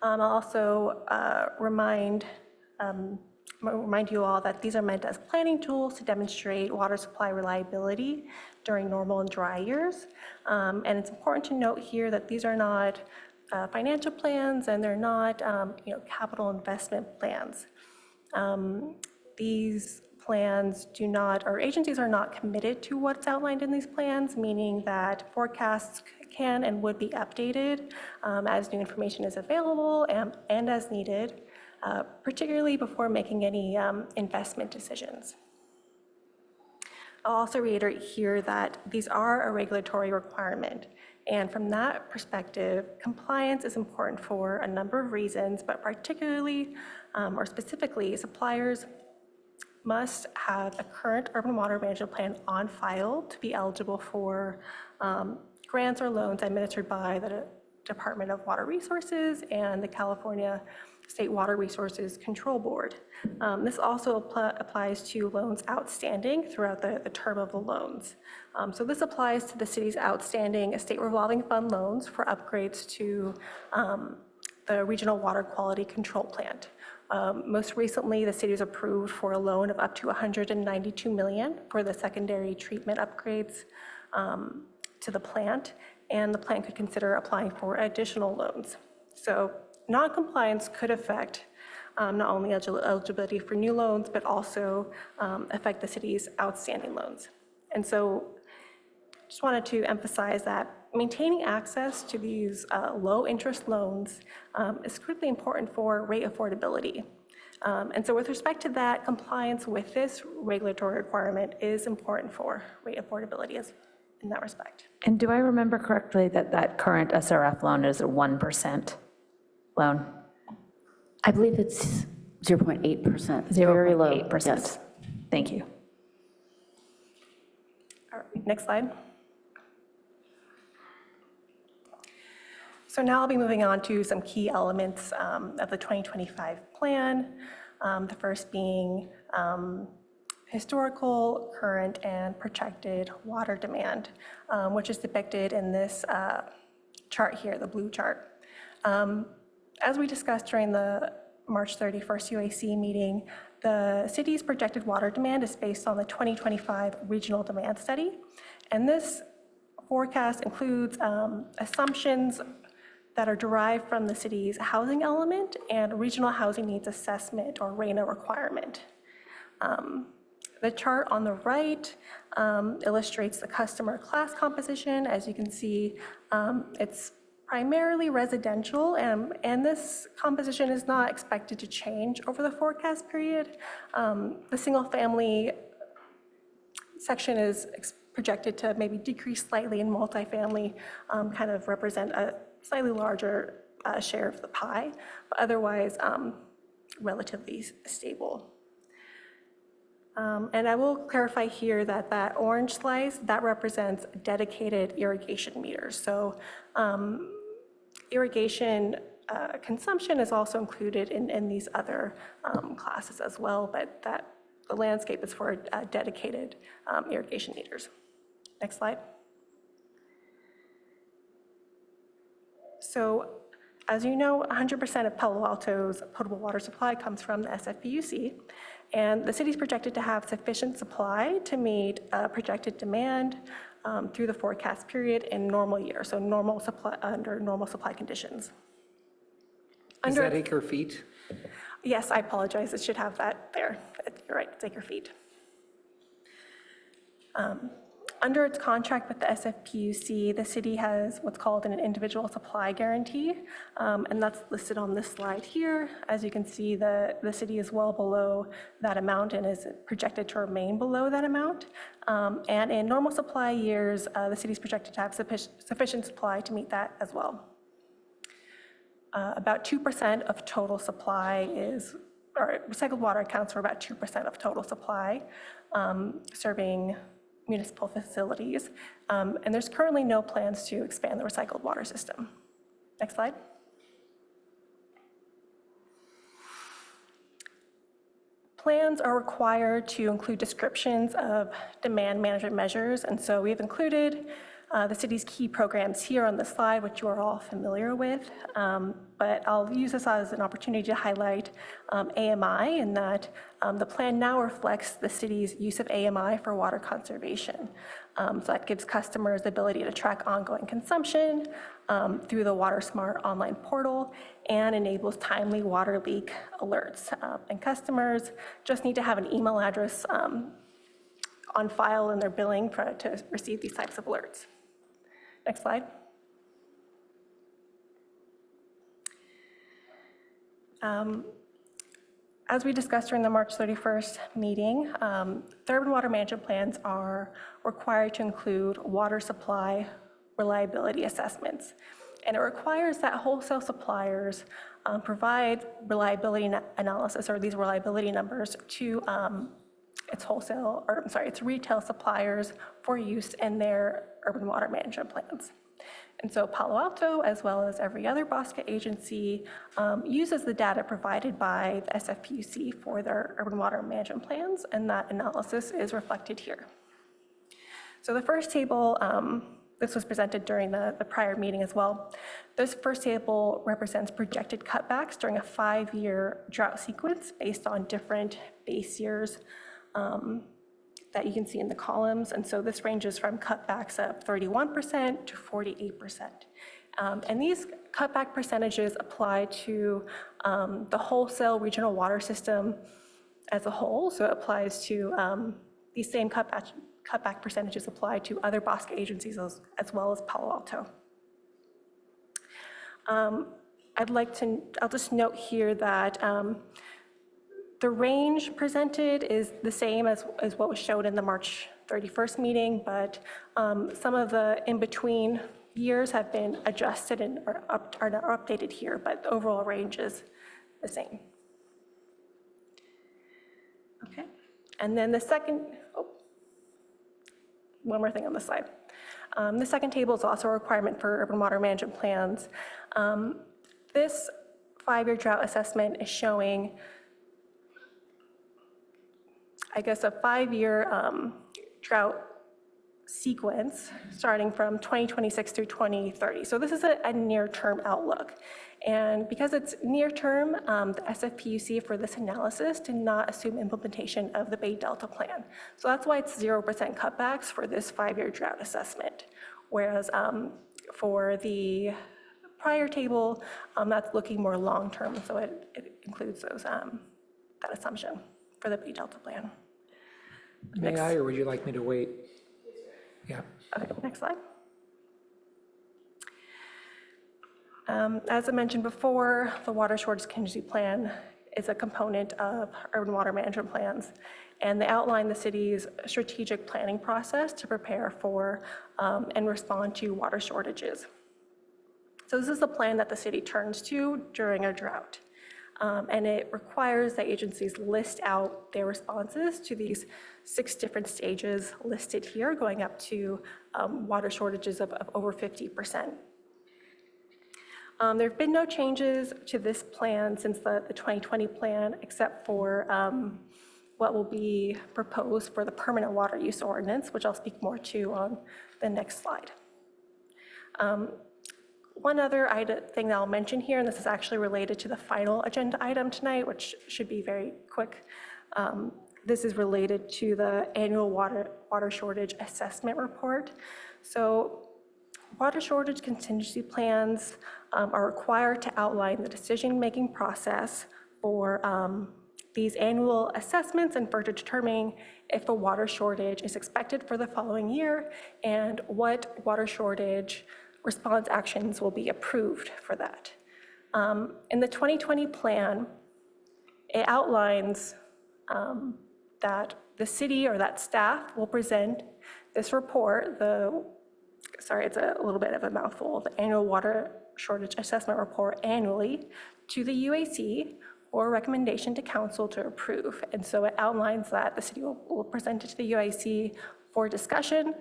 I'll also remind you all that these are meant as planning tools to demonstrate water supply reliability during normal and dry years. And it's important to note here that these are not financial plans and they're not capital investment plans. These plans do not, or agencies are not committed to what's outlined in these plans, meaning that forecasts can and would be updated as new information is available and as needed, particularly before making any investment decisions. I'll also reiterate here that these are a regulatory requirement. And from that perspective, compliance is important for a number of reasons, but particularly or specifically, suppliers must have a current urban water management plan on file to be eligible for grants or loans administered by the Department of Water Resources and the California State Water Resources Control Board. This also applies to loans outstanding throughout the term of the loans. So this applies to the city's outstanding state revolving fund loans for upgrades to the Regional Water Quality Control Plant. Most recently, the city was approved for a loan of up to $192 million for the secondary treatment upgrades to the plant, and the plant could consider applying for additional loans. So non-compliance could affect not only eligibility for new loans, but also affect the city's outstanding loans. And so just wanted to emphasize that maintaining access to these low-interest loans is critically important for rate affordability. And so with respect to that, compliance with this regulatory requirement is important for rate affordability in that respect. And do I remember correctly that that current SRF loan is a 1% loan? I believe it's 0.8%. It's very low. 0.8%. Yes. Thank you. All right, next slide. So now I'll be moving on to some key elements of the 2025 plan. The first being historical, current, and projected water demand, which is depicted in this chart here, the blue chart. As we discussed during the March 31st UAC meeting, the city's projected water demand is based on the 2025 regional demand study. And this forecast includes assumptions that are derived from the city's housing element and regional housing needs assessment or RENA requirement. The chart on the right illustrates the customer class composition. As you can see, it's primarily residential, and this composition is not expected to change over the forecast period. The single family section is projected to maybe decrease slightly, and multifamily kind of represent a slightly larger share of the pie, but otherwise relatively stable. And I will clarify here that that orange slice, that represents dedicated irrigation meters. So irrigation consumption is also included in these other classes as well, but that the landscape is for dedicated irrigation meters. Next slide. So, as you know, 100% of Palo Alto's potable water supply comes from the SFPUC, and the city's projected to have sufficient supply to meet projected demand through the forecast period in normal years, so normal supply under normal supply conditions. Is that acre feet? Yes, I apologize. It should have that there. You're right, it's acre feet. Under its contract with the SFPUC, the city has what's called an individual supply guarantee, and that's listed on this slide here. As you can see, the city is well below that amount and is projected to remain below that amount. And in normal supply years, the city is projected to have sufficient supply to meet that as well. About 2% of total supply or recycled water accounts for about 2% of total supply, serving municipal facilities, and there's currently no plans to expand the recycled water system. Next slide. Plans are required to include descriptions of demand management measures, and so we've included the city's key programs here on the slide, which you are all familiar with, but I'll use this as an opportunity to highlight AMI, in that the plan now reflects the city's use of AMI for water conservation. So that gives customers the ability to track ongoing consumption through the WaterSmart online portal and enables timely water leak alerts. And customers just need to have an email address on file in their billing to receive these types of alerts. Next slide. As we discussed during the March 31st meeting, the urban water management plans are required to include water supply reliability assessments. And it requires that wholesale suppliers provide reliability analysis, or these reliability numbers, to its retail suppliers for use in their urban water management plans. And so Palo Alto, as well as every other BOSCA agency, uses the data provided by the SFPUC for their urban water management plans, and that analysis is reflected here. So the first table, this was presented during the prior meeting as well. This first table represents projected cutbacks during a 5-year drought sequence based on different base years that you can see in the columns. And so this ranges from cutbacks of 31% to 48%. And these cutback percentages apply to the wholesale regional water system as a whole. So it applies to these same cutback percentages apply to other BOSCA agencies as well as Palo Alto. I'll just note here that the range presented is the same as what was showed in the March 31st meeting, but some of the in-between years have been adjusted and are not updated here, but the overall range is the same. Okay, and then the second, one more thing on this slide. The second table is also a requirement for urban water management plans. This 5-year drought assessment is showing, I guess, a 5-year drought sequence starting from 2026 through 2030. So this is a near-term outlook. And because it's near-term, the SFPUC for this analysis did not assume implementation of the Bay Delta Plan. So that's why it's 0% cutbacks for this 5-year drought assessment. Whereas for the prior table, that's looking more long-term, so it includes those, that assumption for the Bay Delta Plan. May I, or would you like me to wait? Yeah. Okay, next slide. As I mentioned before, the Water Shortage Contingency Plan is a component of urban water management plans, and they outline the city's strategic planning process to prepare for and respond to water shortages. So this is the plan that the city turns to during a drought. And it requires that agencies list out their responses to these 6 different stages listed here, going up to water shortages of over 50%. There have been no changes to this plan since the 2020 plan, except for what will be proposed for the permanent water use ordinance, which I'll speak more to on the next slide. One other thing that I'll mention here, and this is actually related to the final agenda item tonight, which should be very quick. This is related to the annual water shortage assessment report. So water shortage contingency plans are required to outline the decision-making process for these annual assessments and for determining if a water shortage is expected for the following year and what water shortage response actions will be approved for that. In the 2020 plan, it outlines that the city or that staff will present this report, sorry, it's a little bit of a mouthful, the annual water shortage assessment report annually to the UAC or recommendation to council to approve. And so it outlines that the city will present it to the UAC for discussion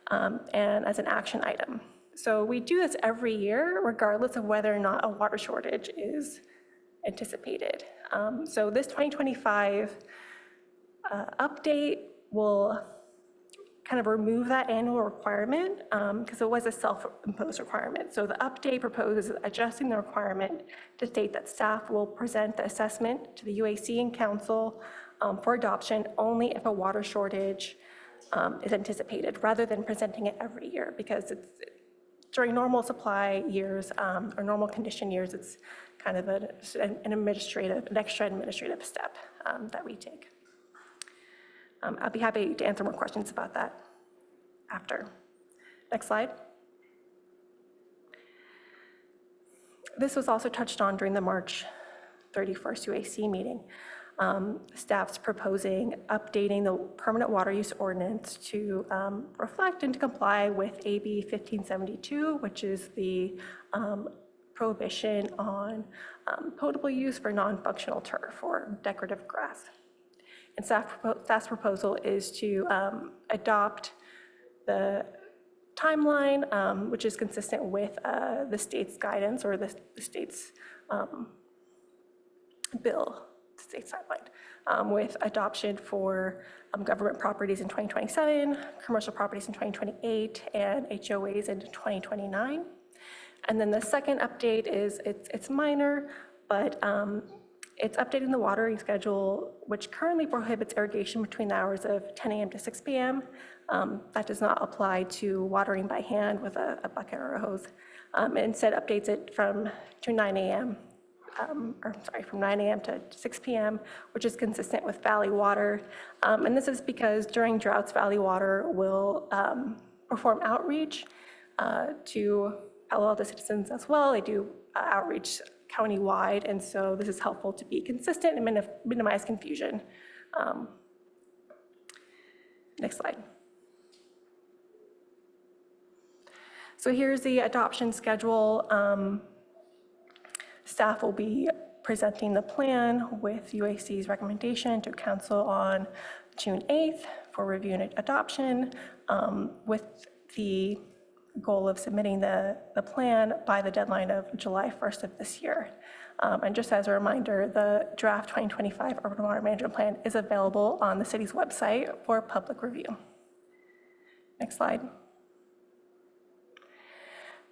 and as an action item. So we do this every year, regardless of whether or not a water shortage is anticipated. So this 2025 update will kind of remove that annual requirement because it was a self-imposed requirement. So the update proposes adjusting the requirement to state that staff will present the assessment to the UAC and council for adoption only if a water shortage is anticipated, rather than presenting it every year, because it's during normal supply years or normal condition years, it's kind of an extra administrative step that we take. I'll be happy to answer more questions about that after. Next slide. This was also touched on during the March 31st UAC meeting. Staff's proposing updating the permanent water use ordinance to reflect and to comply with AB 1572, which is the prohibition on potable use for non-functional turf or decorative grass. And staff's proposal is to adopt the timeline, which is consistent with the state's guidance or the state's bill, state's timeline, with adoption for government properties in 2027, commercial properties in 2028, and HOAs in 2029. And then the second update is, it's minor, but it's updating the watering schedule, which currently prohibits irrigation between the hours of 10 a.m. to 6 p.m. That does not apply to watering by hand with a bucket or a hose. Instead, updates it from 9 a.m. From 9 a.m. to 6 p.m., which is consistent with Valley Water. And this is because during droughts, Valley Water will perform outreach to Palo Alto citizens as well. They do outreach county-wide, and so this is helpful to be consistent and minimize confusion. Next slide. So here's the adoption schedule. Staff will be presenting the plan with UAC's recommendation to council on June 8th for review and adoption, with the goal of submitting the plan by the deadline of July 1st of this year. And just as a reminder, the draft 2025 Urban Water Management Plan is available on the city's website for public review. Next slide.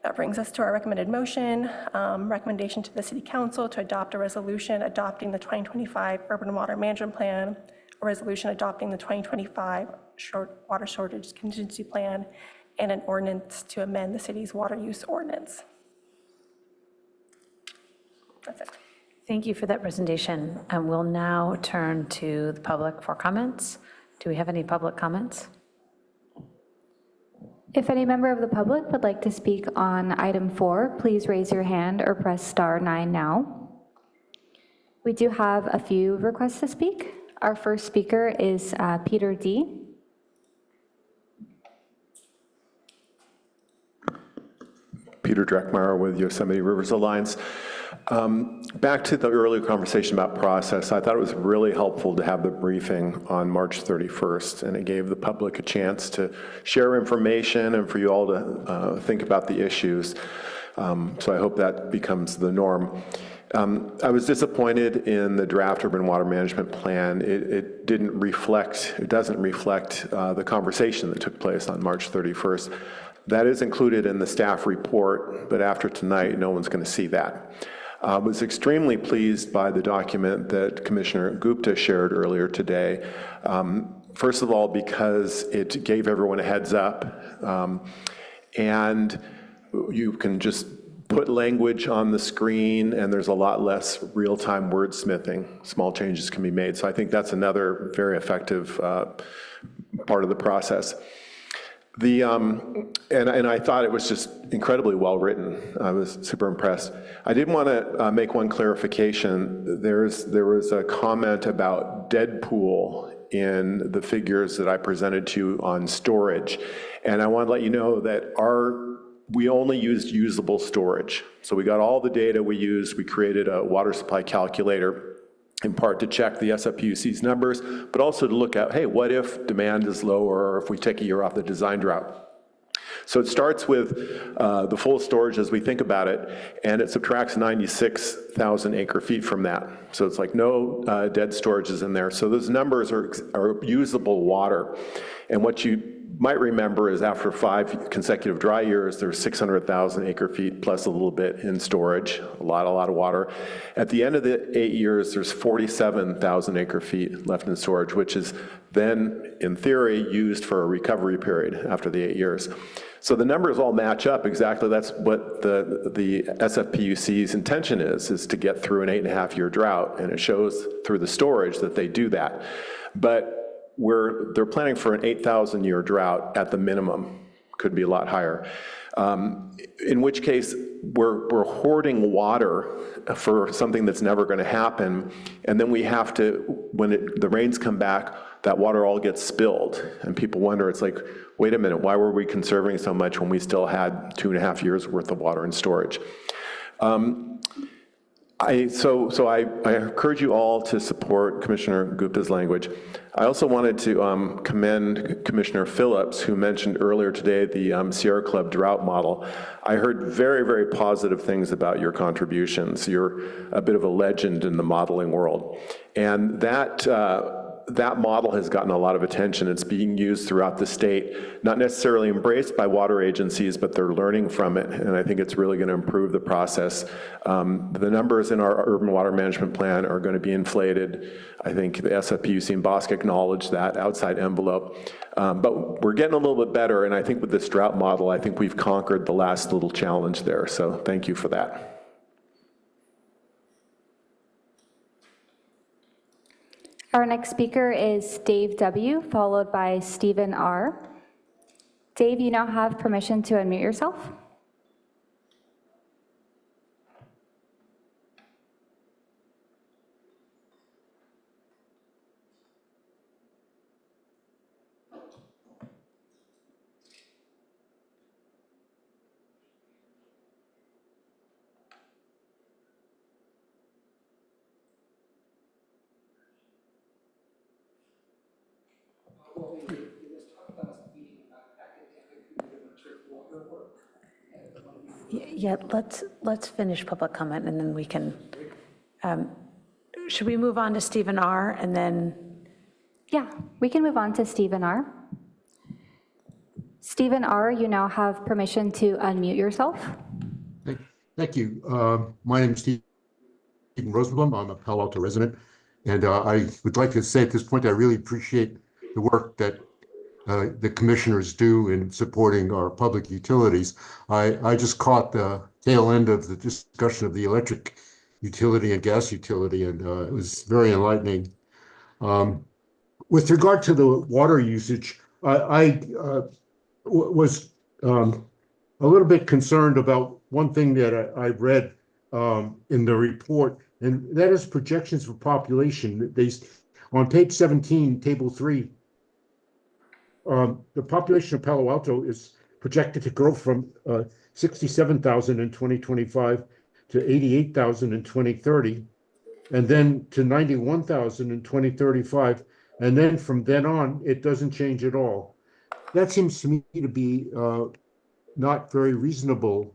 That brings us to our recommended motion, recommendation to the City Council to adopt a resolution adopting the 2025 Urban Water Management Plan, a resolution adopting the 2025 water shortage contingency plan, and an ordinance to amend the city's water use ordinance. That's it. Thank you for that presentation. And we'll now turn to the public for comments. Do we have any public comments? If any member of the public would like to speak on item 4, please raise your hand or press star 9 now. We do have a few requests to speak. Our first speaker is Peter D. Peter Dreckmeyer with Yosemite Rivers Alliance. Back to the earlier conversation about process, I thought it was really helpful to have the briefing on March 31st, and it gave the public a chance to share information and for you all to think about the issues. So I hope that becomes the norm. I was disappointed in the draft urban water management plan. It doesn't reflect the conversation that took place on March 31st. That is included in the staff report, but after tonight, no one's going to see that. I was extremely pleased by the document that Commissioner Gupta shared earlier today. First of all, because it gave everyone a heads up, and you can just put language on the screen, and there's a lot less real-time wordsmithing. Small changes can be made. So I think that's another very effective part of the process. And I thought it was just incredibly well written. I was super impressed. I did want to make one clarification. There was a comment about Deadpool in the figures that I presented to you on storage. And I want to let you know that we only used usable storage. So we got all the data we used. We created a water supply calculator in part to check the SFPUC's numbers, but also to look at, hey, what if demand is lower or if we take a year off the design drought? So it starts with the full storage as we think about it, and it subtracts 96,000 acre feet from that. So it's like no dead storage is in there. So those numbers are usable water. And what you might remember is after 5 consecutive dry years, there's 600,000 acre feet plus a little bit in storage, a lot of water. At the end of the 8 years, there's 47,000 acre feet left in storage, which is then, in theory, used for a recovery period after the 8 years. So the numbers all match up exactly. That's what the SFPUC's intention is to get through an 8.5-year drought, and it shows through the storage that they do that. But they're planning for an 8,000-year drought at the minimum, could be a lot higher. In which case, we're hoarding water for something that's never going to happen, and then we have to, when the rains come back, that water all gets spilled, and people wonder, it's like, wait a minute, why were we conserving so much when we still had 2.5 years worth of water in storage? I encourage you all to support Commissioner Gupta's language. I also wanted to commend Commissioner Phillips, who mentioned earlier today the Sierra Club drought model. I heard very, very positive things about your contributions. You're a bit of a legend in the modeling world. And that model has gotten a lot of attention. It's being used throughout the state, not necessarily embraced by water agencies, but they're learning from it, and I think it's really going to improve the process. The numbers in our urban water management plan are going to be inflated. I think the SFPUC and BOSC acknowledge that outside envelope, but we're getting a little bit better, and I think with this drought model, I think we've conquered the last little challenge there, so thank you for that. Our next speaker is Dave W., followed by Stephen R. Dave, you now have permission to unmute yourself. Yeah, let's finish public comment and then we can, should we move on to Stephen R. and then? Yeah, we can move on to Stephen R. Stephen R., you now have permission to unmute yourself. Thank you. My name is Stephen Rosenblum. I'm a Palo Alto resident. And I would like to say at this point, I really appreciate the work that the commissioners do in supporting our public utilities. I just caught the tail end of the discussion of the electric utility and gas utility, and it was very enlightening. With regard to the water usage, I was a little bit concerned about one thing that I read in the report, and that is projections for population. On page 17, table 3, the population of Palo Alto is projected to grow from 67,000 in 2025 to 88,000 in 2030, and then to 91,000 in 2035. And then from then on, it doesn't change at all. That seems to me to be not very reasonable.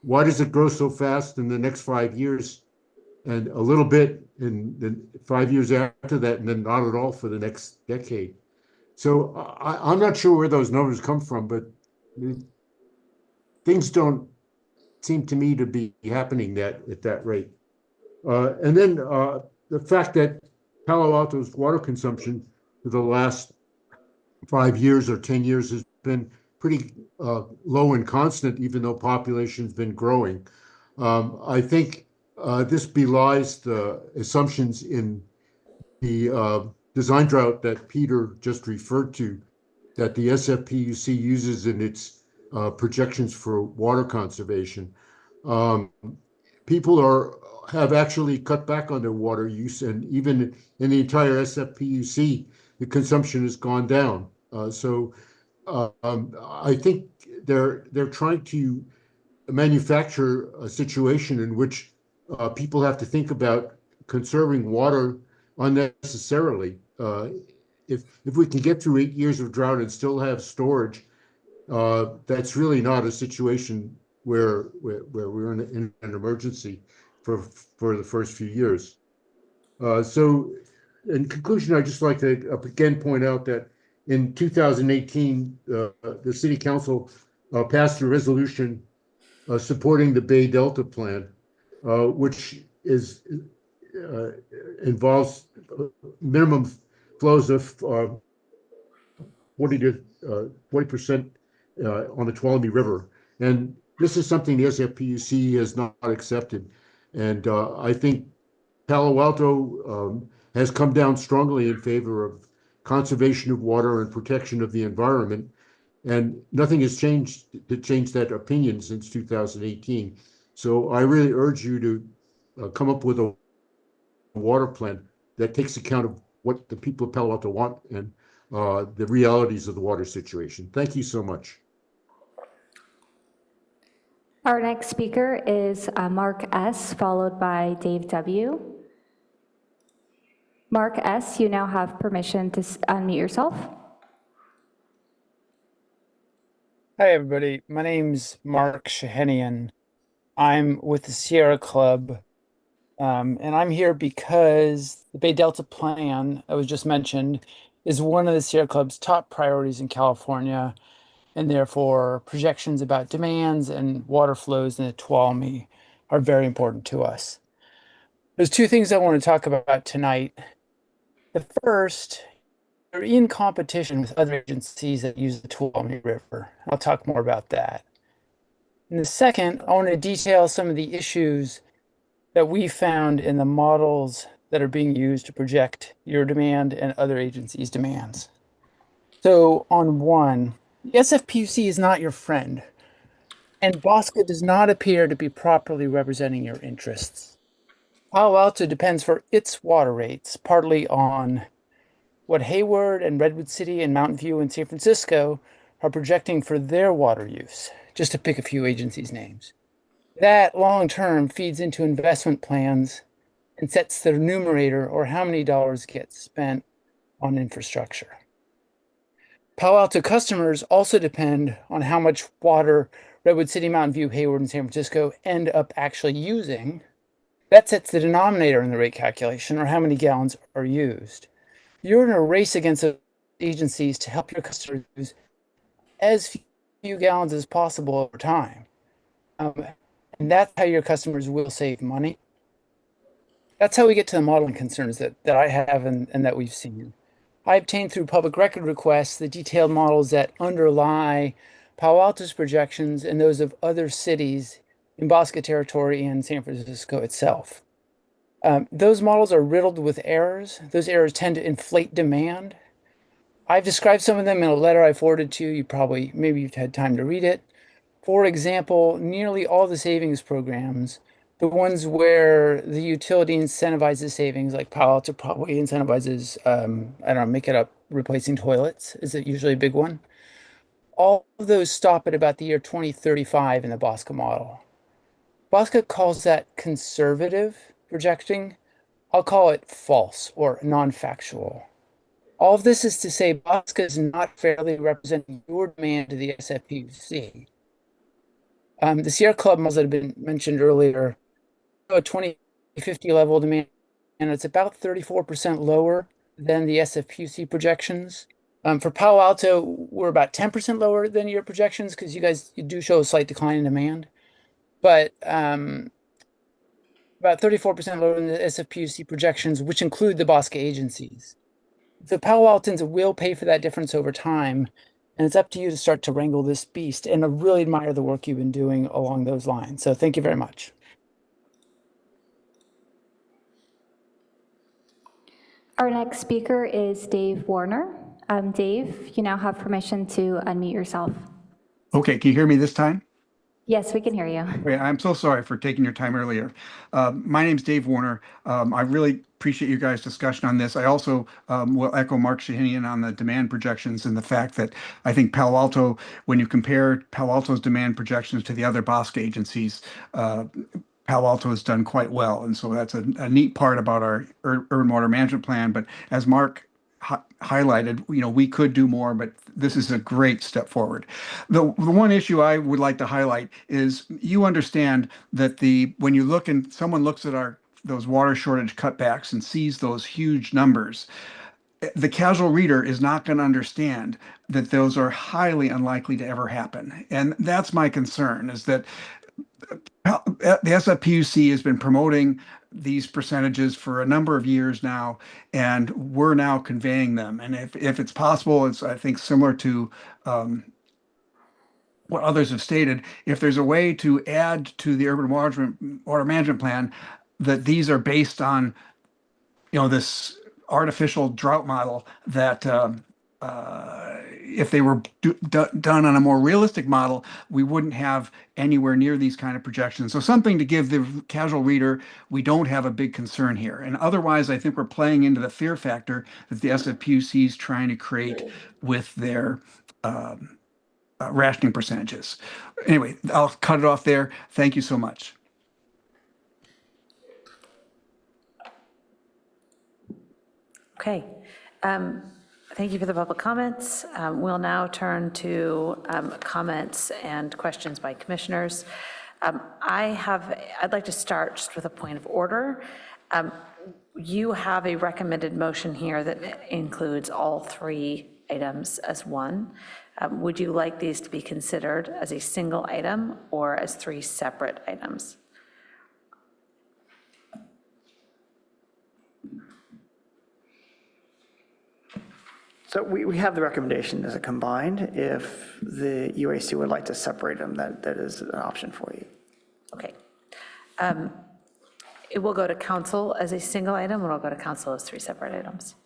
Why does it grow so fast in the next 5 years and a little bit in the 5 years after that, and then not at all for the next decade. So I'm not sure where those numbers come from, but things don't seem to me to be happening at that rate. And then the fact that Palo Alto's water consumption for the last 5 years or 10 years has been pretty low and constant, even though population's been growing. I think this belies the assumptions in the design drought that Peter just referred to, that the SFPUC uses in its projections for water conservation. People have actually cut back on their water use, and even in the entire SFPUC, the consumption has gone down. So I think they're trying to manufacture a situation in which people have to think about conserving water unnecessarily. If we can get through 8 years of drought and still have storage, that's really not a situation where we're in an emergency for the first few years. So in conclusion, I'd just like to again point out that in 2018, the City Council passed a resolution supporting the Bay Delta Plan, which involves minimum flows of 40% on the Tuolumne River. And this is something the SFPUC has not accepted. And I think Palo Alto has come down strongly in favor of conservation of water and protection of the environment. And nothing has changed to change that opinion since 2018. So I really urge you to come up with a water plan that takes account of what the people of Palo Alto want and the realities of the water situation. Thank you so much. Our next speaker is Mark S., followed by Dave W. Mark S., you now have permission to unmute yourself. Hi, everybody. My name's Mark Shahenian. I'm with the Sierra Club, and I'm here because the Bay Delta Plan that was just mentioned is one of the Sierra Club's top priorities in California, and therefore projections about demands and water flows in the Tuolumne are very important to us. There's two things I want to talk about tonight. The first, they're in competition with other agencies that use the Tuolumne River. I'll talk more about that. And the second, I want to detail some of the issues that we found in the models that are being used to project your demand and other agencies' demands. So on one, the SFPUC is not your friend, and BOSCA does not appear to be properly representing your interests. Palo Alto depends for its water rates partly on what Hayward and Redwood City and Mountain View and San Francisco are projecting for their water use, just to pick a few agencies' names. That long-term feeds into investment plans and sets the numerator, or how many dollars get spent on infrastructure. Palo Alto customers also depend on how much water Redwood City, Mountain View, Hayward, and San Francisco end up actually using. That sets the denominator in the rate calculation, or how many gallons are used. You're in a race against agencies to help your customers use as few gallons as possible over time. And that's how your customers will save money. That's how we get to the modeling concerns that I have and that we've seen. I obtained through public record requests the detailed models that underlie Palo Alto's projections and those of other cities in BOSCA territory and San Francisco itself. Those models are riddled with errors. Those errors tend to inflate demand. I've described some of them in a letter I forwarded to you. Maybe you've had time to read it. For example, nearly all the savings programs, the ones where the utility incentivizes savings, like Palo Alto probably incentivizes, I don't know, make it up, replacing toilets, is it usually a big one? All of those stop at about the year 2035 in the BOSCA model. BOSCA calls that conservative projecting. I'll call it false or non-factual. All of this is to say BOSCA is not fairly representing your demand to the SFPUC. The Sierra Club models that have been mentioned earlier, a 20 50 level demand, and it's about 34% lower than the SFPUC projections. For Palo Alto, we're about 10% lower than your projections because you do show a slight decline in demand, but about 34% lower than the SFPUC projections, which include the Bosque agencies. The Palo Altans will pay for that difference over time, and it's up to you to start to wrangle this beast. And I really admire the work you've been doing along those lines. So thank you very much. Our next speaker is Dave Warner. Dave, you now have permission to unmute yourself. Okay, can you hear me this time? Yes, we can hear you. Okay, I'm so sorry for taking your time earlier. My name's Dave Warner. I really appreciate you guys' discussion on this. I also will echo Mark Shahinian on the demand projections and the fact that I think Palo Alto, when you compare Palo Alto's demand projections to the other Bosque agencies, Palo Alto has done quite well. And so that's a neat part about our urban water management plan. But as Mark highlighted, we could do more, but this is a great step forward. The one issue I would like to highlight is you understand that when you look and someone looks at those water shortage cutbacks and sees those huge numbers, the casual reader is not going to understand that those are highly unlikely to ever happen. And that's my concern, is that the SFPUC has been promoting these percentages for a number of years now, and we're now conveying them. And if it's possible, it's, I think, similar to what others have stated, if there's a way to add to the urban water management plan that these are based on, this artificial drought model that if they were done on a more realistic model, we wouldn't have anywhere near these kind of projections. So something to give the casual reader, we don't have a big concern here. And otherwise, I think we're playing into the fear factor that the SFPUC is trying to create with their rationing percentages. Anyway, I'll cut it off there. Thank you so much. Okay. Thank you for the public comments. We'll now turn to comments and questions by commissioners. I'd like to start just with a point of order. You have a recommended motion here that includes all three items as one. Would you like these to be considered as a single item or as three separate items? So we have the recommendation as a combined. If the UAC would like to separate them, that is an option for you. Okay. It will go to council as a single item, or it'll go to council as three separate items?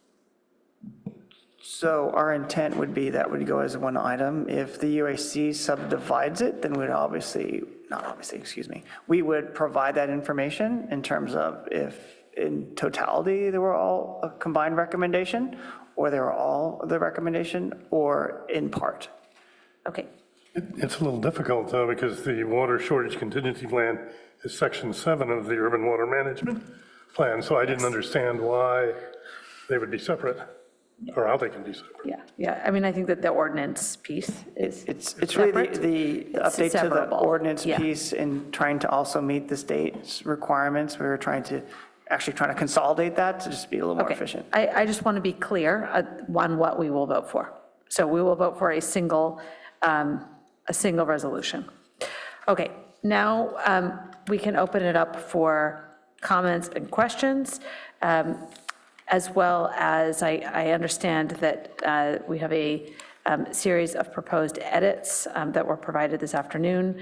So our intent would be that would go as one item. If the UAC subdivides it, then we would provide that information in terms of if in totality they were all a combined recommendation, or they were all the recommendation, or in part. Okay. It's a little difficult, though, because the water shortage contingency plan is section 7 of the urban water management plan, so I didn't understand why they would be separate, or how they can be separate. Yeah. I mean, I think that the ordinance piece is It's really the update to the ordinance piece in trying to also meet the state's requirements. We were trying to consolidate that to just be a little more efficient. I just want to be clear on what we will vote for. So we will vote for a single resolution. Okay, now we can open it up for comments and questions, as well as I understand that we have a series of proposed edits that were provided this afternoon.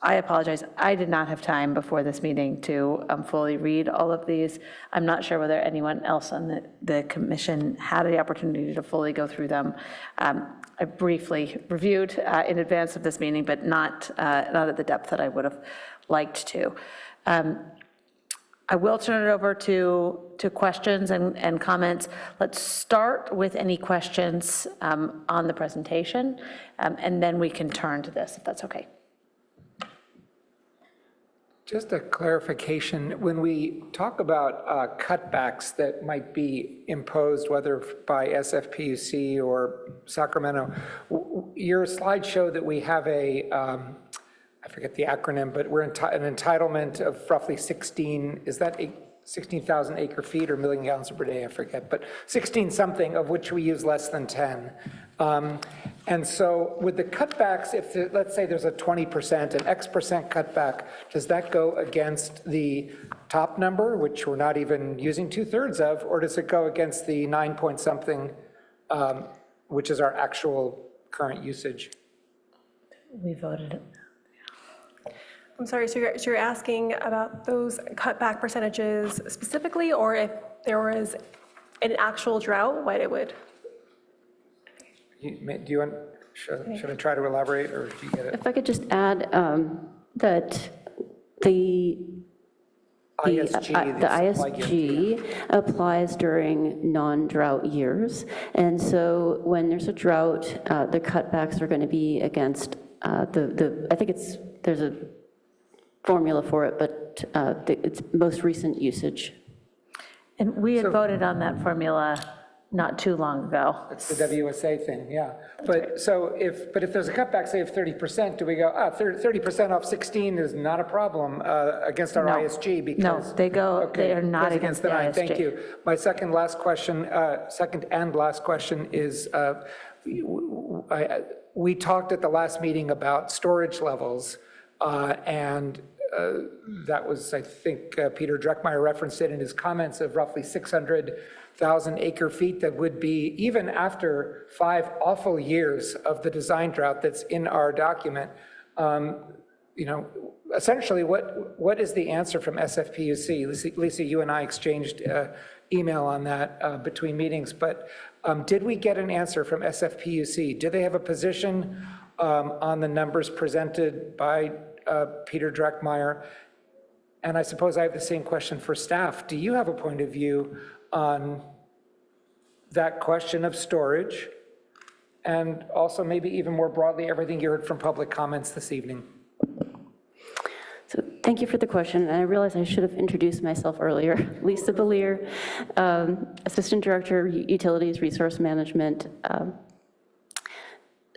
I apologize, I did not have time before this meeting to fully read all of these. I'm not sure whether anyone else on the commission had the opportunity to fully go through them. I briefly reviewed in advance of this meeting, but not at the depth that I would have liked to. I will turn it over to questions and comments. Let's start with any questions on the presentation, and then we can turn to this, if that's okay. Just a clarification, when we talk about cutbacks that might be imposed, whether by SFPUC or Sacramento, your slide showed that we have a I forget the acronym, but we're an entitlement of roughly 16, is that 16,000 acre feet or million gallons per day, I forget, but 16 something of which we use less than 10. And so with the cutbacks, let's say there's a 20%, an X% cutback, does that go against the top number, which we're not even using 2/3 of, or does it go against the 9 point something, which is our actual current usage? We voted it. I'm sorry, so you're asking about those cutback percentages specifically, or if there was an actual drought, what it would? Do you want, should I try to elaborate, or do you get it? If I could just add that the ISG applies during non-drought years. And so when there's a drought, the cutbacks are going to be against I think there's a formula for it, but it's most recent usage. And we had voted on that formula not too long ago. It's the WSA thing, yeah. But so if there's a cutback, say of 30%, do we go, 30% off 16 is not a problem against our ISG? Because No, they are not against the 9. ISG. Thank you. My second and last question is, we talked at the last meeting about storage levels, and that was, I think, Peter Dreckmeyer referenced it in his comments of roughly 600,000 acre feet that would be, even after 5 awful years of the design drought that's in our document, essentially what is the answer from SFPUC? Lisa, you and I exchanged email on that between meetings, but did we get an answer from SFPUC? Do they have a position on the numbers presented by Peter Dreckmeyer? And I suppose I have the same question for staff. Do you have a point of view on that question of storage? And also maybe even more broadly, everything you heard from public comments this evening. So thank you for the question. And I realize I should have introduced myself earlier. Lisa Belier, Assistant Director, Utilities Resource Management.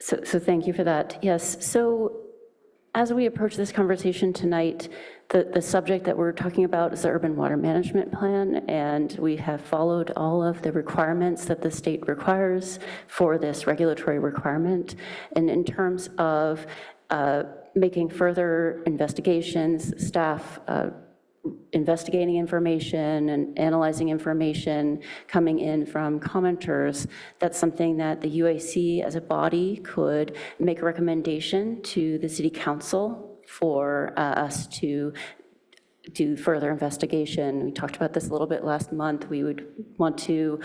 So thank you for that. Yes, so as we approach this conversation tonight, the subject that we're talking about is the Urban Water Management Plan, and we have followed all of the requirements that the state requires for this regulatory requirement. And in terms of making further investigations, staff investigating information and analyzing information coming in from commenters, that's something that the UAC as a body could make a recommendation to the City Council for us to do further investigation. We talked about this a little bit last month. We would want to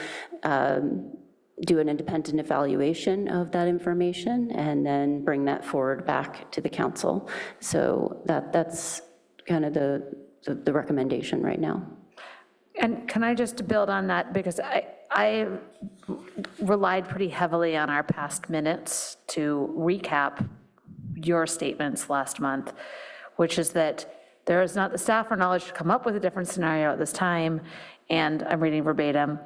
do an independent evaluation of that information and then bring that forward back to the council. So that's kind of the recommendation right now. And can I just build on that, because I relied pretty heavily on our past minutes to recap your statements last month, which is that there is not the staff or knowledge to come up with a different scenario at this time, and I'm reading verbatim,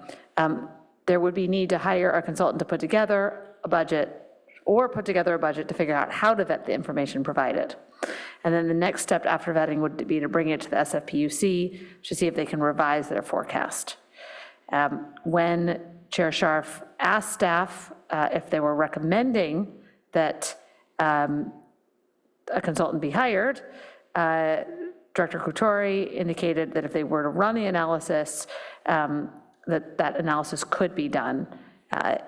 there would be need to hire a consultant to put together a budget to figure out how to vet the information provided. And then the next step after vetting would be to bring it to the SFPUC to see if they can revise their forecast. When Chair Scharf asked staff if they were recommending that a consultant be hired, Director Couture indicated that if they were to run the analysis, that analysis could be done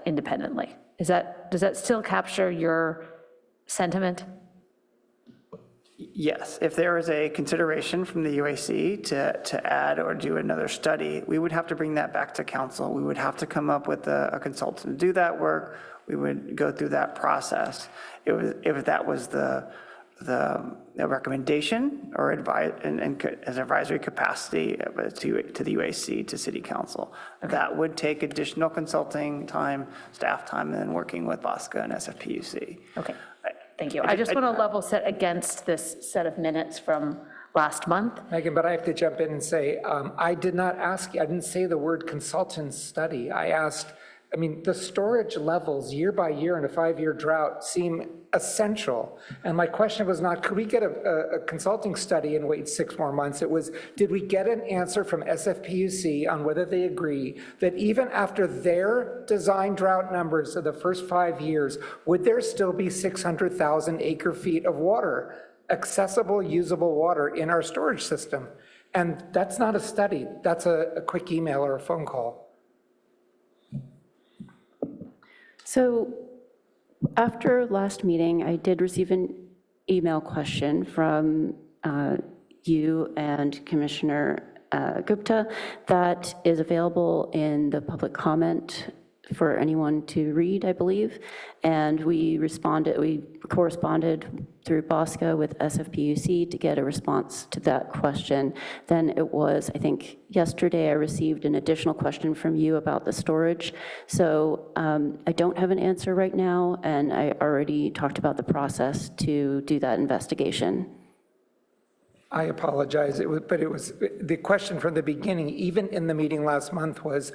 independently. Does that still capture your sentiment? Yes, if there is a consideration from the UAC to add or do another study, we would have to bring that back to council. We would have to come up with a consultant to do that work. We would go through that process. If that was the recommendation or advice and as advisory capacity to the UAC, to City Council. Okay. That would take additional consulting time, staff time, and then working with BOSCA and SFPUC. Okay, thank you. I just want to level set against this set of minutes from last month. Megan, but I have to jump in and say, I didn't say the word consultant study. I asked, I mean, the storage levels year by year in a 5-year drought seem essential. And my question was not, could we get a consulting study and wait 6 more months? It was, did we get an answer from SFPUC on whether they agree that even after their design drought numbers of the first 5 years, would there still be 600,000 acre feet of water, accessible, usable water in our storage system? And that's not a study, that's a quick email or a phone call. So after last meeting, I did receive an email question from you and Commissioner Gupta that is available in the public comment for anyone to read, I believe. And we corresponded through Bosco with SFPUC to get a response to that question. Then it was, I think, yesterday I received an additional question from you about the storage. So I don't have an answer right now, and I already talked about the process to do that investigation. I apologize, but it was, the question from the beginning, even in the meeting last month, was,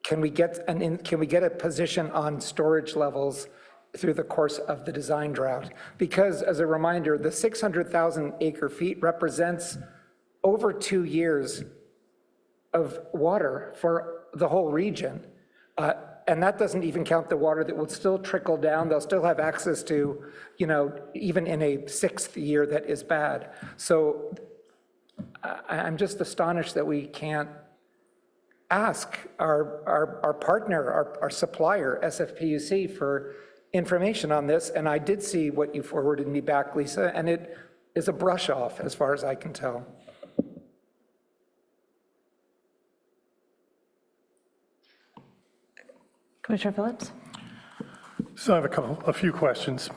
can we get a position on storage levels through the course of the design drought? Because as a reminder, the 600,000 acre feet represents over 2 years of water for the whole region. And that doesn't even count the water that will still trickle down. They'll still have access to, even in a 6th year that is bad. So I'm just astonished that we can't ask our partner, our supplier, SFPUC, for information on this. And I did see what you forwarded me back, Lisa, and it is a brush off as far as I can tell. Commissioner Phillips? So I have a few questions.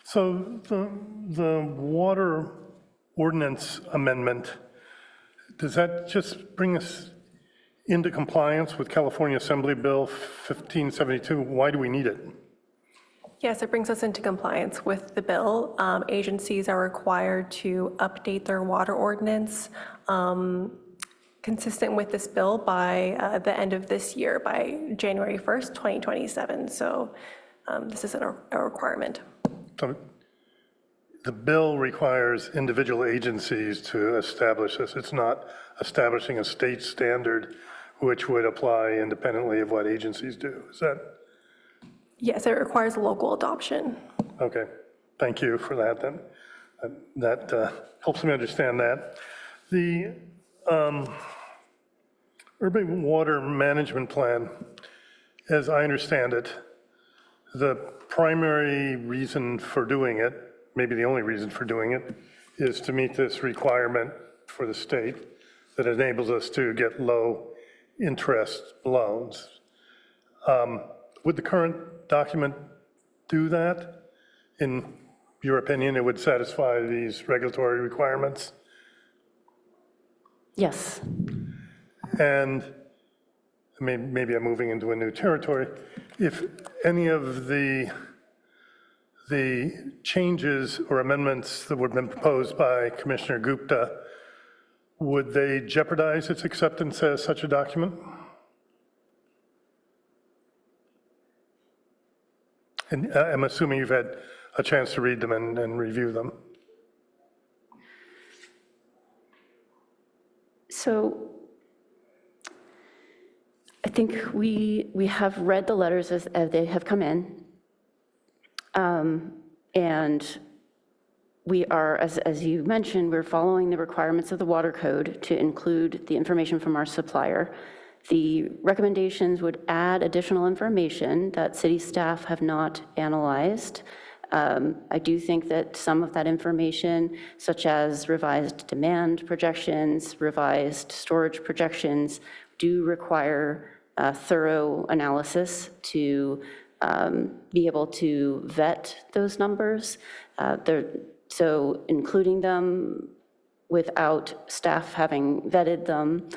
So the water ordinance amendment, does that just bring us into compliance with California Assembly Bill 1572? Why do we need it? Yes, it brings us into compliance with the bill. Agencies are required to update their water ordinance consistent with this bill by the end of this year, by January 1st, 2027. So this isn't a requirement. So the bill requires individual agencies to establish this. It's not establishing a state standard which would apply independently of what agencies do. Is that? Yes, it requires local adoption. Okay, thank you for that then. That helps me understand that. The urban water management plan, as I understand it, the primary reason for doing it, maybe the only reason for doing it, is to meet this requirement for the state that enables us to get low interest loans. Would the current document do that? In your opinion, it would satisfy these regulatory requirements? Yes. And maybe I'm moving into a new territory. If any of the changes or amendments that would have been proposed by Commissioner Gupta, would they jeopardize its acceptance as such a document? And I'm assuming you've had a chance to read them and review them. So I think we have read the letters as they have come in. And we are, as you mentioned, we're following the requirements of the water code to include the information from our supplier. The recommendations would add additional information that city staff have not analyzed. I do think that some of that information, such as revised demand projections, revised storage projections, do require a thorough analysis to be able to vet those numbers. So including them without staff having vetted them,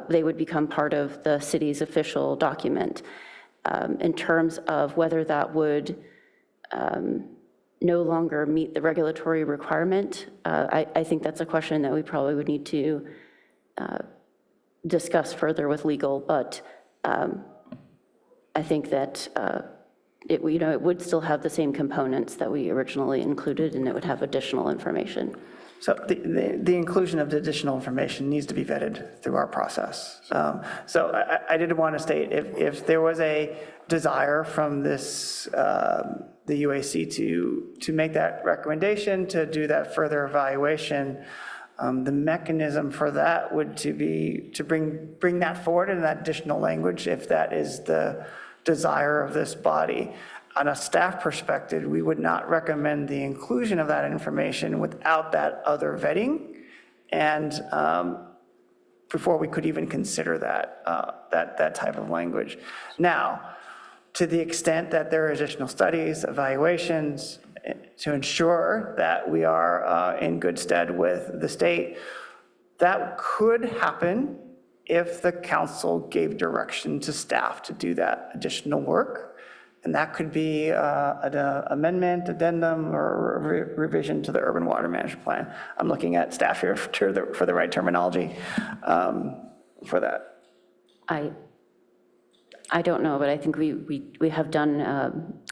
they would become part of the city's official document. In terms of whether that would no longer meet the regulatory requirement, I think that's a question that we probably would need to discuss further with legal, but I think that it would still have the same components that we originally included, and it would have additional information. So the inclusion of the additional information needs to be vetted through our process. So I did want to state, if there was a desire from this, the UAC to make that recommendation, to do that further evaluation, the mechanism for that would to bring that forward in that additional language, if that is the desire of this body. On a staff perspective, we would not recommend the inclusion of that information without that other vetting, and before we could even consider that type of language. Now, to the extent that there are additional studies, evaluations, to ensure that we are in good stead with the state, that could happen if the council gave direction to staff to do that additional work. And that could be an amendment, addendum, or revision to the urban water management plan. I'm looking at staff here for the right terminology for that. I don't know, but I think we have done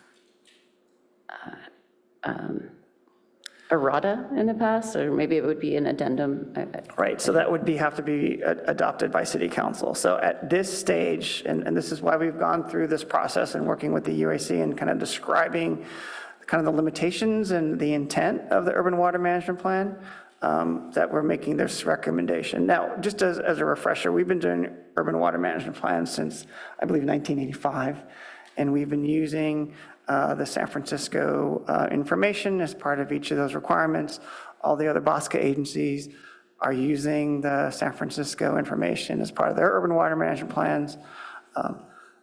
errata in the past, or maybe it would be an addendum. Right, so that would have to be adopted by city council. So at this stage, and this is why we've gone through this process and working with the UAC and kind of describing kind of the limitations and the intent of the urban water management plan, that we're making this recommendation. Now, just as a refresher, we've been doing urban water management plans since, I believe, 1985, and we've been using the San Francisco information as part of each of those requirements. All the other BOSCA agencies are using the San Francisco information as part of their urban water management plans.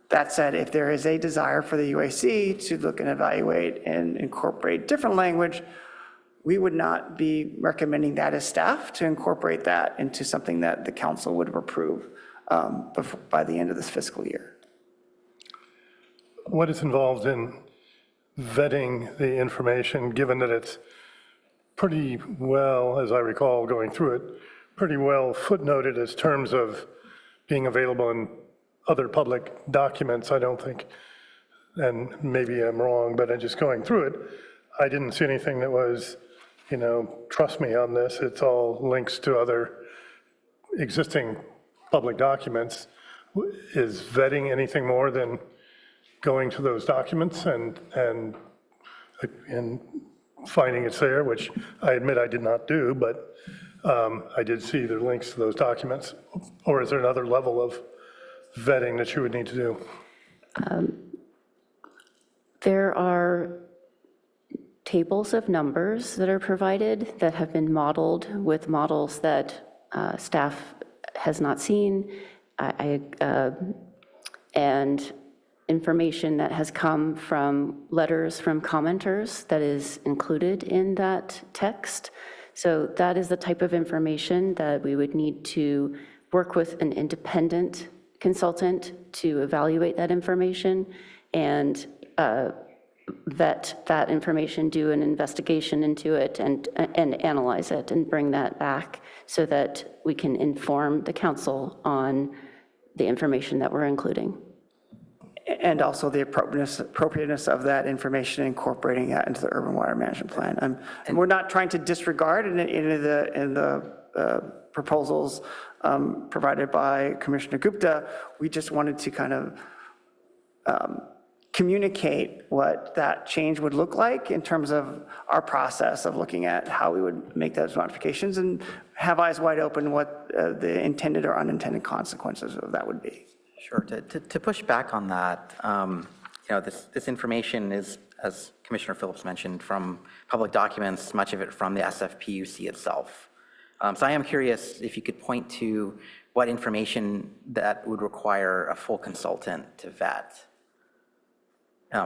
That said, if there is a desire for the UAC to look and evaluate and incorporate different language, we would not be recommending that as staff to incorporate that into something that the council would approve by the end of this fiscal year. What is involved in vetting the information, given that it's pretty well, as I recall going through it, pretty well footnoted as terms of being available in other public documents? I don't think, and maybe I'm wrong, but just going through it, I didn't see anything that was, trust me on this, it's all links to other existing public documents. Is vetting anything more than going to those documents and finding it's there, which I admit I did not do, but I did see the links to those documents? Or is there another level of vetting that you would need to do? There are tables of numbers that are provided that have been modeled with models that staff has not seen, and information that has come from letters from commenters that is included in that text. So that is the type of information that we would need to work with an independent consultant to evaluate that information and vet that information, do an investigation into it, and analyze it and bring that back so that we can inform the council on the information that we're including. And also the appropriateness of that information, incorporating that into the urban water management plan. And we're not trying to disregard any of the proposals provided by Commissioner Gupta. We just wanted to kind of communicate what that change would look like in terms of our process of looking at how we would make those modifications, and have eyes wide open what the intended or unintended consequences of that would be. Sure. To push back on that, this information is, as Commissioner Phillips mentioned, from public documents, much of it from the SFPUC itself. So I am curious if you could point to what information that would require a full consultant to vet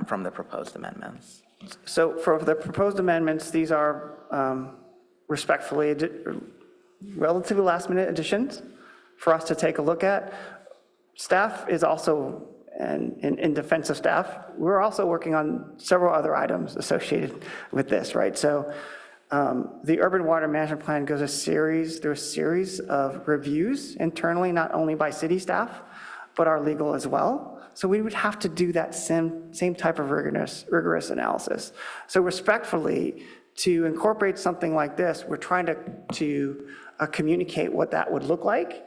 from the proposed amendments. So for the proposed amendments, these are respectfully relatively last minute additions for us to take a look at. Staff is also, and in defense of staff, we're also working on several other items associated with this, right? So The urban water management plan goes through a series of reviews internally, not only by city staff, but our legal as well. So we would have to do that same type of rigorous analysis. So respectfully, to incorporate something like this, we're trying to communicate what that would look like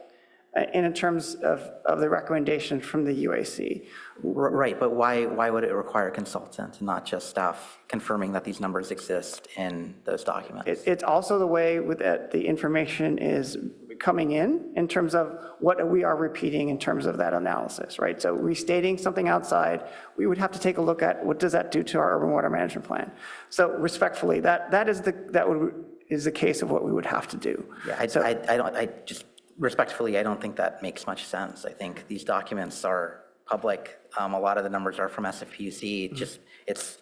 in terms of the recommendation from the UAC. Right, but why would it require a consultant, not just staff confirming that these numbers exist in those documents? It's also the way that the information is coming in terms of what we are repeating in terms of that analysis, right? So restating something outside, we would have to take a look at what does that do to our urban water management plan. So respectfully, that is the case of what we would have to do. Yeah, respectfully, I don't think that makes much sense. I think these documents are public. A lot of the numbers are from SFPUC. Just it's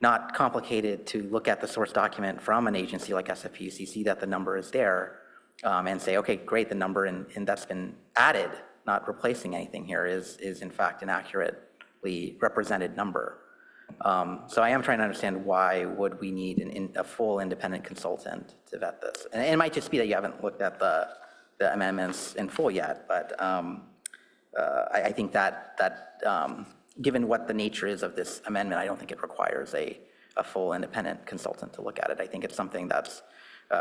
not complicated to look at the source document from an agency like SFPUC, see that the number is there, and say, okay, great, the number and that's been added, not replacing anything here, is in fact an accurately represented number. So I am trying to understand why would we need a full independent consultant to vet this? And it might just be that you haven't looked at the amendments in full yet, but I think that given what the nature is of this amendment, I don't think it requires a full independent consultant to look at it. I think it's something that's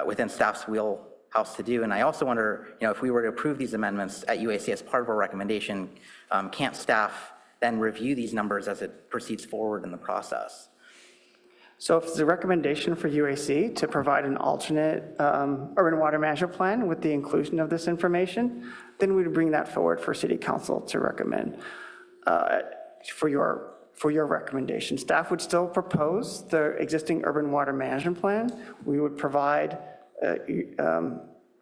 within staff's wheelhouse to do. And I also wonder, if we were to approve these amendments at UAC as part of our recommendation, can't staff then review these numbers as it proceeds forward in the process? So if it's a recommendation for UAC to provide an alternate urban water management plan with the inclusion of this information, then we'd bring that forward for City Council to recommend for your recommendation. Staff would still propose the existing urban water management plan. We would provide,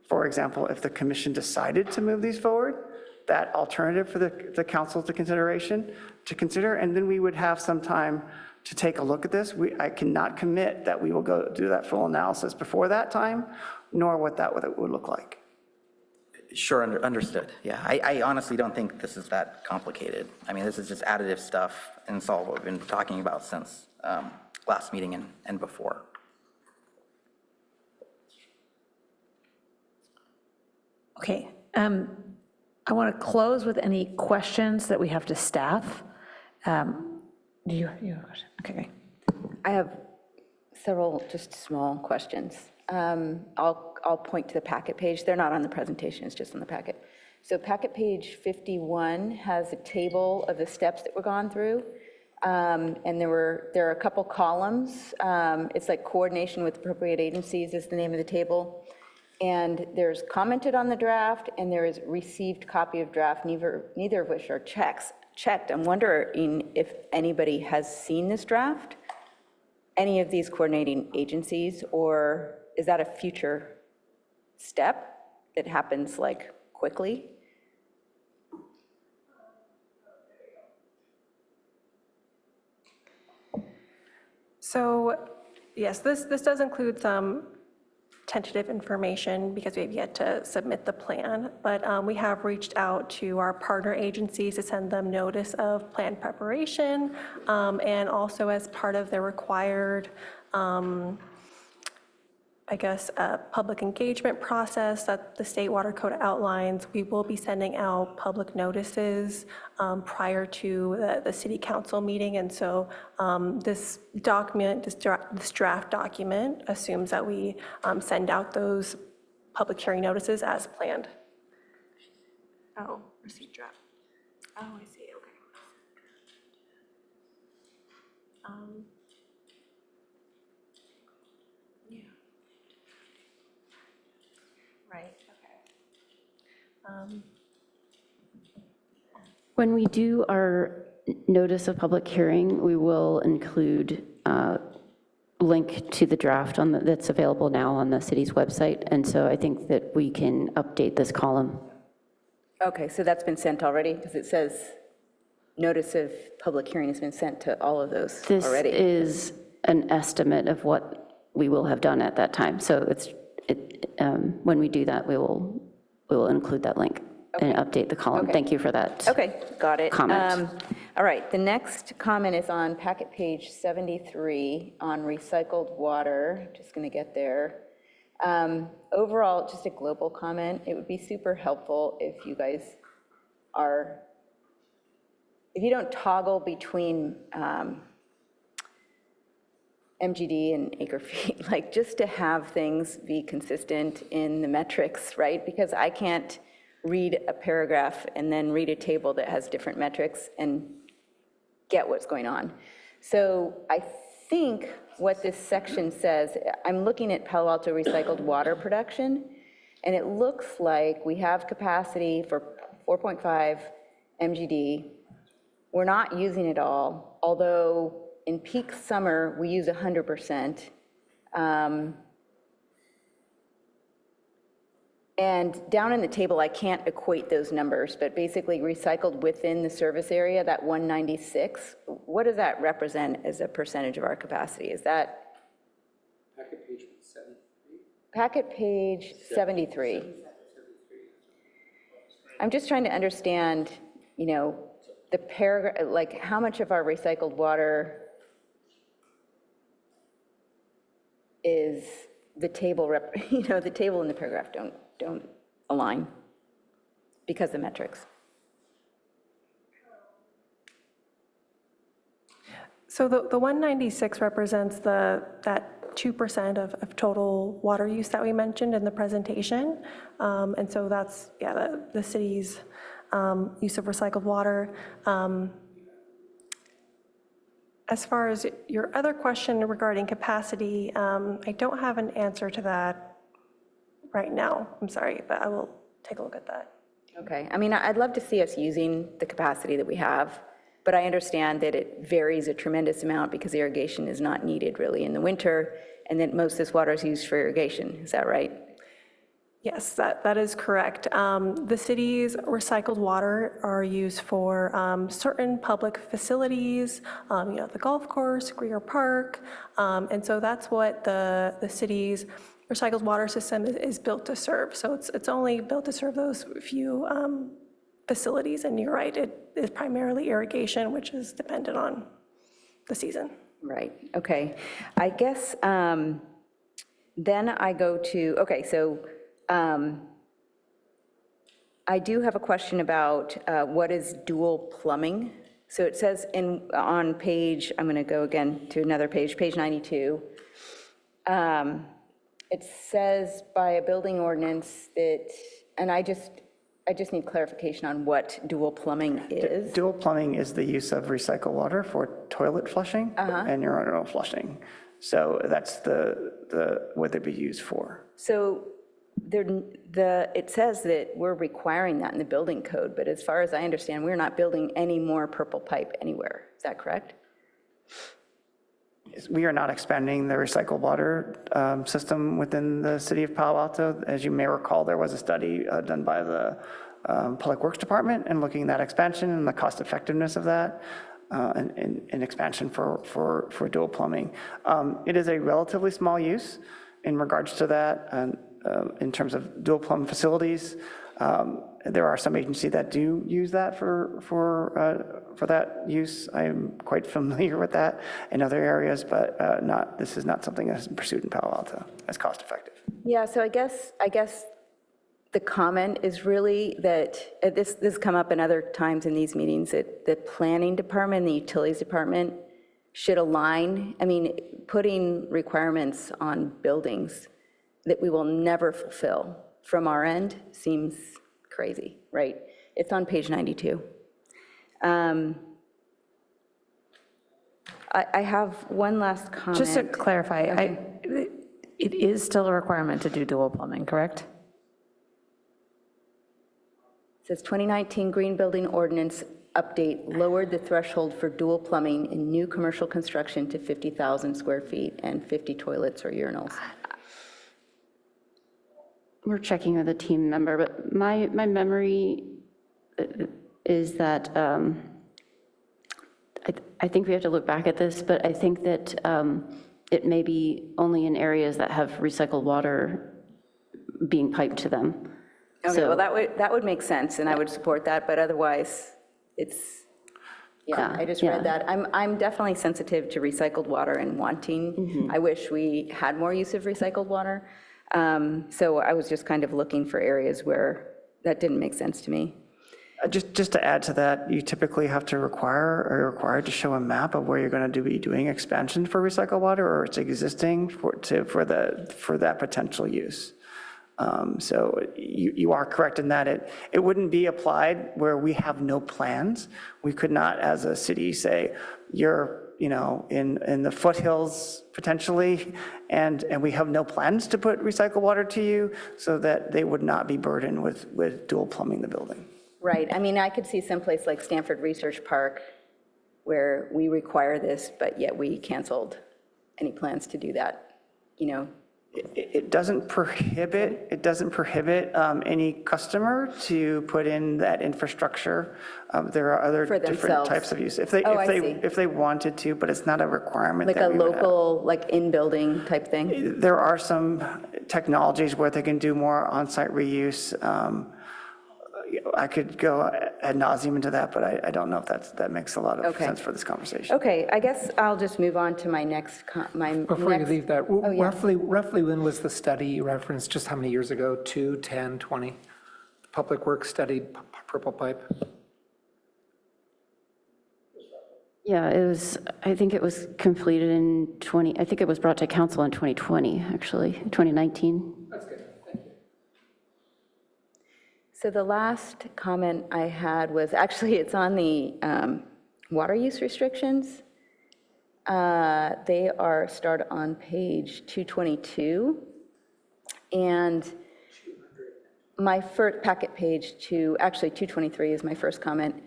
for example, if the commission decided to move these forward, that alternative for the council to consider, and then we would have some time to take a look at this. I cannot commit that we will go do that full analysis before that time, nor what that would look like. Sure, understood. Yeah, I honestly don't think this is that complicated. I mean, this is just additive stuff, and it's all what we've been talking about since last meeting and before. Okay. I want to close with any questions that we have to staff. Do you have a question? Okay, great. I have several just small questions. I'll point to the packet page. They're not on the presentation, it's just on the packet. So packet page 51 has a table of the steps that were gone through. And there are a couple columns. It's like coordination with appropriate agencies is the name of the table. And there's commented on the draft, and there is received copy of draft, neither of which are checked. I'm wondering if anybody has seen this draft, any of these coordinating agencies, or is that a future step that happens like quickly? So yes, this does include some tentative information because we have yet to submit the plan, but we have reached out to our partner agencies to send them notice of plan preparation, and also as part of their required public engagement process that the State Water Code outlines, we will be sending out public notices prior to the City Council meeting. And so this draft document assumes that we send out those public hearing notices as planned. Oh, receipt draft. Oh, I see, okay. Right, okay. When we do our notice of public hearing, we will include a link to the draft that's available now on the city's website. And so I think that we can update this column. Okay, so that's been sent already, because it says notice of public hearing has been sent to all of those already. This is an estimate of what we will have done at that time. So when we do that, we will include that link. and update the column. Okay. Thank you for that. Okay, got it. Comment. All right, the next comment is on packet page 73 on recycled water. Just going to get there. Overall, just a global comment. It would be super helpful if you guys if you don't toggle between MGD and acre feet, like just to have things be consistent in the metrics, right? Because I can't read a paragraph and then read a table that has different metrics and get what's going on. So I think what this section says, I'm looking at Palo Alto recycled water production, and it looks like we have capacity for 4.5 MGD. We're not using it all, although in peak summer, we use 100%. And down in the table, I can't equate those numbers, but basically recycled within the service area, that 196, what does that represent as a percentage of our capacity? Is that? Packet page 73. Packet page 73. I'm just trying to understand, you know, the paragraph, like how much of our recycled water is the table, the table and the paragraph don't align because of the metrics. So the 196 represents that 2% of total water use that we mentioned in the presentation. And so that's, yeah, the city's use of recycled water. As far as your other question regarding capacity, I don't have an answer to that right now. I'm sorry, but I will take a look at that. Okay, I mean, I'd love to see us using the capacity that we have, but I understand that it varies a tremendous amount because irrigation is not needed really in the winter, and that most of this water is used for irrigation. Is that right? Yes, that is correct. The city's recycled water are used for certain public facilities, the golf course, Greer Park, and so that's what the city's recycled water system is built to serve. So it's only built to serve those few facilities, and you're right, it is primarily irrigation, which is dependent on the season. Right, okay. I guess then I go to, okay, so I do have a question about what is dual plumbing. So it says on page, I'm going to go again to another page, page 92. It says by a building ordinance that, and I just need clarification on what dual plumbing is. Dual plumbing is the use of recycled water for toilet flushing and urinal flushing. So that's what they'd be used for. So it says that we're requiring that in the building code, but as far as I understand, we're not building any more purple pipe anywhere. Is that correct? We are not expanding the recycled water system within the city of Palo Alto. As you may recall, there was a study done by the Public Works Department and looking at that expansion and the cost effectiveness of that and expansion for dual plumbing. It is a relatively small use in regards to that. In terms of dual plumb facilities, there are some agencies that do use that for that use. I am quite familiar with that in other areas, but this is not something that's pursued in Palo Alto as cost effective. Yeah, so I guess the comment is really that this come up in other times in these meetings, that the planning department and the utilities department should align. I mean, putting requirements on buildings that we will never fulfill from our end seems crazy, right? It's on page 92. I have one last comment. Just to clarify, Okay. It is still a requirement to do dual plumbing, correct? It says 2019 Green Building Ordinance update lowered the threshold for dual plumbing in new commercial construction to 50,000 square feet and 50 toilets or urinals. We're checking with a team member, but my memory is that, I think we have to look back at this, but I think that it may be only in areas that have recycled water being piped to them. Okay, well, that would make sense, and I would support that, but otherwise, it's, yeah, I just read that. I'm definitely sensitive to recycled water and wanting, I wish we had more use of recycled water. So I was just kind of looking for areas where that didn't make sense to me. Just to add to that, you typically have to are required to show a map of where you're going to be doing expansion for recycled water, or it's existing for that potential use. So you are correct in that it wouldn't be applied where we have no plans. We could not, as a city, say you're in the foothills potentially, and we have no plans to put recycled water to you, so that they would not be burdened with dual plumbing the building. Right, I mean, I could see someplace like Stanford Research Park where we require this, but yet we canceled any plans to do that, It doesn't prohibit any customer to put in that infrastructure. There are other different types of use if they wanted to, but it's not a requirement. Like a local, like in-building type thing? There are some technologies where they can do more on-site reuse. I could go ad nauseum into that, but I don't know if that makes a lot of sense for this conversation. Okay, I guess I'll just move on to my next. Before you leave that, roughly when was the study you referenced? Just how many years ago? 2, 10, 20? Public Works studied Purple Pipe? Yeah, I think it was completed in I think it was brought to council in 2020, actually, 2019. That's good. So the last comment I had was, actually, it's on the water use restrictions. They start on page 222. And my first packet page actually 223 is my first comment.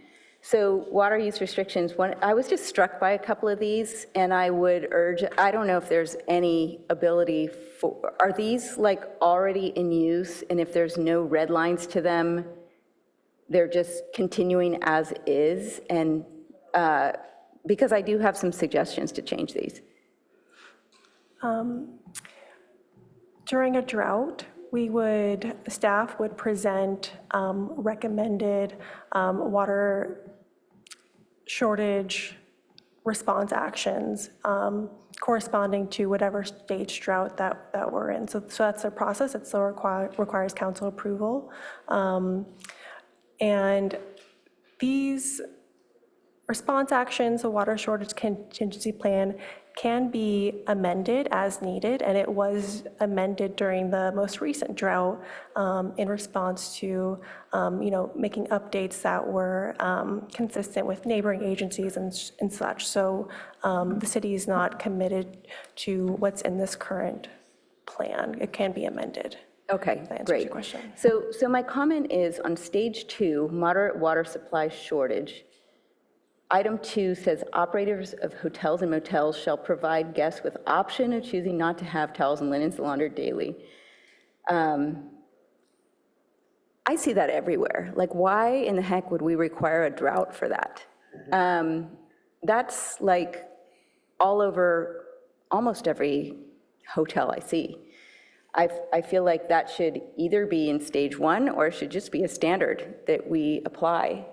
So water use restrictions, I was just struck by a couple of these, and I would urge, I don't know if there's any ability are these like already in use, and if there's no red lines to them, they're just continuing as is? And because I do have some suggestions to change these. During a drought, staff would present recommended water shortage response actions corresponding to whatever stage drought that we're in. So that's their process. It still requires council approval. And these response actions, a water shortage contingency plan, can be amended as needed, and it was amended during the most recent drought in response to, making updates that were consistent with neighboring agencies and such. So the city is not committed to what's in this current plan. It can be amended. Okay, that answers great. your question. So my comment is on stage 2, moderate water supply shortage. Item 2 says operators of hotels and motels shall provide guests with option of choosing not to have towels and linens laundered daily. I see that everywhere. Like, why in the heck would we require a drought for that? That's like all over almost every hotel I see. I feel like that should either be in stage 1 or it should just be a standard that we apply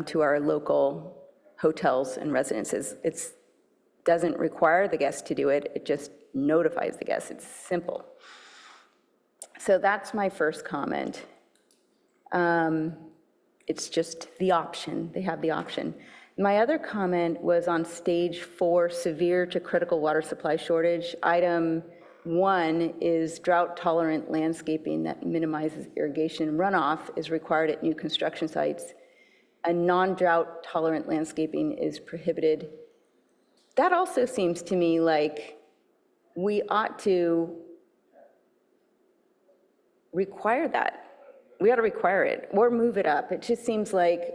to our local hotels and residences. It doesn't require the guest to do it, it just notifies the guest. It's simple. So that's my first comment. It's just the option, they have the option. My other comment was on stage 4, severe to critical water supply shortage. Item 1 is drought-tolerant landscaping that minimizes irrigation runoff is required at new construction sites. A non-drought tolerant landscaping is prohibited. That also seems to me like we ought to require that. We ought to require it or move it up. It just seems like,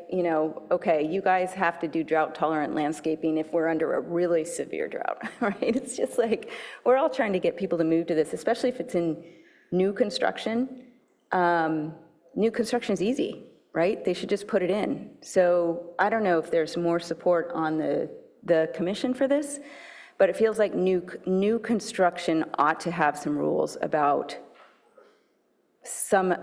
okay, you guys have to do drought tolerant landscaping if we're under a really severe drought, right? It's just like, we're all trying to get people to move to this, especially if it's in new construction. New construction is easy. Right? They should just put it in. So I don't know if there's more support on the commission for this, but it feels like new construction ought to have some rules about some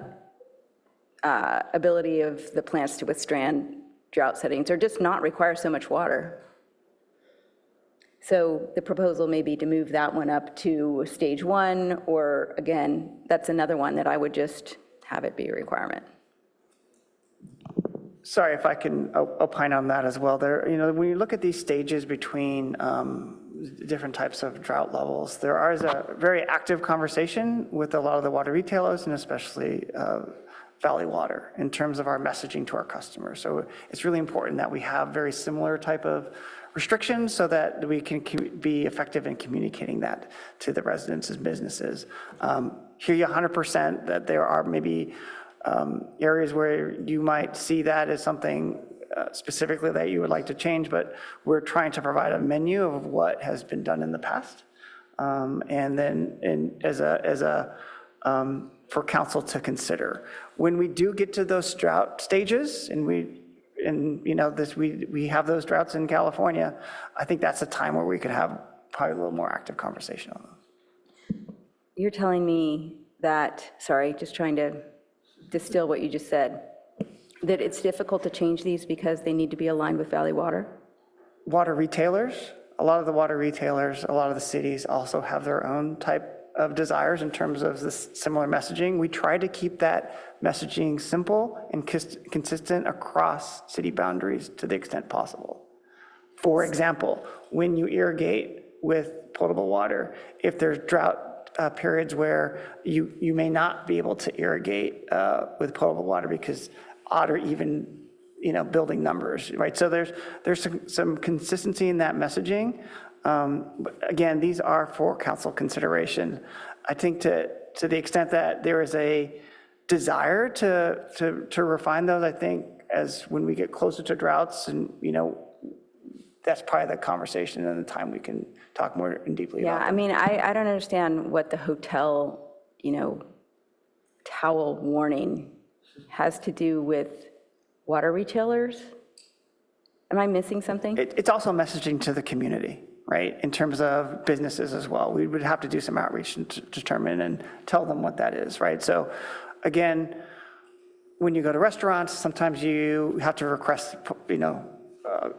ability of the plants to withstand drought settings or just not require so much water. So the proposal may be to move that one up to stage 1, or again, that's another one that I would just have it be a requirement. Sorry if I can opine on that as well. There, when you look at these stages between different types of drought levels, there is a very active conversation with a lot of the water retailers and especially Valley Water in terms of our messaging to our customers. So it's really important that we have very similar type of restrictions so that we can be effective in communicating that to the residents and businesses. Hear you 100% that there are maybe areas where you might see that as something specifically that you would like to change, but we're trying to provide a menu of what has been done in the past. And then for council to consider. When we do get to those drought stages, and we have those droughts in California, I think that's a time where we could have probably a little more active conversation on those. You're telling me that, sorry, just trying to distill what you just said, that it's difficult to change these because they need to be aligned with Valley Water? Water retailers, a lot of the water retailers, a lot of the cities also have their own type of desires in terms of this similar messaging. We try to keep that messaging simple and consistent across city boundaries to the extent possible. For example, when you irrigate with potable water, if there's drought periods where you may not be able to irrigate with potable water because odd or even building numbers, right? So there's some consistency in that messaging. But again, these are for council consideration. I think to the extent that there is a desire to refine those, I think as when we get closer to droughts, and that's probably the conversation and the time we can talk more deeply about. Yeah, I mean, I don't understand what the hotel, towel warning has to do with water retailers. Am I missing something? It's also messaging to the community, right? In terms of businesses as well. We would have to do some outreach to determine and tell them what that is, right? So again, when you go to restaurants, sometimes you have to request,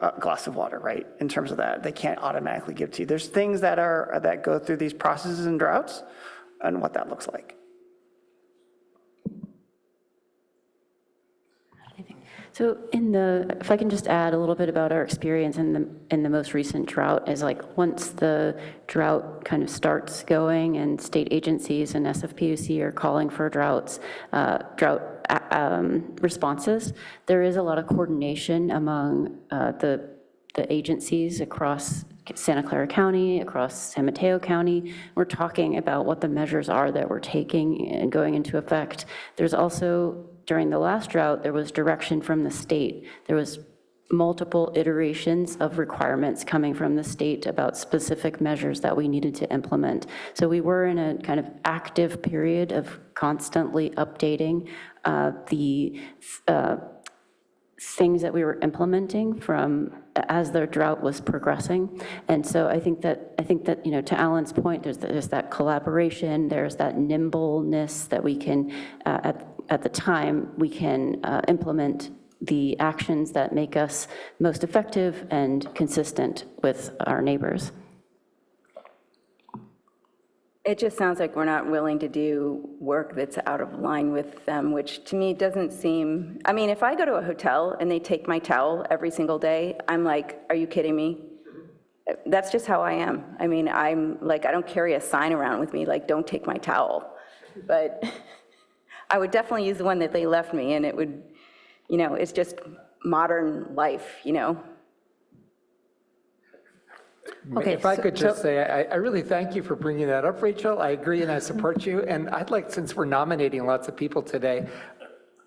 a glass of water, right? In terms of that, they can't automatically give to you. There's things that go through these processes and droughts and what that looks like. So if I can just add a little bit about our experience in the most recent drought, is like once the drought kind of starts going and state agencies and SFPUC are calling for drought responses, there is a lot of coordination among the agencies across Santa Clara County, across San Mateo County. We're talking about what the measures are that we're taking and going into effect. There's also, during the last drought, there was direction from the state. There was multiple iterations of requirements coming from the state about specific measures that we needed to implement. So we were in a kind of active period of constantly updating the things that we were implementing as the drought was progressing. And so I think that to Alan's point, there's that collaboration, there's that nimbleness that we can at the time we can implement the actions that make us most effective and consistent with our neighbors. It just sounds like we're not willing to do work that's out of line with them, which to me doesn't seem, I mean, if I go to a hotel and they take my towel every single day, I'm like, are you kidding me? That's just how I am. I mean, I'm like, I don't carry a sign around with me, like, don't take my towel. But I would definitely use the one that they left me, and it would, it's just modern life, Okay, if I could just say, I really thank you for bringing that up, Rachel. I agree and I support you. And I'd like, since we're nominating lots of people today,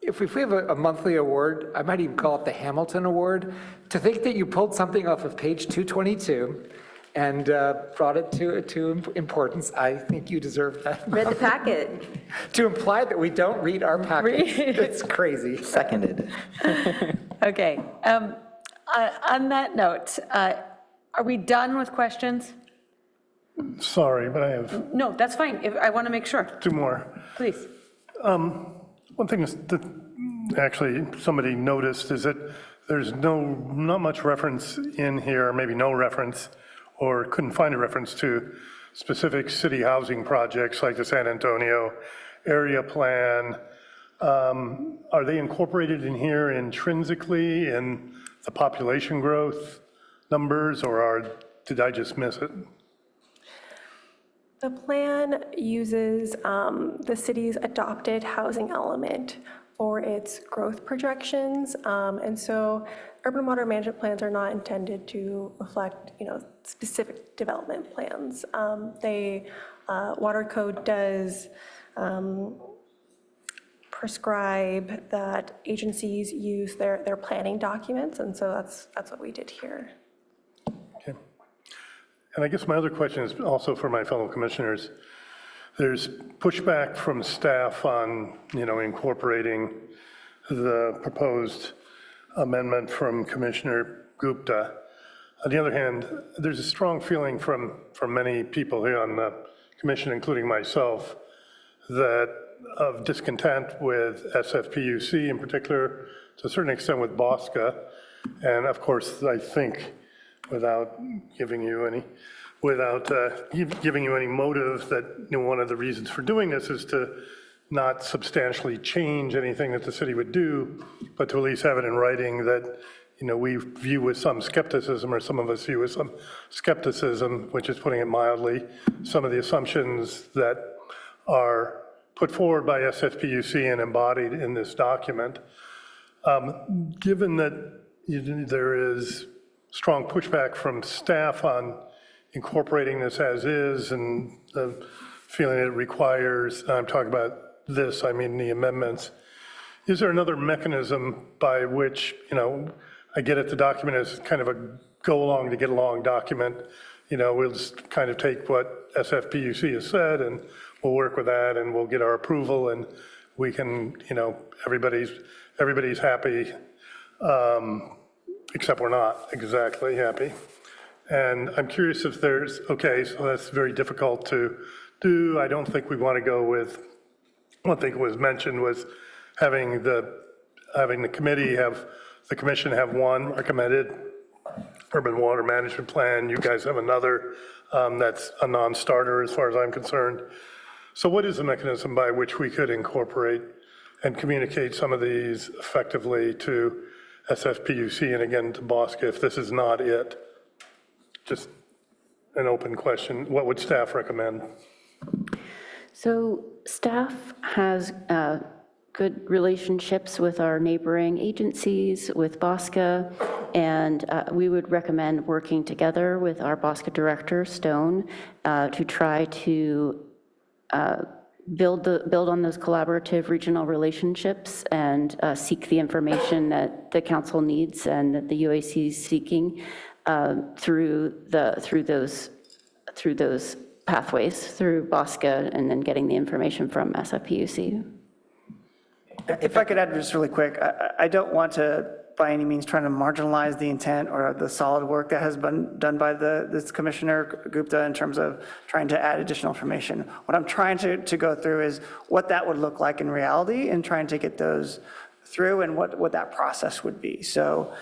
if we have a monthly award, I might even call it the Hamilton Award, to think that you pulled something off of page 222 and brought it to importance. I think you deserve that. Read the packet. To imply that we don't read our packet, it's crazy. Seconded. Okay, on that note, are we done with questions? Sorry, but I have No, that's fine. I want to make sure. two more. Please. One thing is that actually somebody noticed is that there's not much reference in here, maybe no reference, or couldn't find a reference to specific city housing projects like the San Antonio area plan. Are they incorporated in here intrinsically in the population growth numbers, or did I just miss it? The plan uses the city's adopted housing element for its growth projections. And so urban water management plans are not intended to reflect, specific development plans. Water code does prescribe that agencies use their planning documents, and so that's what we did here. Okay. And I guess my other question is also for my fellow commissioners. There's pushback from staff on, incorporating the proposed amendment from Commissioner Gupta. On the other hand, there's a strong feeling from many people here on the commission, including myself, of discontent with SFPUC in particular, to a certain extent with BOSCA. And of course, I think without giving you any motive, that one of the reasons for doing this is to not substantially change anything that the city would do, but to at least have it in writing that we view with some skepticism, or some of us view with some skepticism, which is putting it mildly, some of the assumptions that are put forward by SFPUC and embodied in this document. Given that there is strong pushback from staff on incorporating this as is, and the feeling it requires, I'm talking about this, I mean the amendments, is there another mechanism by which, I get it, the document is kind of a go along to get along document, we'll just kind of take what SFPUC has said and we'll work with that and we'll get our approval and we can, everybody's happy, except we're not exactly happy. And I'm curious if there's, okay, so that's very difficult to do. I don't think we want to go with, one thing was mentioned was having the committee the commission have one recommended urban water management plan. You guys have another that's a non-starter as far as I'm concerned. So what is the mechanism by which we could incorporate and communicate some of these effectively to SFPUC and again to BOSCA if this is not it? Just an open question. What would staff recommend? So staff has good relationships with our neighboring agencies, with BOSCA, and we would recommend working together with our BOSCA director, Stone, to try to build on those collaborative regional relationships and seek the information that the council needs and that the UAC is seeking through those pathways, through BOSCA, and then getting the information from SFPUC. If I could add just really quick, I don't want to by any means trying to marginalize the intent or the solid work that has been done by this Commissioner Gupta in terms of trying to add additional information. What I'm trying to go through is what that would look like in reality and trying to get those through and what that process would be. So,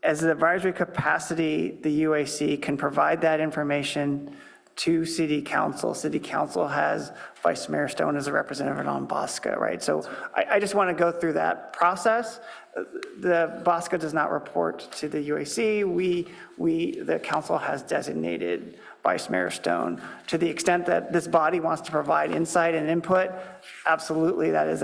as an advisory capacity, the UAC can provide that information to City Council. City Council has Vice Mayor Stone as a representative on BOSCA, right? So I just want to go through that process. The BOSCA does not report to the UAC. The council has designated Vice Mayor Stone. To the extent that this body wants to provide insight and input, absolutely, that is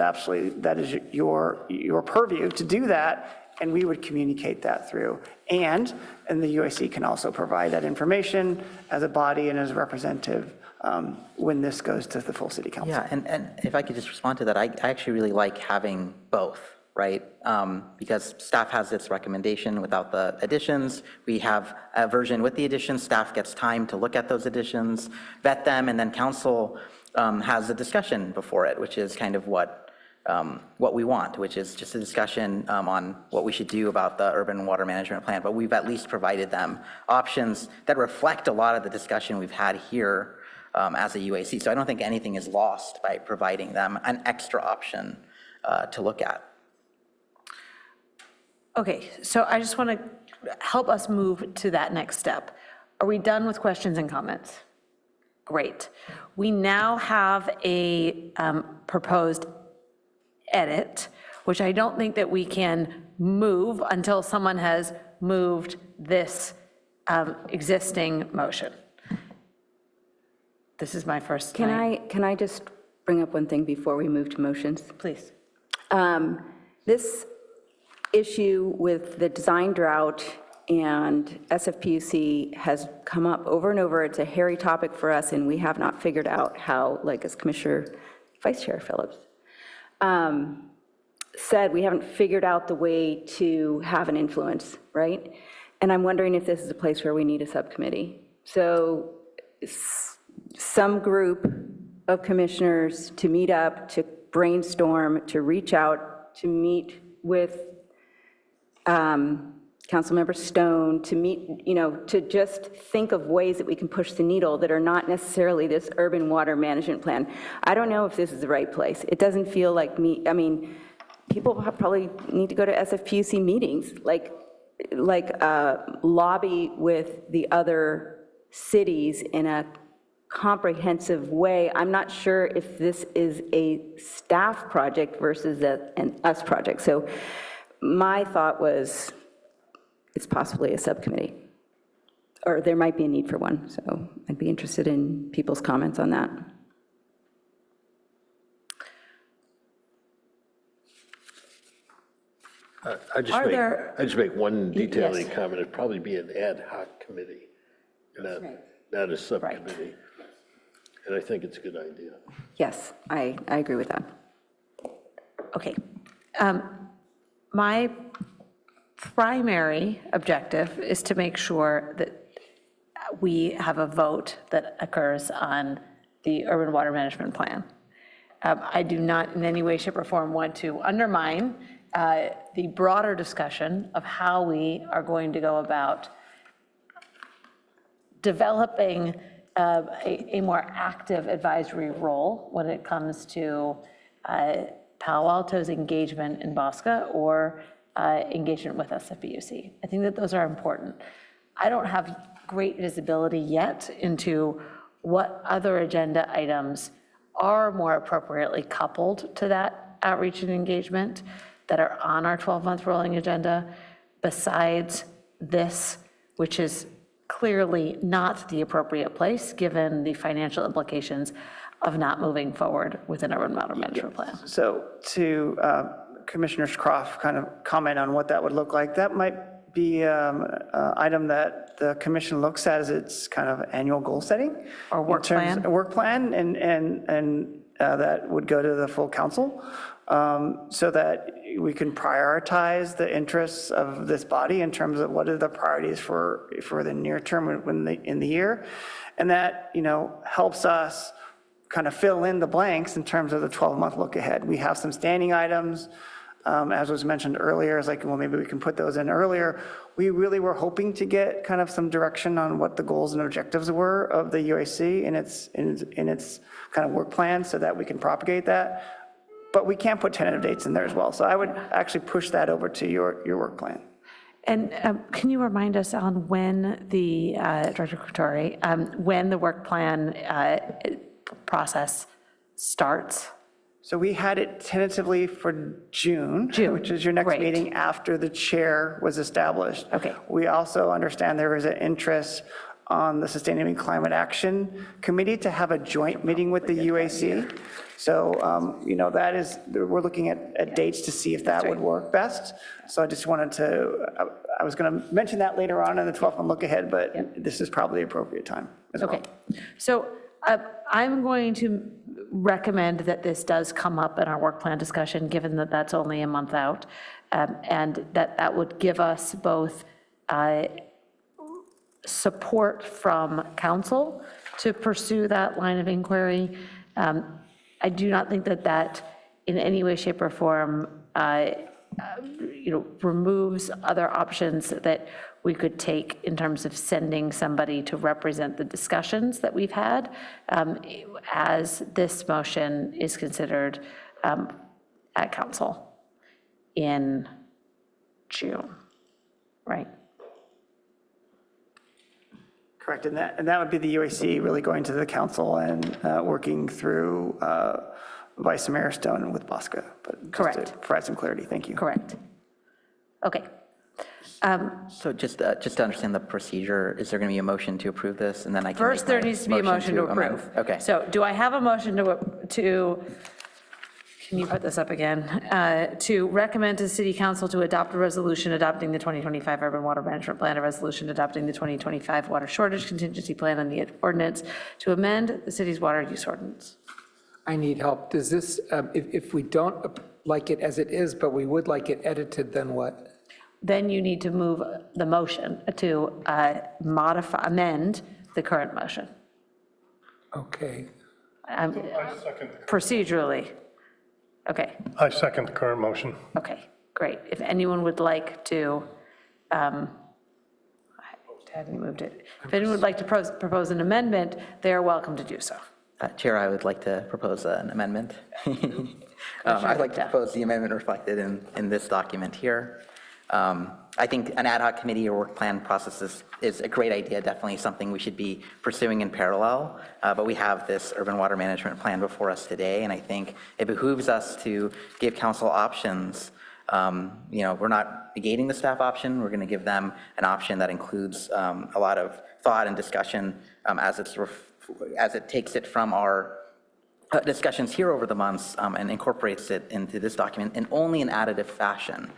your purview to do that. And we would communicate that through. And the UAC can also provide that information as a body and as a representative when this goes to the full city council. Yeah, and if I could just respond to that, I actually really like having both, right? Because staff has its recommendation without the additions. We have a version with the additions. Staff gets time to look at those additions, vet them, and then council has a discussion before it, which is kind of what we want, which is just a discussion on what we should do about the urban water management plan. But we've at least provided them options that reflect a lot of the discussion we've had here as a UAC. So I don't think anything is lost by providing them an extra option to look at. Okay, so I just want to help us move to that next step. Are we done with questions and comments? Great. We now have a proposed edit, which I don't think that we can move until someone has moved this existing motion. This is my first time. Can I just bring up one thing before we move to motions? Please. This issue with the design drought and SFPUC has come up over and over. It's a hairy topic for us, and we have not figured out how, like as Vice Chair Phillips said, we haven't figured out the way to have an influence, right? And I'm wondering if this is a place where we need a subcommittee. So some group of commissioners to meet up, to brainstorm, to reach out, to meet with Councilmember Stone, to meet, to just think of ways that we can push the needle that are not necessarily this urban water management plan. I don't know if this is the right place. It doesn't feel like me. I mean, people probably need to go to SFPUC meetings, like lobby with the other cities in a comprehensive way. I'm not sure if this is a staff project versus an us project. So my thought was it's possibly a subcommittee, or there might be a need for one. So I'd be interested in people's comments on that. I just make one detailing comment. It'd probably be an ad hoc committee, not a subcommittee. And I think it's a good idea. Yes, I agree with that. Okay. My primary objective is to make sure that we have a vote that occurs on the urban water management plan. I do not in any way, shape, or form want to undermine the broader discussion of how we are going to go about developing a more active advisory role when it comes to Palo Alto's engagement in Bosca or engagement with SFPUC. I think that those are important. I don't have great visibility yet into what other agenda items are more appropriately coupled to that outreach and engagement that are on our 12-month rolling agenda besides this, which is clearly not the appropriate place given the financial implications of not moving forward with an urban water management plan. So to Commissioner Croft kind of comment on what that would look like, that might be an item that the commission looks at as its kind of annual goal setting. Or work plan. A work plan, and that would go to the full council so that we can prioritize the interests of this body in terms of what are the priorities for the near term in the year. And that, helps us kind of fill in the blanks in terms of the 12-month look ahead. We have some standing items, as was mentioned earlier, it's like, well, maybe we can put those in earlier. We really were hoping to get kind of some direction on what the goals and objectives were of the UAC in its kind of work plan so that we can propagate that. But we can't put tentative dates in there as well. So I would actually push that over to your work plan. And can you remind us on when the, Director Couture, when the work plan process starts? So we had it tentatively for June, which is your next meeting after the chair was established. Okay. We also understand there is an interest on the Sustainability Climate Action Committee to have a joint meeting with the UAC. So, that is, we're looking at dates to see if that would work best. So I just wanted to, I was going to mention that later on in the 12th look ahead, but this is probably the appropriate time as well. Okay. So I'm going to recommend that this does come up in our work plan discussion, given that that's only a month out, and that would give us both support from council to pursue that line of inquiry. I do not think that in any way, shape, or form removes other options that we could take in terms of sending somebody to represent the discussions that we've had, as this motion is considered at council in June, right? Correct, and that would be the UAC really going to the council and working through Vice Mayor Stone with Bosca. But Correct. To provide some clarity, thank you. Correct. Okay. So just to understand the procedure, is there going to be a motion to approve this, and then I can First, there needs to be a motion to amend? approve. Okay. So do I have a motion to, can you put this up again? To recommend to the city council to adopt a resolution adopting the 2025 urban water management plan, a resolution adopting the 2025 water shortage contingency plan, and the ordinance to amend the city's water use ordinance. I need help. Does this, if we don't like it as it is, but we would like it edited, then what? Then you need to move the motion to amend the current motion. Okay. I second. Procedurally. Okay, I second the current motion. okay, great. If anyone would like to, I haven't moved it. If anyone would like to propose an amendment, they are welcome to do so. Chair, I would like to propose an amendment. I'd like to propose the amendment reflected in this document here. I think an ad hoc committee or work plan process is a great idea, definitely something we should be pursuing in parallel, but we have this urban water management plan before us today, and I think it behooves us to give council options. We're not negating the staff option, we're going to give them an option that includes a lot of thought and discussion as it takes it from our discussions here over the months and incorporates it into this document in only an additive fashion.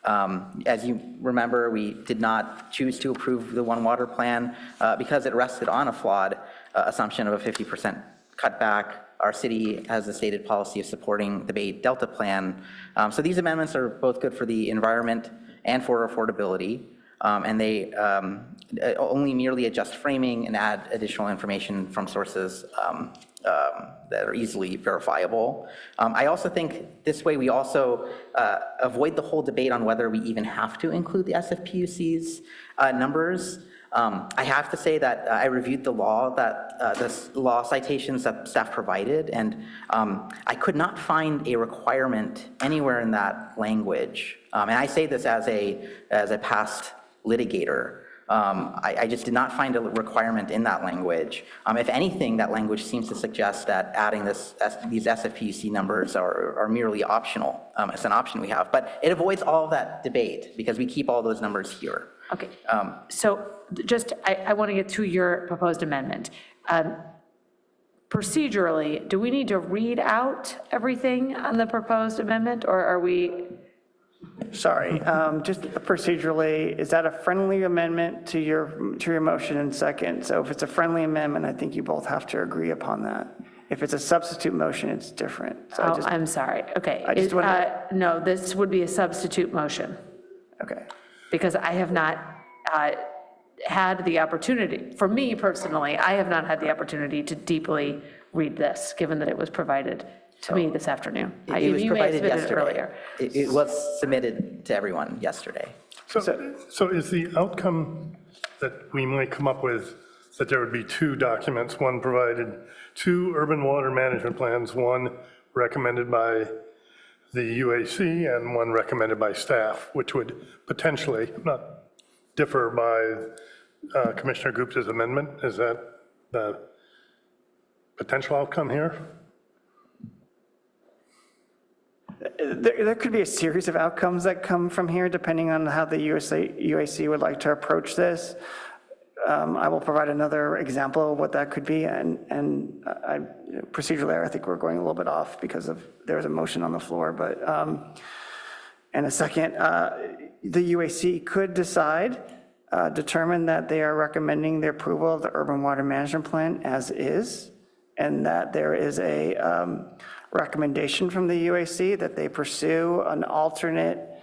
As you remember, we did not choose to approve the One Water plan because it rested on a flawed assumption of a 50% cutback. Our city has a stated policy of supporting the Bay Delta plan. So these amendments are both good for the environment and for affordability. And they only merely adjust framing and add additional information from sources that are easily verifiable. I also think this way we also avoid the whole debate on whether we even have to include the SFPUC's numbers. I have to say that I reviewed the law the law citations that staff provided, and I could not find a requirement anywhere in that language. And I say this as a past litigator. I just did not find a requirement in that language. If anything, that language seems to suggest that adding these SFPUC numbers are merely optional. It's an option we have, but it avoids all of that debate because we keep all those numbers here. Okay, so just, I want to get to your proposed amendment. Procedurally, do we need to read out everything on the proposed amendment, or are we? Sorry, just procedurally, is that a friendly amendment to your motion in second? So if it's a friendly amendment, I think you both have to agree upon that. If it's a substitute motion, it's different. So I'm sorry, okay. No, this would be a substitute motion. Okay. Because I have not had the opportunity, for me personally, I have not had the opportunity to deeply read this, given that it was provided to me this afternoon. It was provided yesterday. Earlier. It was submitted to everyone yesterday. So is the outcome that we might come up with that there would be two documents, one provided, two urban water management plans, one recommended by the UAC and one recommended by staff, which would potentially not differ by Commissioner Goop's amendment? Is that the potential outcome here? There could be a series of outcomes that come from here, depending on how the UAC would like to approach this. I will provide another example of what that could be, and procedurally, I think we're going a little bit off because there's a motion on the floor, but in a second, the UAC could determine that they are recommending the approval of the urban water management plan as is, and that there is a recommendation from the UAC that they pursue an alternate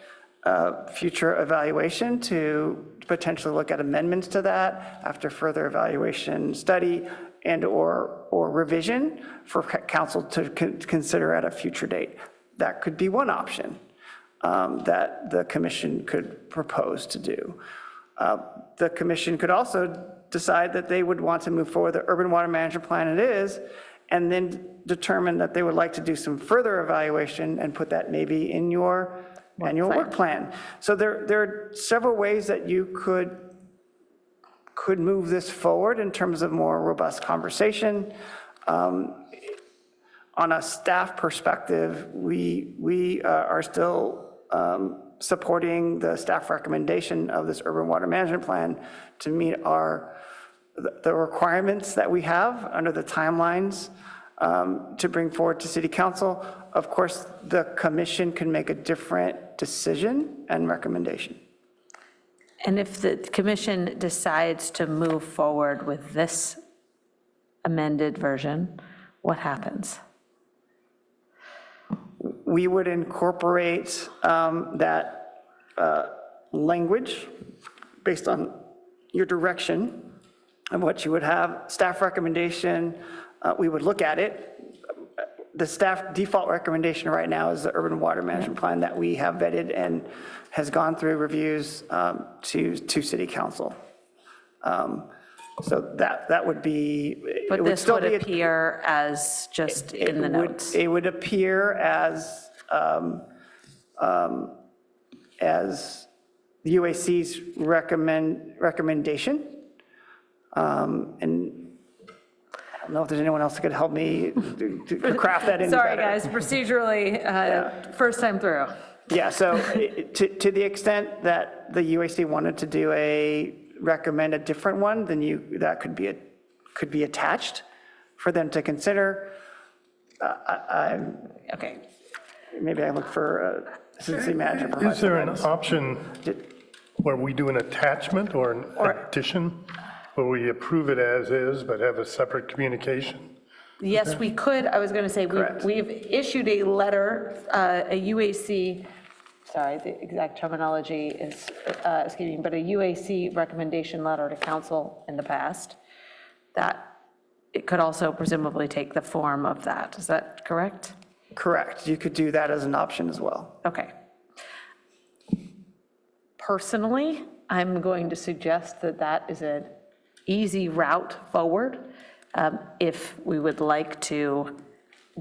future evaluation to potentially look at amendments to that after further evaluation, study, and or revision for council to consider at a future date. That could be one option that the commission could propose to do. The commission could also decide that they would want to move forward the urban water management plan it is, and then determine that they would like to do some further evaluation and put that maybe in your annual work plan. So there are several ways that you could move this forward in terms of more robust conversation. On a staff perspective, we are still supporting the staff recommendation of this urban water management plan to meet the requirements that we have under the timelines to bring forward to City Council. Of course, the commission can make a different decision and recommendation. And if the commission decides to move forward with this amended version, what happens? We would incorporate that language based on your direction and what you would have. Staff recommendation, we would look at it. The staff default recommendation right now is the urban water management plan that we have vetted and has gone through reviews to City Council. So that would be. But this would appear as just in the notes. It would appear as the UAC's recommendation. And I don't know if there's anyone else that could help me to craft that in Sorry, better. guys, procedurally, first time through. Yeah, so to the extent that the UAC wanted to recommend a different one, then that could be attached for them to consider. Okay. Maybe I look for city manager. Is there an option where we do an attachment or an addition, where we approve it as is, but have a separate communication? Yes, we could. I was going to say, we've issued a letter, a UAC, sorry, the exact terminology is escaping, but a UAC recommendation letter to council in the past, that it could also presumably take the form of that. Is that correct? Correct. You could do that as an option as well. Okay. Personally, I'm going to suggest that that is an easy route forward if we would like to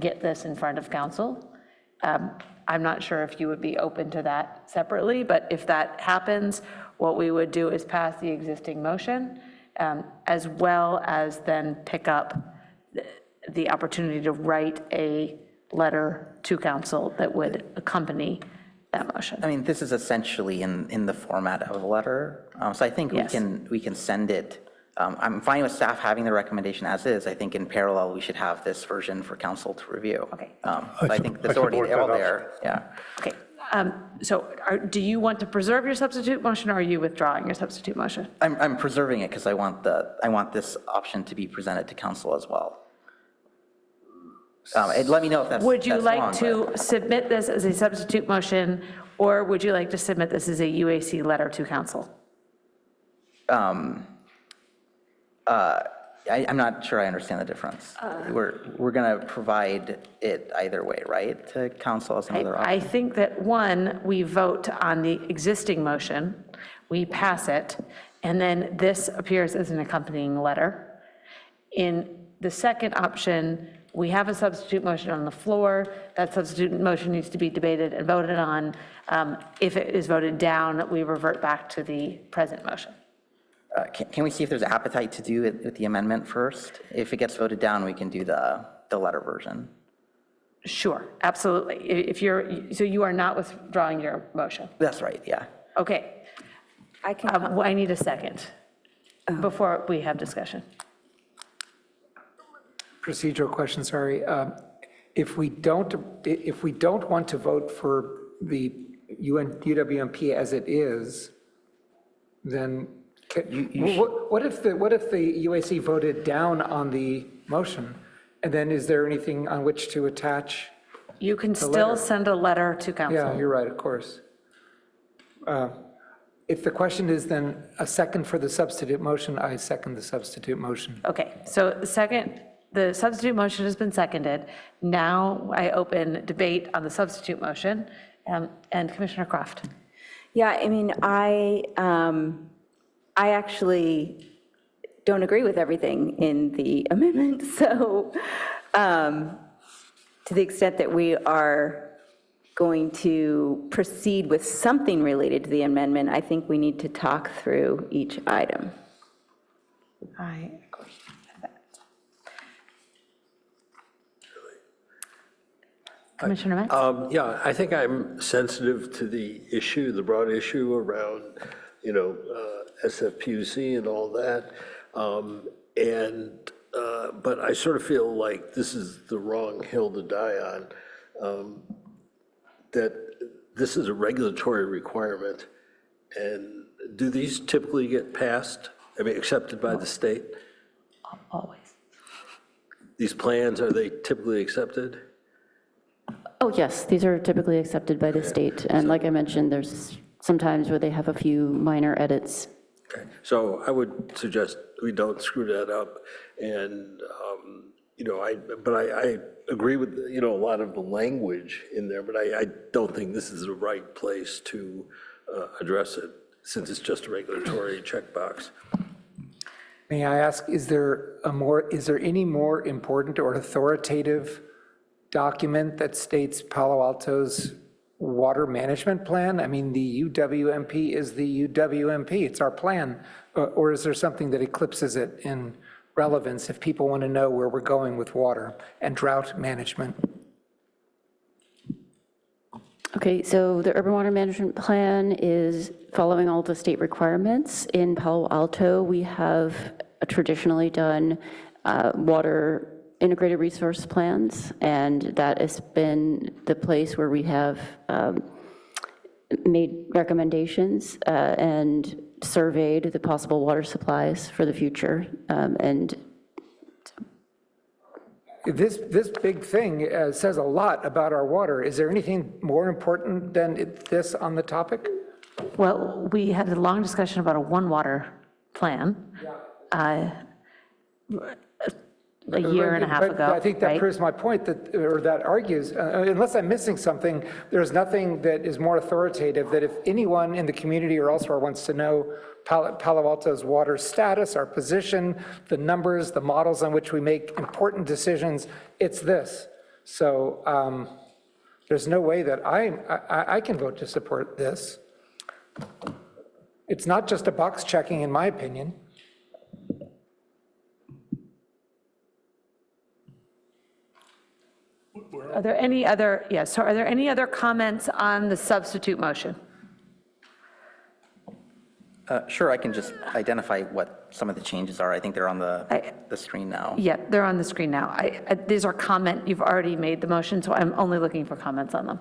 get this in front of council. I'm not sure if you would be open to that separately, but if that happens, what we would do is pass the existing motion, as well as then pick up the opportunity to write a letter to council that would accompany that motion. I mean, this is essentially in the format of a letter, so I think we can send it. I'm fine with staff having the recommendation as is. I think in parallel, we should have this version for council to review. Okay. So I think that's already all there, yeah. Okay, so do you want to preserve your substitute motion, or are you withdrawing your substitute motion? I'm preserving it because I want this option to be presented to council as well. And let me know if that's Would you like wrong, to submit this as a substitute motion, or would you like to submit this as a UAC letter to council? I'm not sure I understand the difference. We're going to provide it either way, right, to council as another option? I think that, one, we vote on the existing motion, we pass it, and then this appears as an accompanying letter. In the second option, we have a substitute motion on the floor. That substitute motion needs to be debated and voted on. If it is voted down, we revert back to the present motion. Can we see if there's appetite to do it with the amendment first? If it gets voted down, we can do the letter version. Sure, absolutely. So you are not withdrawing your motion? That's right, yeah. Okay. I need a second before we have discussion. Procedural question, sorry. If we don't want to vote for the UWMP as it is, then what if the UAC voted down on the motion? And then is there anything on which to attach? You can still send a letter to council. Yeah, you're right, of course. If the question is then a second for the substitute motion, I second the substitute motion. Okay, so the substitute motion has been seconded. Now I open debate on the substitute motion, and Commissioner Croft. Yeah, I mean, I actually don't agree with everything in the amendment, so to the extent that we are going to proceed with something related to the amendment, I think we need to talk through each item. I agree. Commissioner Metz? Yeah, I think I'm sensitive to the issue, the broad issue around, SFPUC and all that. But I sort of feel like this is the wrong hill to die on, that this is a regulatory requirement. And do these typically get passed, accepted by the state? Always. These plans, are they typically accepted? Oh, yes, these are typically accepted by the state. And like I mentioned, there's sometimes where they have a few minor edits. Okay, so I would suggest we don't screw that up. And, I agree with, a lot of the language in there, but I don't think this is the right place to address it, since it's just a regulatory checkbox. May I ask, is there any more important or authoritative document that states Palo Alto's water management plan? I mean, the UWMP is the UWMP, it's our plan. Or is there something that eclipses it in relevance if people want to know where we're going with water and drought management? Okay, so the urban water management plan is following all the state requirements. In Palo Alto, we have traditionally done water integrated resource plans, and that has been the place where we have made recommendations and surveyed the possible water supplies for the future. This big thing says a lot about our water. Is there anything more important than this on the topic? Well, we had a long discussion about a one water plan a year and a half ago. I think that right? proves my point, that argues, unless I'm missing something, there's nothing that is more authoritative that if anyone in the community or elsewhere wants to know Palo Alto's water status, our position, the numbers, the models on which we make important decisions, it's this. So there's no way that I can vote to support this. It's not just a box checking, in my opinion. Are there any other, yes, so are there any other comments on the substitute motion? Sure, I can just identify what some of the changes are. I think they're on the screen now. Yeah, they're on the screen now. These are you've already made the motion, so I'm only looking for comments on them.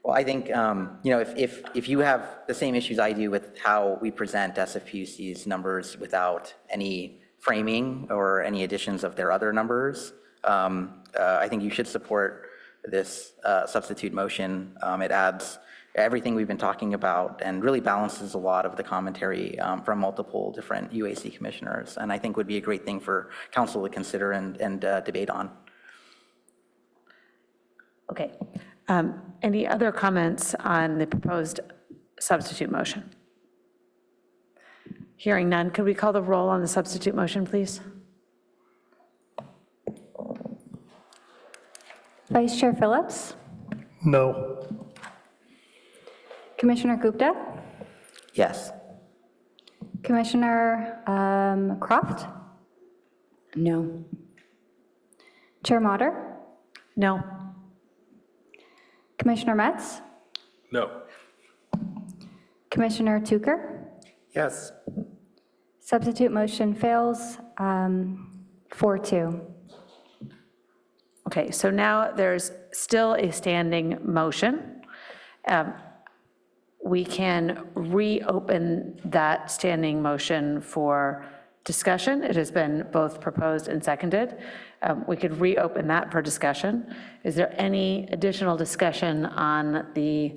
Well, I think, if you have the same issues I do with how we present SFPUC's numbers without any framing or any additions of their other numbers, I think you should support this substitute motion. It adds everything we've been talking about and really balances a lot of the commentary from multiple different UAC commissioners, and I think would be a great thing for council to consider and debate on. Okay. Any other comments on the proposed substitute motion? Hearing none, could we call the roll on the substitute motion, please? Vice Chair Phillips? No. Commissioner Gupta? Yes. Commissioner Croft? No. Chair Motter? No. Commissioner Metz? No. Commissioner Tucker? Yes. Substitute motion fails 4-2. Okay, so now there's still a standing motion. We can reopen that standing motion for discussion. It has been both proposed and seconded. We could reopen that for discussion. Is there any additional discussion on the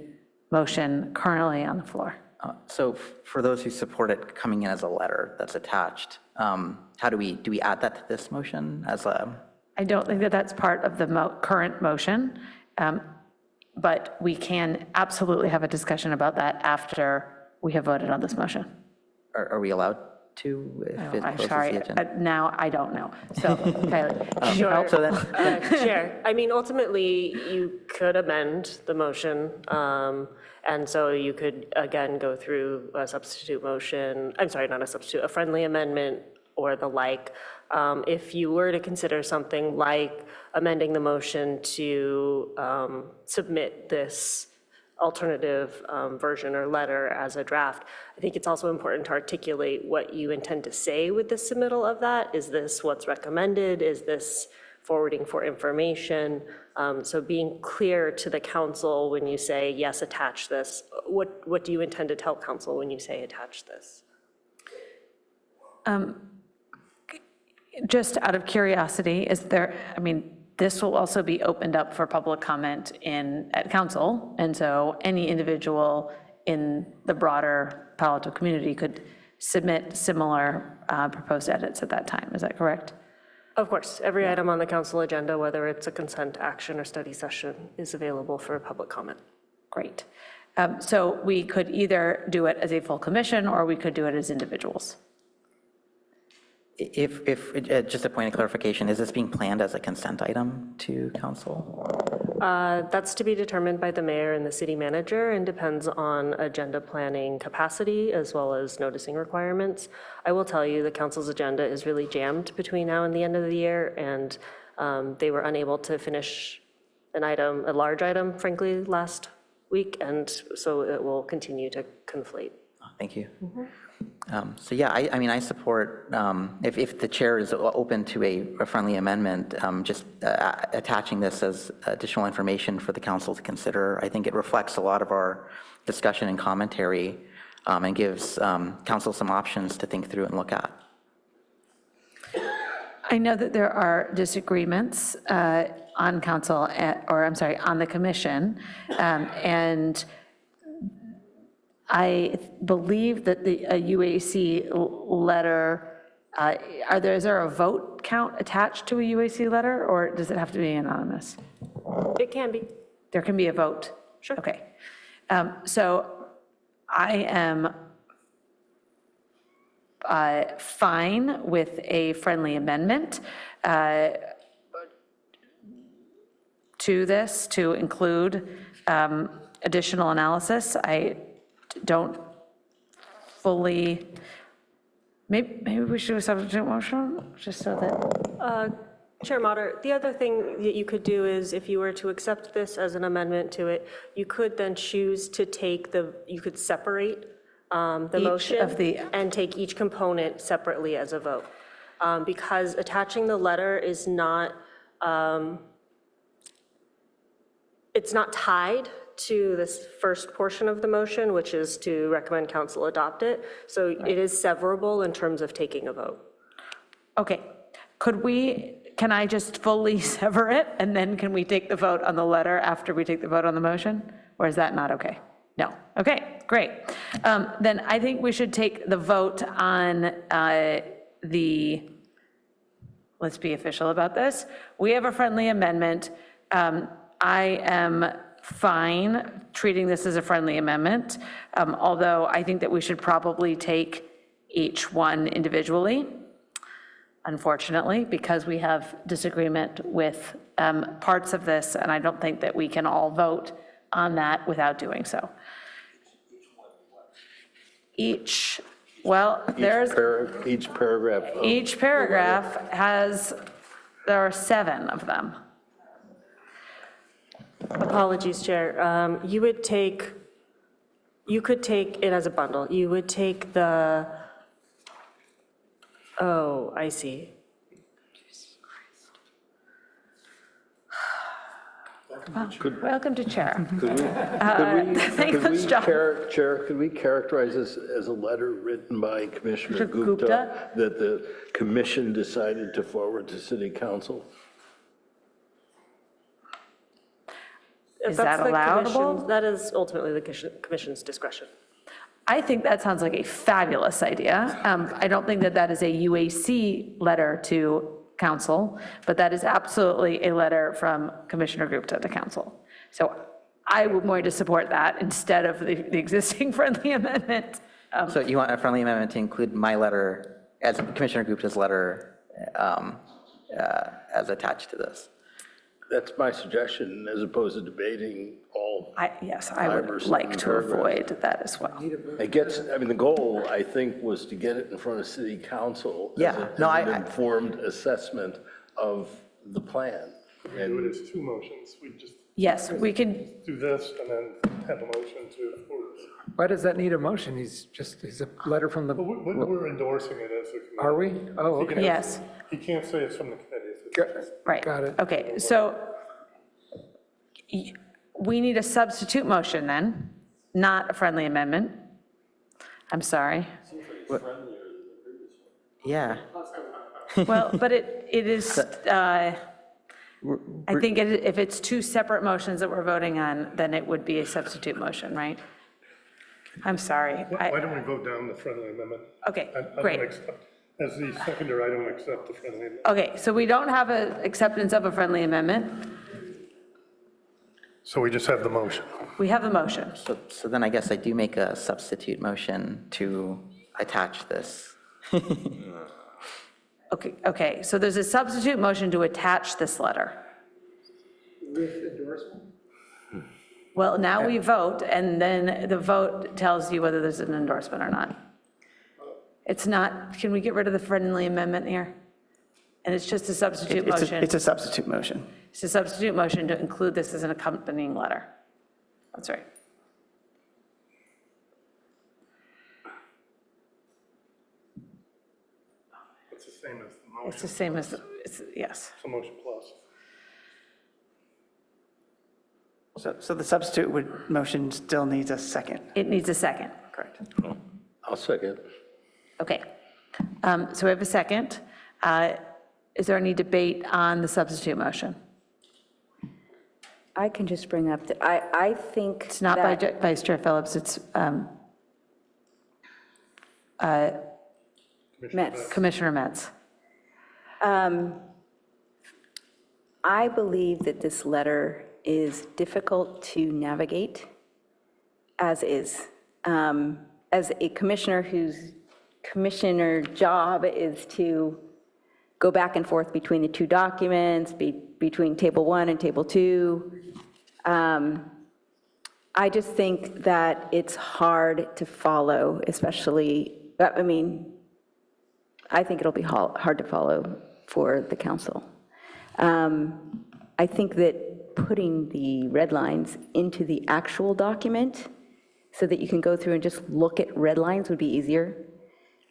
motion currently on the floor? So for those who support it coming in as a letter that's attached, how do we add that to this motion as a? I don't think that that's part of the current motion, but we can absolutely have a discussion about that after we have voted on this motion. Are we allowed to? If it I'm closes sorry, the agenda? now I don't know. So, Kylie, Sure. So then, Chair, I mean, ultimately, you could amend the motion, and so you could, again, go through a substitute motion, I'm sorry, not a substitute, a friendly amendment or the like. If you were to consider something like amending the motion to submit this alternative version or letter as a draft, I think it's also important to articulate what you intend to say with the submittal of that. Is this what's recommended? Is this forwarding for information? So being clear to the council when you say, yes, attach this, what do you intend to tell council when you say attach this? just out of curiosity, is there, I mean, this will also be opened up for public comment at council, and so any individual in the broader Palo Alto community could submit similar proposed edits at that time. Is that correct? Of course, every item on the council agenda, whether it's a consent action or study session, is available for public comment. Great. So we could either do it as a full commission, or we could do it as individuals. If just a point of clarification, is this being planned as a consent item to council? That's to be determined by the mayor and the city manager, and depends on agenda planning capacity as well as noticing requirements. I will tell you, the council's agenda is really jammed between now and the end of the year, and they were unable to finish an item, a large item, frankly, last week, and so it will continue to conflate. Thank you. So yeah, I mean, I support, if the chair is open to a friendly amendment, just attaching this as additional information for the council to consider. I think it reflects a lot of our discussion and commentary, and gives council some options to think through and look at. I know that there are disagreements on council, on the commission, and I believe that the UAC letter, is there a vote count attached to a UAC letter, or does it have to be anonymous? It can be. There can be a vote? Sure. Okay. So I am fine with a friendly amendment to this, to include additional analysis. I don't fully, maybe we should do a substitute motion, just so that. Chair Motter, the other thing that you could do is, if you were to accept this as an amendment to it, you could then choose to take you could separate the motion and take each component separately as a vote. Because attaching the letter is not, it's not tied to this first portion of the motion, which is to recommend council adopt it. So it is severable in terms of taking a vote. Okay, can I just fully sever it, and then can we take the vote on the letter after we take the vote on the motion? Or is that not okay? No, okay, great. Then I think we should take the vote on let's be official about this. We have a friendly amendment. I am fine treating this as a friendly amendment, although I think that we should probably take each one individually, unfortunately, because we have disagreement with parts of this, and I don't think that we can all vote on that without doing so. Each paragraph has, there are 7 of them. Apologies, Chair. You could take it as a bundle. You would take oh, I see. Welcome to chair. Chair, could we characterize this as a letter written by Commissioner Gupta that the commission decided to forward to City Council? Is that allowable? That is ultimately the commission's discretion. I think that sounds like a fabulous idea. I don't think that that is a UAC letter to council, but that is absolutely a letter from Commissioner Gupta to council. So I would going to support that instead of the existing friendly amendment. So you want a friendly amendment to include my letter, as Commissioner Gupta's letter, as attached to this? That's my suggestion, as opposed to debating all. Yes, I would like to avoid that as well. It gets, I mean, the goal, I think, was to get it in front of city council. Yeah, no, as an informed assessment of the plan. And do it as two motions. We just Yes, we could, do this and then have a motion to approve. Why does that need a motion? He's a letter from the, But we're endorsing it as a committee. are we? Oh, okay. yes, He can't say it's from the committee. right. Got it. Okay, so we need a substitute motion then, not a friendly amendment. I'm sorry. Yeah. Well, but it is, I think if it's two separate motions that we're voting on, then it would be a substitute motion, right? I'm sorry. Why don't we vote down the friendly amendment? Okay, I don't great. accept- As the seconder, I don't accept the friendly amendment. Okay, so we don't have an acceptance of a friendly amendment. So we just have the motion. We have a motion. So then I guess I do make a substitute motion to attach this. Okay, so there's a substitute motion to attach this letter. With endorsement? Well, now we vote, and then the vote tells you whether there's an endorsement or not. It's not, can we get rid of the friendly amendment here? And it's just a substitute motion. It's a substitute motion. It's a substitute motion to include this as an accompanying letter. That's right. It's the same as the motion. It's the same as, yes. It's a motion plus. So the substitute motion still needs a second. It needs a second. Correct. I'll second. Okay. So we have a second. Is there any debate on the substitute motion? I can just bring up, I think It's not by that- Vice Chair Phillips, it's Metz. Commissioner Metz. I believe that this letter is difficult to navigate, as is. As a commissioner whose commissioner job is to go back and forth between the two documents, between Table 1 and Table 2, I just think that it's hard to follow, especially, I mean, I think it'll be hard to follow for the council. I think that putting the red lines into the actual document so that you can go through and just look at red lines would be easier.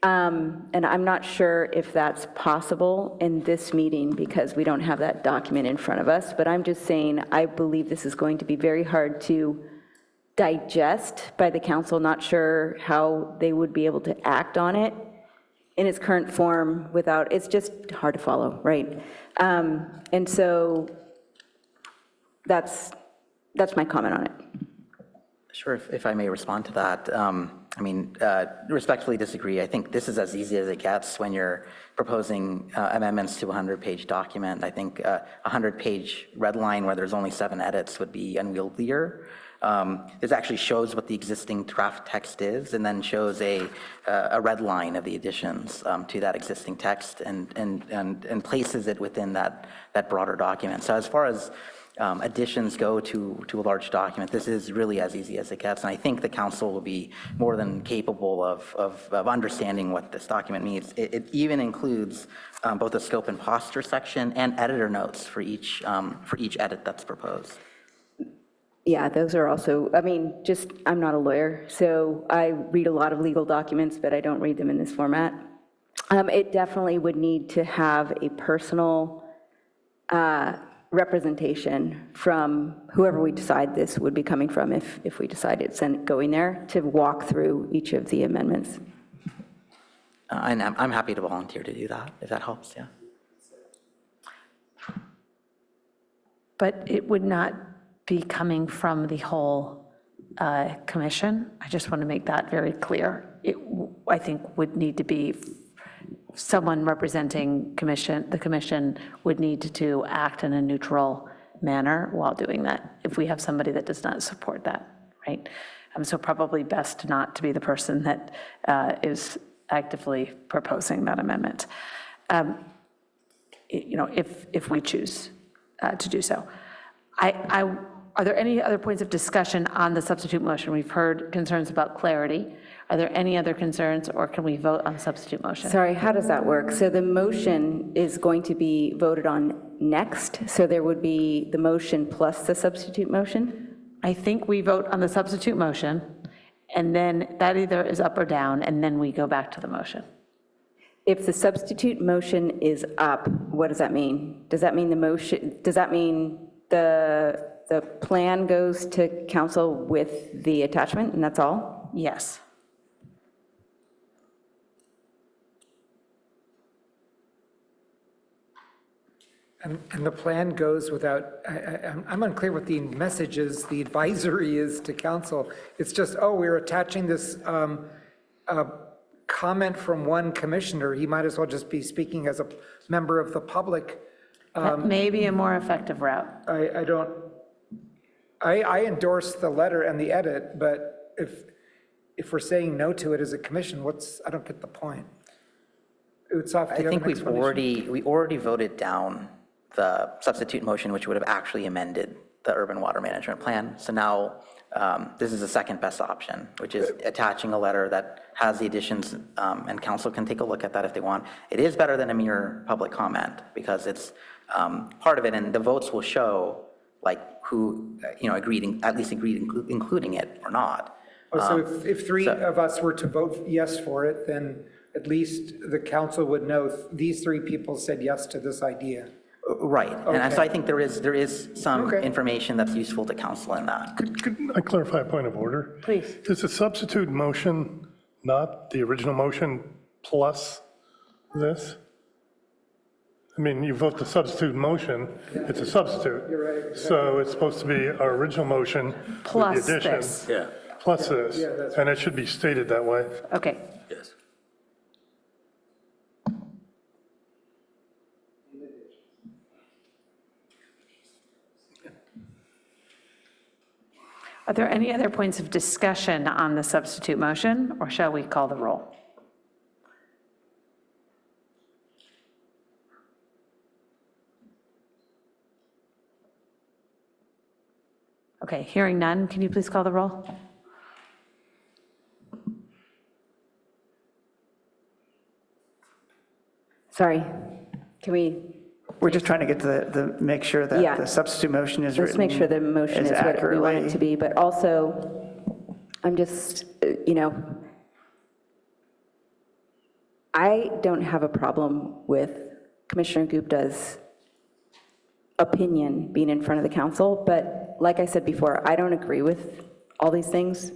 And I'm not sure if that's possible in this meeting because we don't have that document in front of us, but I'm just saying I believe this is going to be very hard to digest by the council, not sure how they would be able to act on it in its current form without, it's just hard to follow, right? And so that's my comment on it. Sure, if I may respond to that. I mean, respectfully disagree. I think this is as easy as it gets when you're proposing amendments to a 100-page document. I think a 100-page red line where there's only 7 edits would be unwieldier. This actually shows what the existing draft text is and then shows a red line of the additions to that existing text and places it within that broader document. So as far as additions go to a large document, this is really as easy as it gets. And I think the council will be more than capable of understanding what this document means. It even includes both the scope and posture section and editor notes for each edit that's proposed. Yeah, those are also, I mean, I'm not a lawyer, so I read a lot of legal documents, but I don't read them in this format. It definitely would need to have a personal representation from whoever we decide this would be coming from if we decided going there to walk through each of the amendments. And I'm happy to volunteer to do that, if that helps, yeah. But it would not be coming from the whole commission. I just want to make that very clear. It, I think, would need to be someone representing the commission would need to act in a neutral manner while doing that, if we have somebody that does not support that, right? So probably best not to be the person that is actively proposing that amendment, if we choose to do so. Are there any other points of discussion on the substitute motion? We've heard concerns about clarity. Are there any other concerns, or can we vote on the substitute motion? Sorry, how does that work? So the motion is going to be voted on next, so there would be the motion plus the substitute motion? I think we vote on the substitute motion, and then that either is up or down, and then we go back to the motion. If the substitute motion is up, what does that mean? Does that mean the plan goes to council with the attachment, and that's all? Yes. And the plan goes without, I'm unclear what the message is, the advisory is to council. It's just, oh, we're attaching this comment from one commissioner. He might as well just be speaking as a member of the public. That may be a more effective route. I endorse the letter and the edit, but if we're saying no to it as a commission, I don't get the point. Utsoff, do you have an explanation? we already voted down the substitute motion, which would have actually amended the urban water management plan. So now this is the second best option, which is attaching a letter that has the additions, and council can take a look at that if they want. It is better than a mere public comment because it's part of it, and the votes will show like who at least agreed including it or not. So if three of us were to vote yes for it, then at least the council would know these three people said yes to this idea. Right, and so I think there is some information that's useful to council in that. Could I clarify a point of order? Please. Is the substitute motion not the original motion plus this? I mean, you vote the substitute motion, it's a substitute. You're right. Exactly. So it's supposed to be our original motion Plus with the addition. this. Yeah. Plus this, and it should be stated that way. Okay. Yes. Are there any other points of discussion on the substitute motion, or shall we call the roll? Okay, hearing none, can you please call the roll? Sorry, can we? We're just trying to get to make sure that the substitute motion is written. Let's make sure the motion is what we want it to be, but also, I'm just, I don't have a problem with Commissioner Gupta's opinion being in front of the council, but like I said before, I don't agree with all these things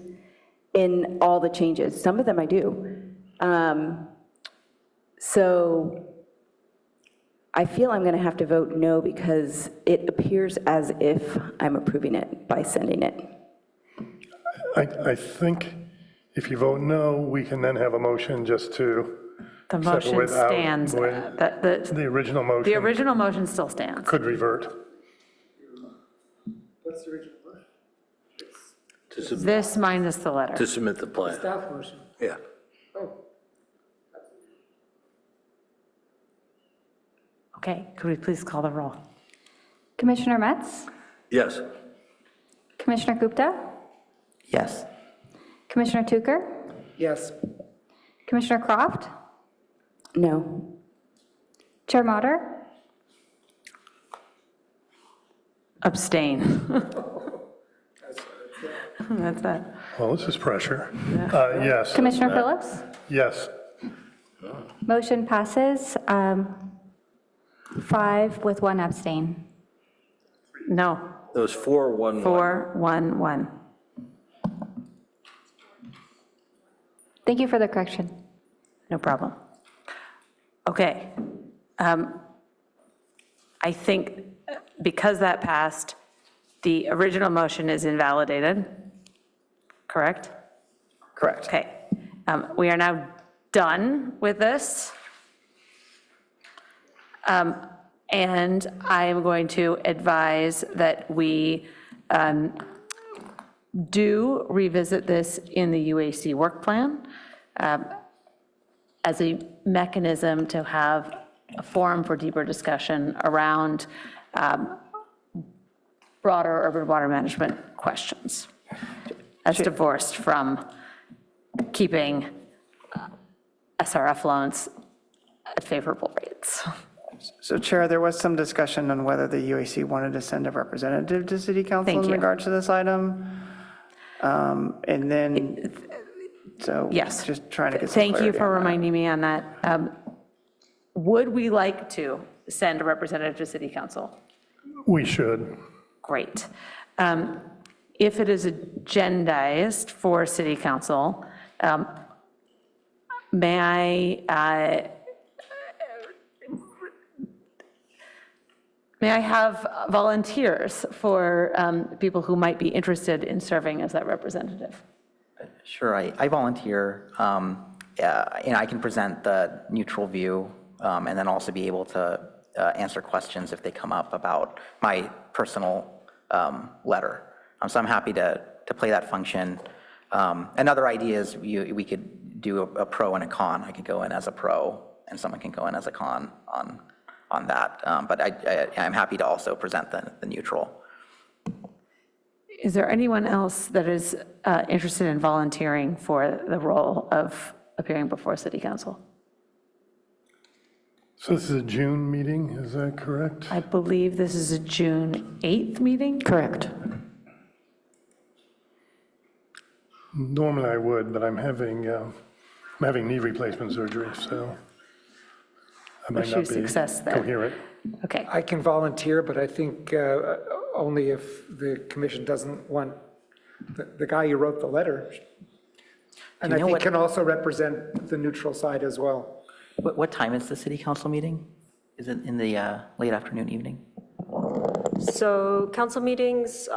in all the changes. Some of them I do. So I feel I'm going to have to vote no because it appears as if I'm approving it by sending it. I think if you vote no, we can then have a motion just to. The motion stands. The original motion. The original motion still stands. Could revert. What's the original motion? This minus the letter. To submit the plan. Staff motion. Yeah. Okay, could we please call the roll? Commissioner Metz? Yes. Commissioner Gupta? Yes. Commissioner Tucker? Yes. Commissioner Croft? No. Chair Mater? Abstain. That's that. Well, this is pressure. Yes. Commissioner Phillips? Yes. Motion passes 5 with 1 abstain. No. It was 4-1-1. 4-1-1. Thank you for the correction. No problem. Okay. I think because that passed, the original motion is invalidated, correct? Correct. Okay. We are now done with this. And I am going to advise that we do revisit this in the UAC work plan as a mechanism to have a forum for deeper discussion around broader urban water management questions, as divorced from keeping SRF loans at favorable rates. So Chair, there was some discussion on whether the UAC wanted to send a representative to City Council in regards to this item. And then, so yes, just trying to get some Thank you clarity for on that. reminding me on that. Would we like to send a representative to City Council? We should. Great. If it is agendized for City Council, may I have volunteers for people who might be interested in serving as that representative? Sure, I volunteer, and I can present the neutral view, and then also be able to answer questions if they come up about my personal letter. So I'm happy to play that function. Another idea is we could do a pro and a con. I could go in as a pro, and someone can go in as a con on that. But I'm happy to also present the neutral. Is there anyone else that is interested in volunteering for the role of appearing before City Council? So this is a June meeting, is that correct? I believe this is a June 8th meeting? Correct. Normally I would, but I'm having knee replacement surgery, so I might Wish not you be success there. coherent. Okay. I can volunteer, but I think only if the commission doesn't want the guy who wrote the letter. And I think can also represent the neutral side as well. What time is the City Council meeting? Is it in the late afternoon, evening? So council meetings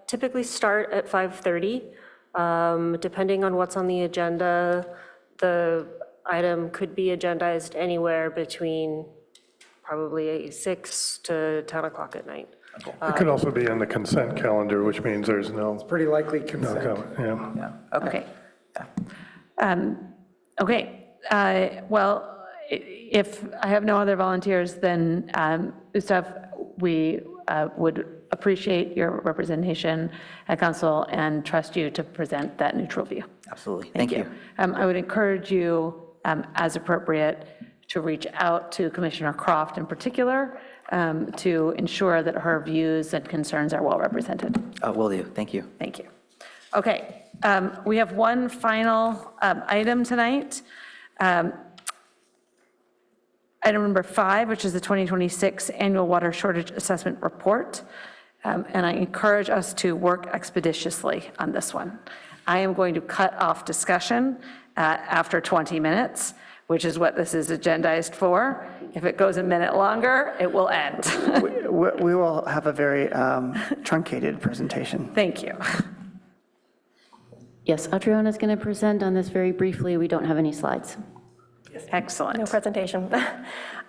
typically start at 5:30. Depending on what's on the agenda, the item could be agendized anywhere between probably 6 to 10 o'clock at night. It could also be in the consent calendar, which means there's no. It's pretty likely No consent. comment, yeah. Okay. Okay. Well, if I have no other volunteers, then Gustav, we would appreciate your representation at council and trust you to present that neutral view. Absolutely. Thank you. I would encourage you, as appropriate, to reach out to Commissioner Croft in particular to ensure that her views and concerns are well represented. Will do. Thank you. Thank you. Okay. We have one final item tonight. Item number 5, which is the 2026 Annual Water Shortage Assessment Report. And I encourage us to work expeditiously on this one. I am going to cut off discussion after 20 minutes, which is what this is agendized for. If it goes a minute longer, it will end. We will have a very truncated presentation. Thank you. Yes, Adriana is going to present on this very briefly. We don't have any slides. Excellent. No presentation.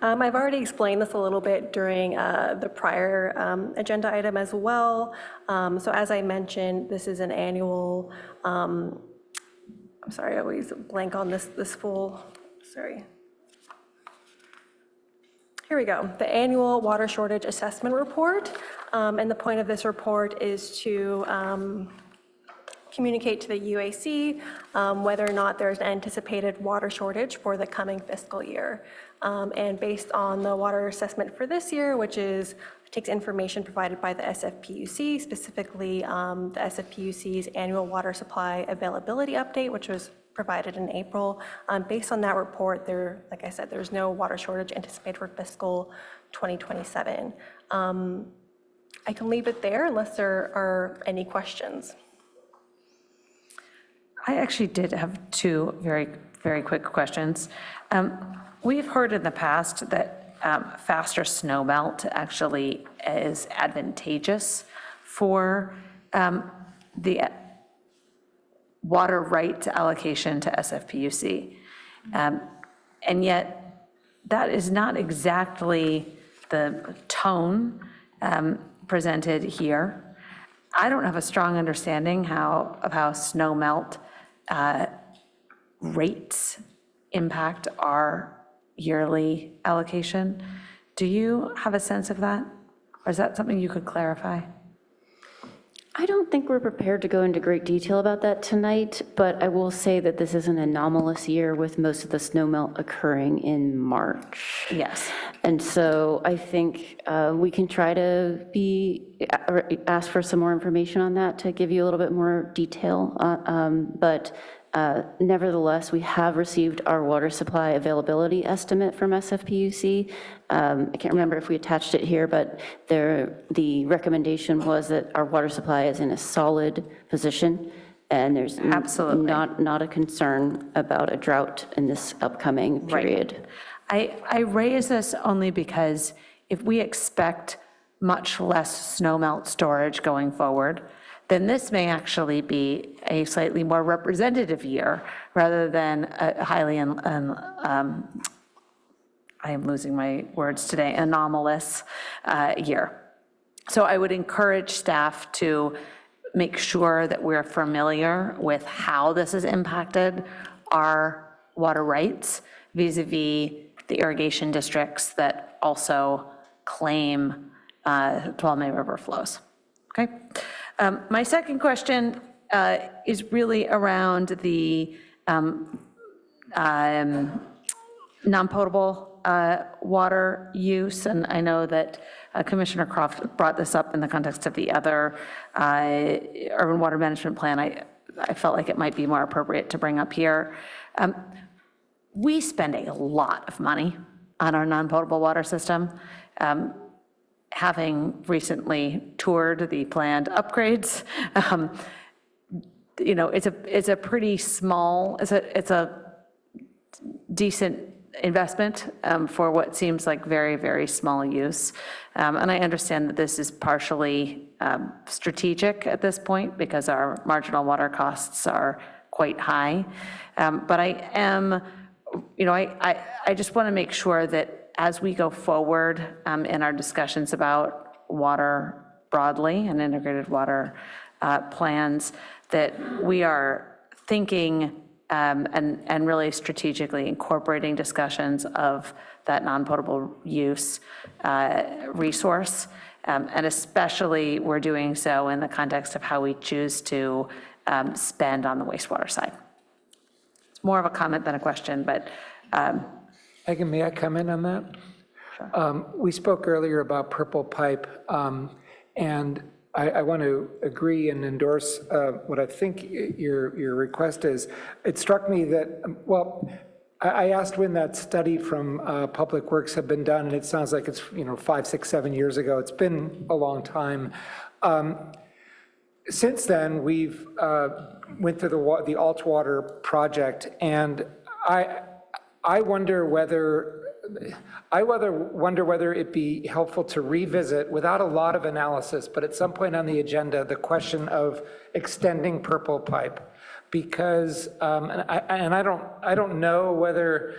I've already explained this a little bit during the prior agenda item as well. So as I mentioned, this is an annual, I'm sorry, I always blank on this full, sorry. Here we go, the Annual Water Shortage Assessment Report. And the point of this report is to communicate to the UAC whether or not there's an anticipated water shortage for the coming fiscal year. And based on the water assessment for this year, which takes information provided by the SFPUC, specifically the SFPUC's annual water supply availability update, which was provided in April. Based on that report, like I said, there's no water shortage anticipated for fiscal 2027. I can leave it there unless there are any questions. I actually did have two very, very quick questions. We've heard in the past that faster snow melt actually is advantageous for the water right allocation to SFPUC. And yet that is not exactly the tone presented here. I don't have a strong understanding of how snow melt rates impact our yearly allocation. Do you have a sense of that? Or is that something you could clarify? I don't think we're prepared to go into great detail about that tonight, but I will say that this is an anomalous year with most of the snow melt occurring in March. Yes. And so I think we can try to ask for some more information on that to give you a little bit more detail. But nevertheless, we have received our water supply availability estimate from SFPUC. I can't remember if we attached it here, but the recommendation was that our water supply is in a solid position, and there's absolutely not a concern about a drought in this upcoming period. Right. I raise this only because if we expect much less snowmelt storage going forward, then this may actually be a slightly more representative year rather than a highly, I am losing my words today, anomalous year. So I would encourage staff to make sure that we're familiar with how this has impacted our water rights vis-a-vis the irrigation districts that also claim 12 May River flows. Okay. My second question is really around the non-potable water use, and I know that Commissioner Croft brought this up in the context of the other urban water management plan. I felt like it might be more appropriate to bring up here. We spend a lot of money on our non-potable water system. Having recently toured the planned upgrades, you know, it's a pretty small, it's a decent investment for what seems like very, very small use. And I understand that this is partially strategic at this point because our marginal water costs are quite high. But I am, you know, I just want to make sure that as we go forward in our discussions about water broadly and integrated water plans, that we are thinking and really strategically incorporating discussions of that non-potable use resource. And especially we're doing so in the context of how we choose to spend on the wastewater side. It's more of a comment than a question, but Megan, may I comment on that? Sure. We spoke earlier about purple pipe, and I want to agree and endorse what I think your request is. It struck me that, well, I asked when that study from Public Works had been done, and it sounds like it's 5, 6, 7 years ago. It's been a long time. Since then, we've went through the alt water project, and I wonder whether it'd be helpful to revisit, without a lot of analysis, but at some point on the agenda, the question of extending purple pipe, because I don't know whether.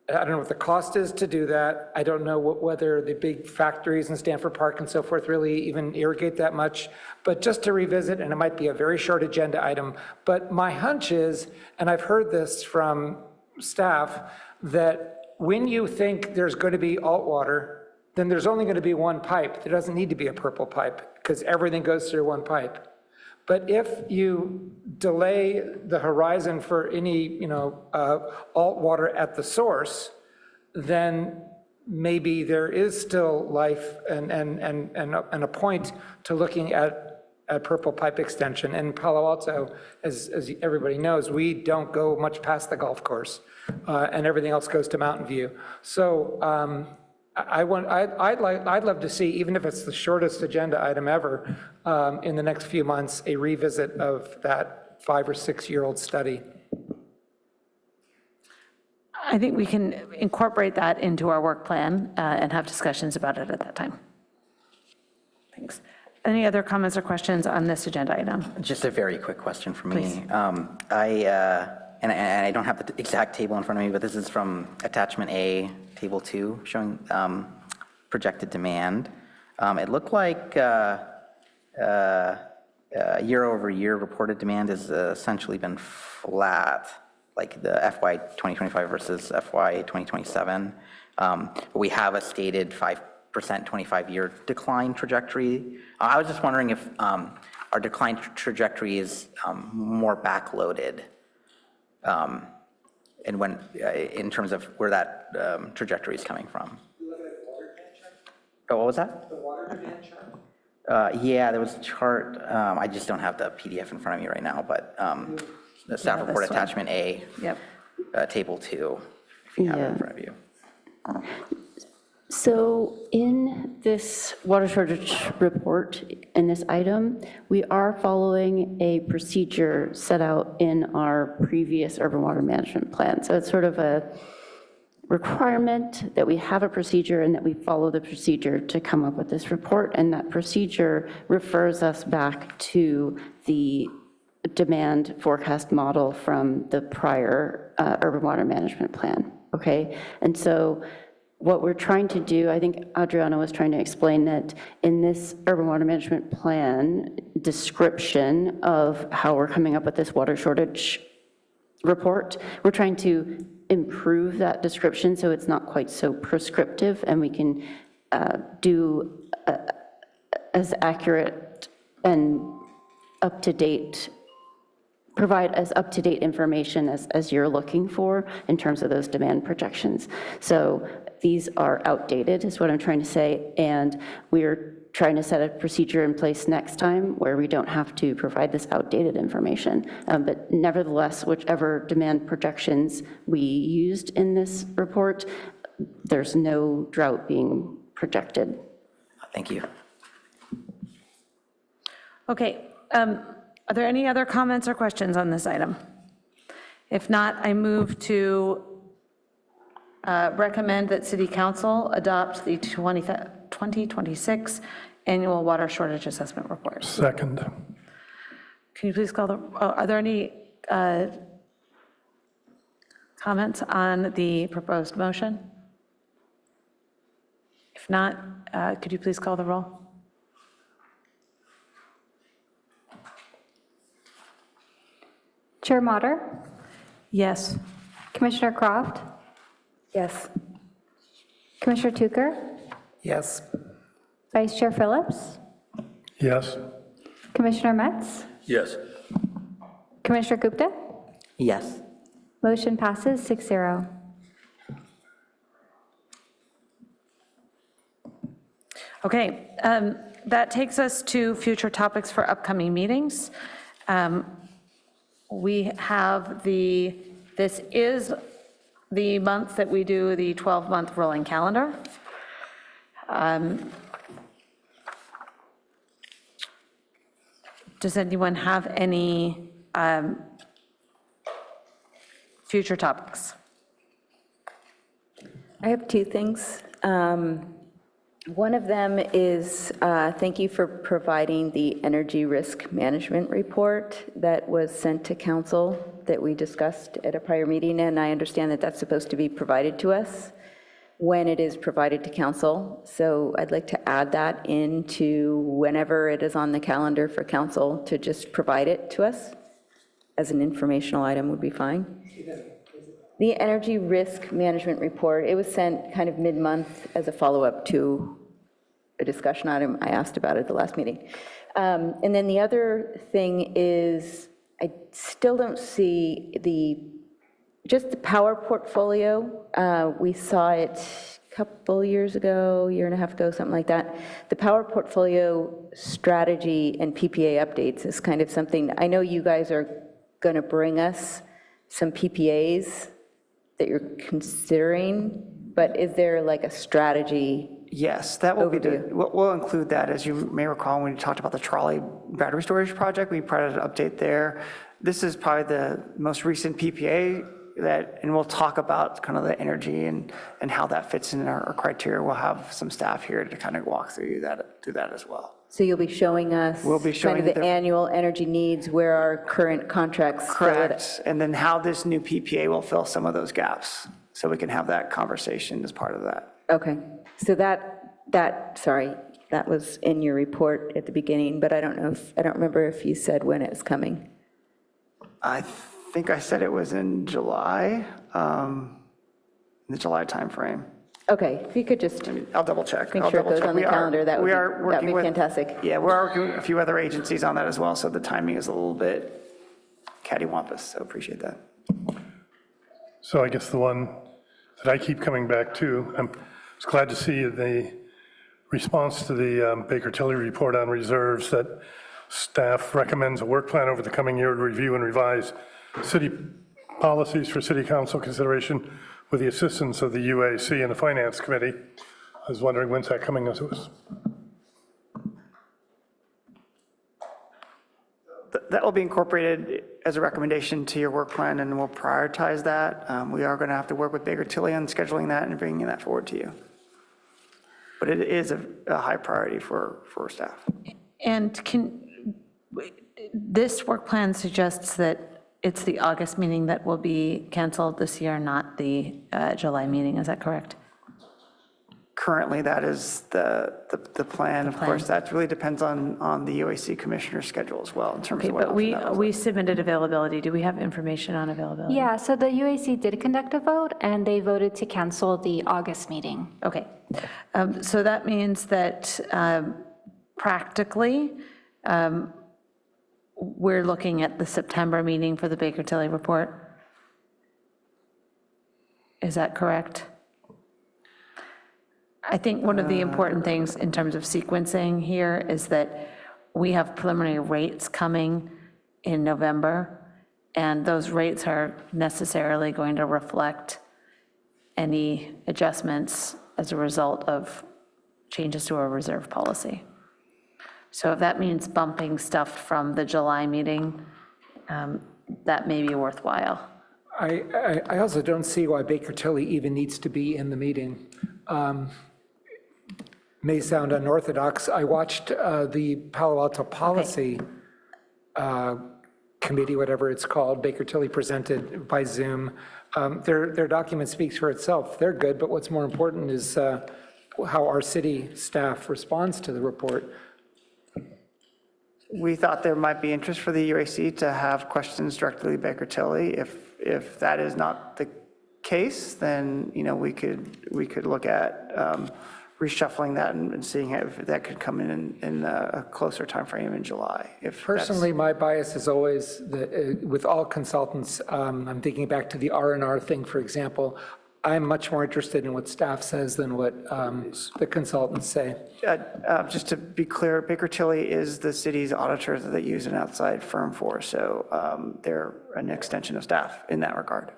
I don't know what the cost is to do that. I don't know whether the big factories in Stanford Park and so forth really even irrigate that much. But just to revisit, and it might be a very short agenda item, but my hunch is, and I've heard this from staff, that when you think there's going to be alt water, then there's only going to be one pipe. There doesn't need to be a purple pipe because everything goes through one pipe. But if you delay the horizon for any, alt water at the source, then maybe there is still life and a point to looking at purple pipe extension. In Palo Alto, as everybody knows, we don't go much past the golf course, and everything else goes to Mountain View. So I'd love to see, even if it's the shortest agenda item ever, in the next few months, a revisit of that 5 or 6 year old study. I think we can incorporate that into our work plan and have discussions about it at that time. Thanks. Any other comments or questions on this agenda item? Just a very quick question for me. Please. I don't have the exact table in front of me, but this is from attachment A, table 2, showing projected demand. It looked like year over year reported demand has essentially been flat, like the FY 2025 versus FY 2027. We have a stated 5% 25-year decline trajectory. I was just wondering if our decline trajectory is more backloaded, and when, in terms of where that trajectory is coming from. Oh, what was that? The water demand chart? Yeah, there was a chart. I just don't have the PDF in front of me right now, but the staff report attachment A, table 2, if you have it in front of you. So in this water shortage report, in this item, we are following a procedure set out in our previous urban water management plan. So it's sort of a requirement that we have a procedure and that we follow the procedure to come up with this report. And that procedure refers us back to the demand forecast model from the prior urban water management plan, okay? And so what we're trying to do, I think Adriana was trying to explain that in this urban water management plan description of how we're coming up with this water shortage report, we're trying to improve that description so it's not quite so prescriptive and we can do as accurate and up-to-date, provide as up-to-date information as you're looking for in terms of those demand projections. So these are outdated is what I'm trying to say, and we're trying to set a procedure in place next time where we don't have to provide this outdated information. But nevertheless, whichever demand projections we used in this report, there's no drought being projected. Thank you. Okay, are there any other comments or questions on this item? If not, I move to recommend that City Council adopt the 2026 Annual Water Shortage Assessment Report. Second. Can you please call the, are there any comments on the proposed motion? If not, could you please call the roll? Chair Mater? Yes. Commissioner Croft? Yes. Commissioner Tucker? Yes. Vice Chair Phillips? Yes. Commissioner Metz? Yes. Commissioner Gupta? Yes. Motion passes 6-0. Okay, that takes us to future topics for upcoming meetings. We have this is the month that we do the 12-month rolling calendar. Does anyone have any future topics? I have two things. One of them is thank you for providing the energy risk management report that was sent to council that we discussed at a prior meeting, and I understand that that's supposed to be provided to us when it is provided to council. So I'd like to add that into whenever it is on the calendar for council to just provide it to us as an informational item would be fine. The energy risk management report, it was sent kind of mid-month as a follow-up to a discussion item I asked about at the last meeting. And then the other thing is I still don't see just the power portfolio. We saw it a couple years ago, year and a half ago, something like that. The power portfolio strategy and PPA updates is kind of something, I know you guys are going to bring us some PPAs that you're considering, but is there like a strategy? Yes, that will be we'll include that. As you may recall, when we talked about the trolley battery storage project, we provided an update there. This is probably the most recent PPA and we'll talk about kind of the energy and how that fits in our criteria. We'll have some staff here to kind of walk through that as well. So you'll be showing us kind of the annual energy needs where our current contracts fill it. Correct, and then how this new PPA will fill some of those gaps. So we can have that conversation as part of that. Okay, so that sorry, That was in your report at the beginning, but I don't remember if you said when it was coming. I think I said it was in July, in the July timeframe. Okay, if you could just I'll double check. make I'll sure it double goes check. on the calendar, that would be fantastic. Yeah, we're working with a few other agencies on that as well, so the timing is a little bit cattywampus, so appreciate that. So I guess the one that I keep coming back to, I was glad to see the response to the Baker Tilly report on reserves, that staff recommends a work plan over the coming year to review and revise city policies for city council consideration with the assistance of the UAC and the finance committee. I was wondering, when's that coming to us? That will be incorporated as a recommendation to your work plan, and we'll prioritize that. We are going to have to work with Baker Tilly on scheduling that and bringing that forward to you. But it is a high priority for staff. And this work plan suggests that it's the August meeting that will be canceled this year, not the July meeting, is that correct? Currently, that is the plan. Of course, that really depends on the UAC commissioner's schedule as well in terms Okay, of what but we submitted availability. Do we have information on availability? Yeah, so the UAC did conduct a vote, and they voted to cancel the August meeting. Okay. So that means that practically, we're looking at the September meeting for the Baker Tilly report. Is that correct? I think one of the important things in terms of sequencing here is that we have preliminary rates coming in November, and those rates are necessarily going to reflect any adjustments as a result of changes to our reserve policy. So if that means bumping stuff from the July meeting, that may be worthwhile. I also don't see why Baker Tilly even needs to be in the meeting. May sound unorthodox. I watched the Palo Alto Policy Committee, whatever it's called, Baker Tilly presented by Zoom. Their document speaks for itself. They're good, but what's more important is how our city staff responds to the report. We thought there might be interest for the UAC to have questions directly to Baker Tilly. If that is not the case, then we could look at reshuffling that and seeing if that could come in a closer timeframe in July. Personally, my bias is always that with all consultants, I'm thinking back to the R&R thing, for example, I'm much more interested in what staff says than what the consultants say. Just to be clear, Baker Tilly is the city's auditor that they use an outside firm for, so they're an extension of staff in that regard.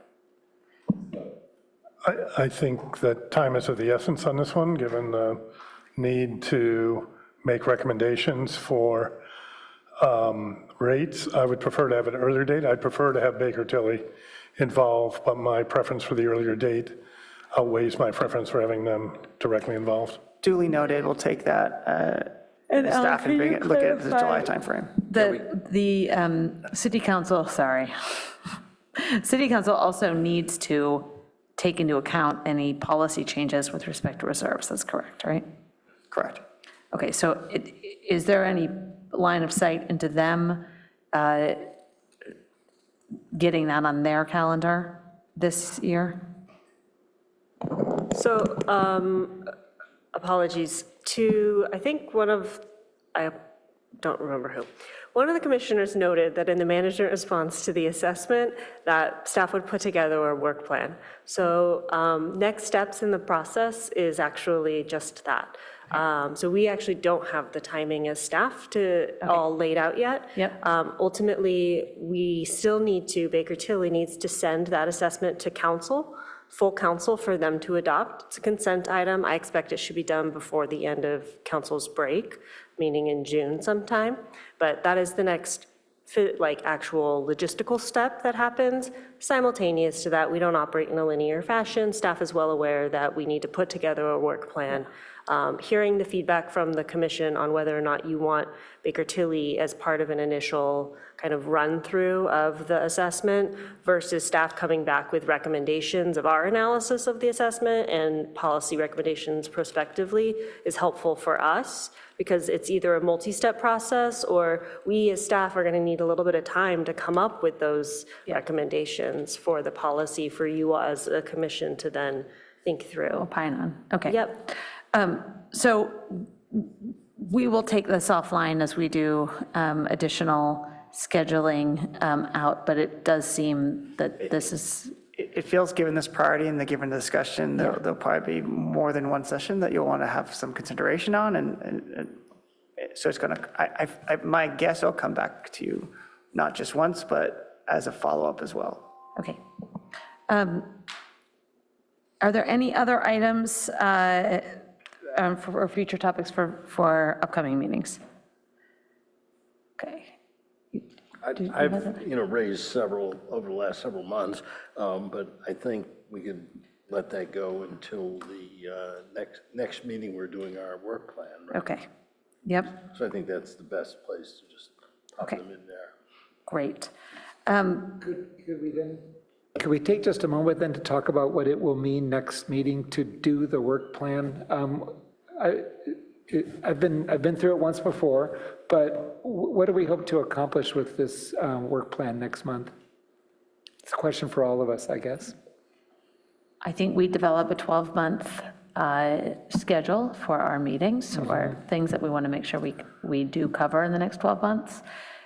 I think that time is of the essence on this one, given the need to make recommendations for rates. I would prefer to have an earlier date. I'd prefer to have Baker Tilly involved, but my preference for the earlier date outweighs my preference for having them directly involved. Duly noted. We'll take that staff and bring it, look at the July timeframe. The city council, sorry. City council also needs to take into account any policy changes with respect to reserves. That's correct, right? Correct. Okay, so is there any line of sight into them getting that on their calendar this year? So, apologies to, I think I don't remember who. One of the commissioners noted that in the management response to the assessment, that staff would put together a work plan. So next steps in the process is actually just that. So we actually don't have the timing as staff to all laid out yet. Yep. Ultimately, we still need to, Baker Tilly needs to send that assessment to council, full council, for them to adopt. It's a consent item. I expect it should be done before the end of council's break, meaning in June sometime. But that is the next actual logistical step that happens. simultaneous to that, we don't operate in a linear fashion. Staff is well aware that we need to put together a work plan. Hearing the feedback from the commission on whether or not you want Baker Tilly as part of an initial kind of run-through of the assessment versus staff coming back with recommendations of our analysis of the assessment and policy recommendations prospectively is helpful for us, because it's either a multi-step process or we as staff are going to need a little bit of time to come up with those recommendations for the policy for you as a commission to then think through. Opine on. Okay. Yep. So we will take this offline as we do additional scheduling out, but it does seem that this is. It feels, given this priority and given the discussion, there'll probably be more than one session that you'll want to have some consideration on, and so it's going to, my guess, I'll come back to you, not just once, but as a follow-up as well. Okay. Are there any other items for future topics for upcoming meetings? Okay. I've, raised several over the last several months, but I think we could let that go until the next meeting we're doing our work plan. Right? Okay. Yep. So I think that's the best place to just pop them in there. Great. Could we take just a moment then to talk about what it will mean next meeting to do the work plan? I've been through it once before, but what do we hope to accomplish with this work plan next month? It's a question for all of us, I guess. I think we develop a 12-month schedule for our meetings or things that we want to make sure we do cover in the next 12 months.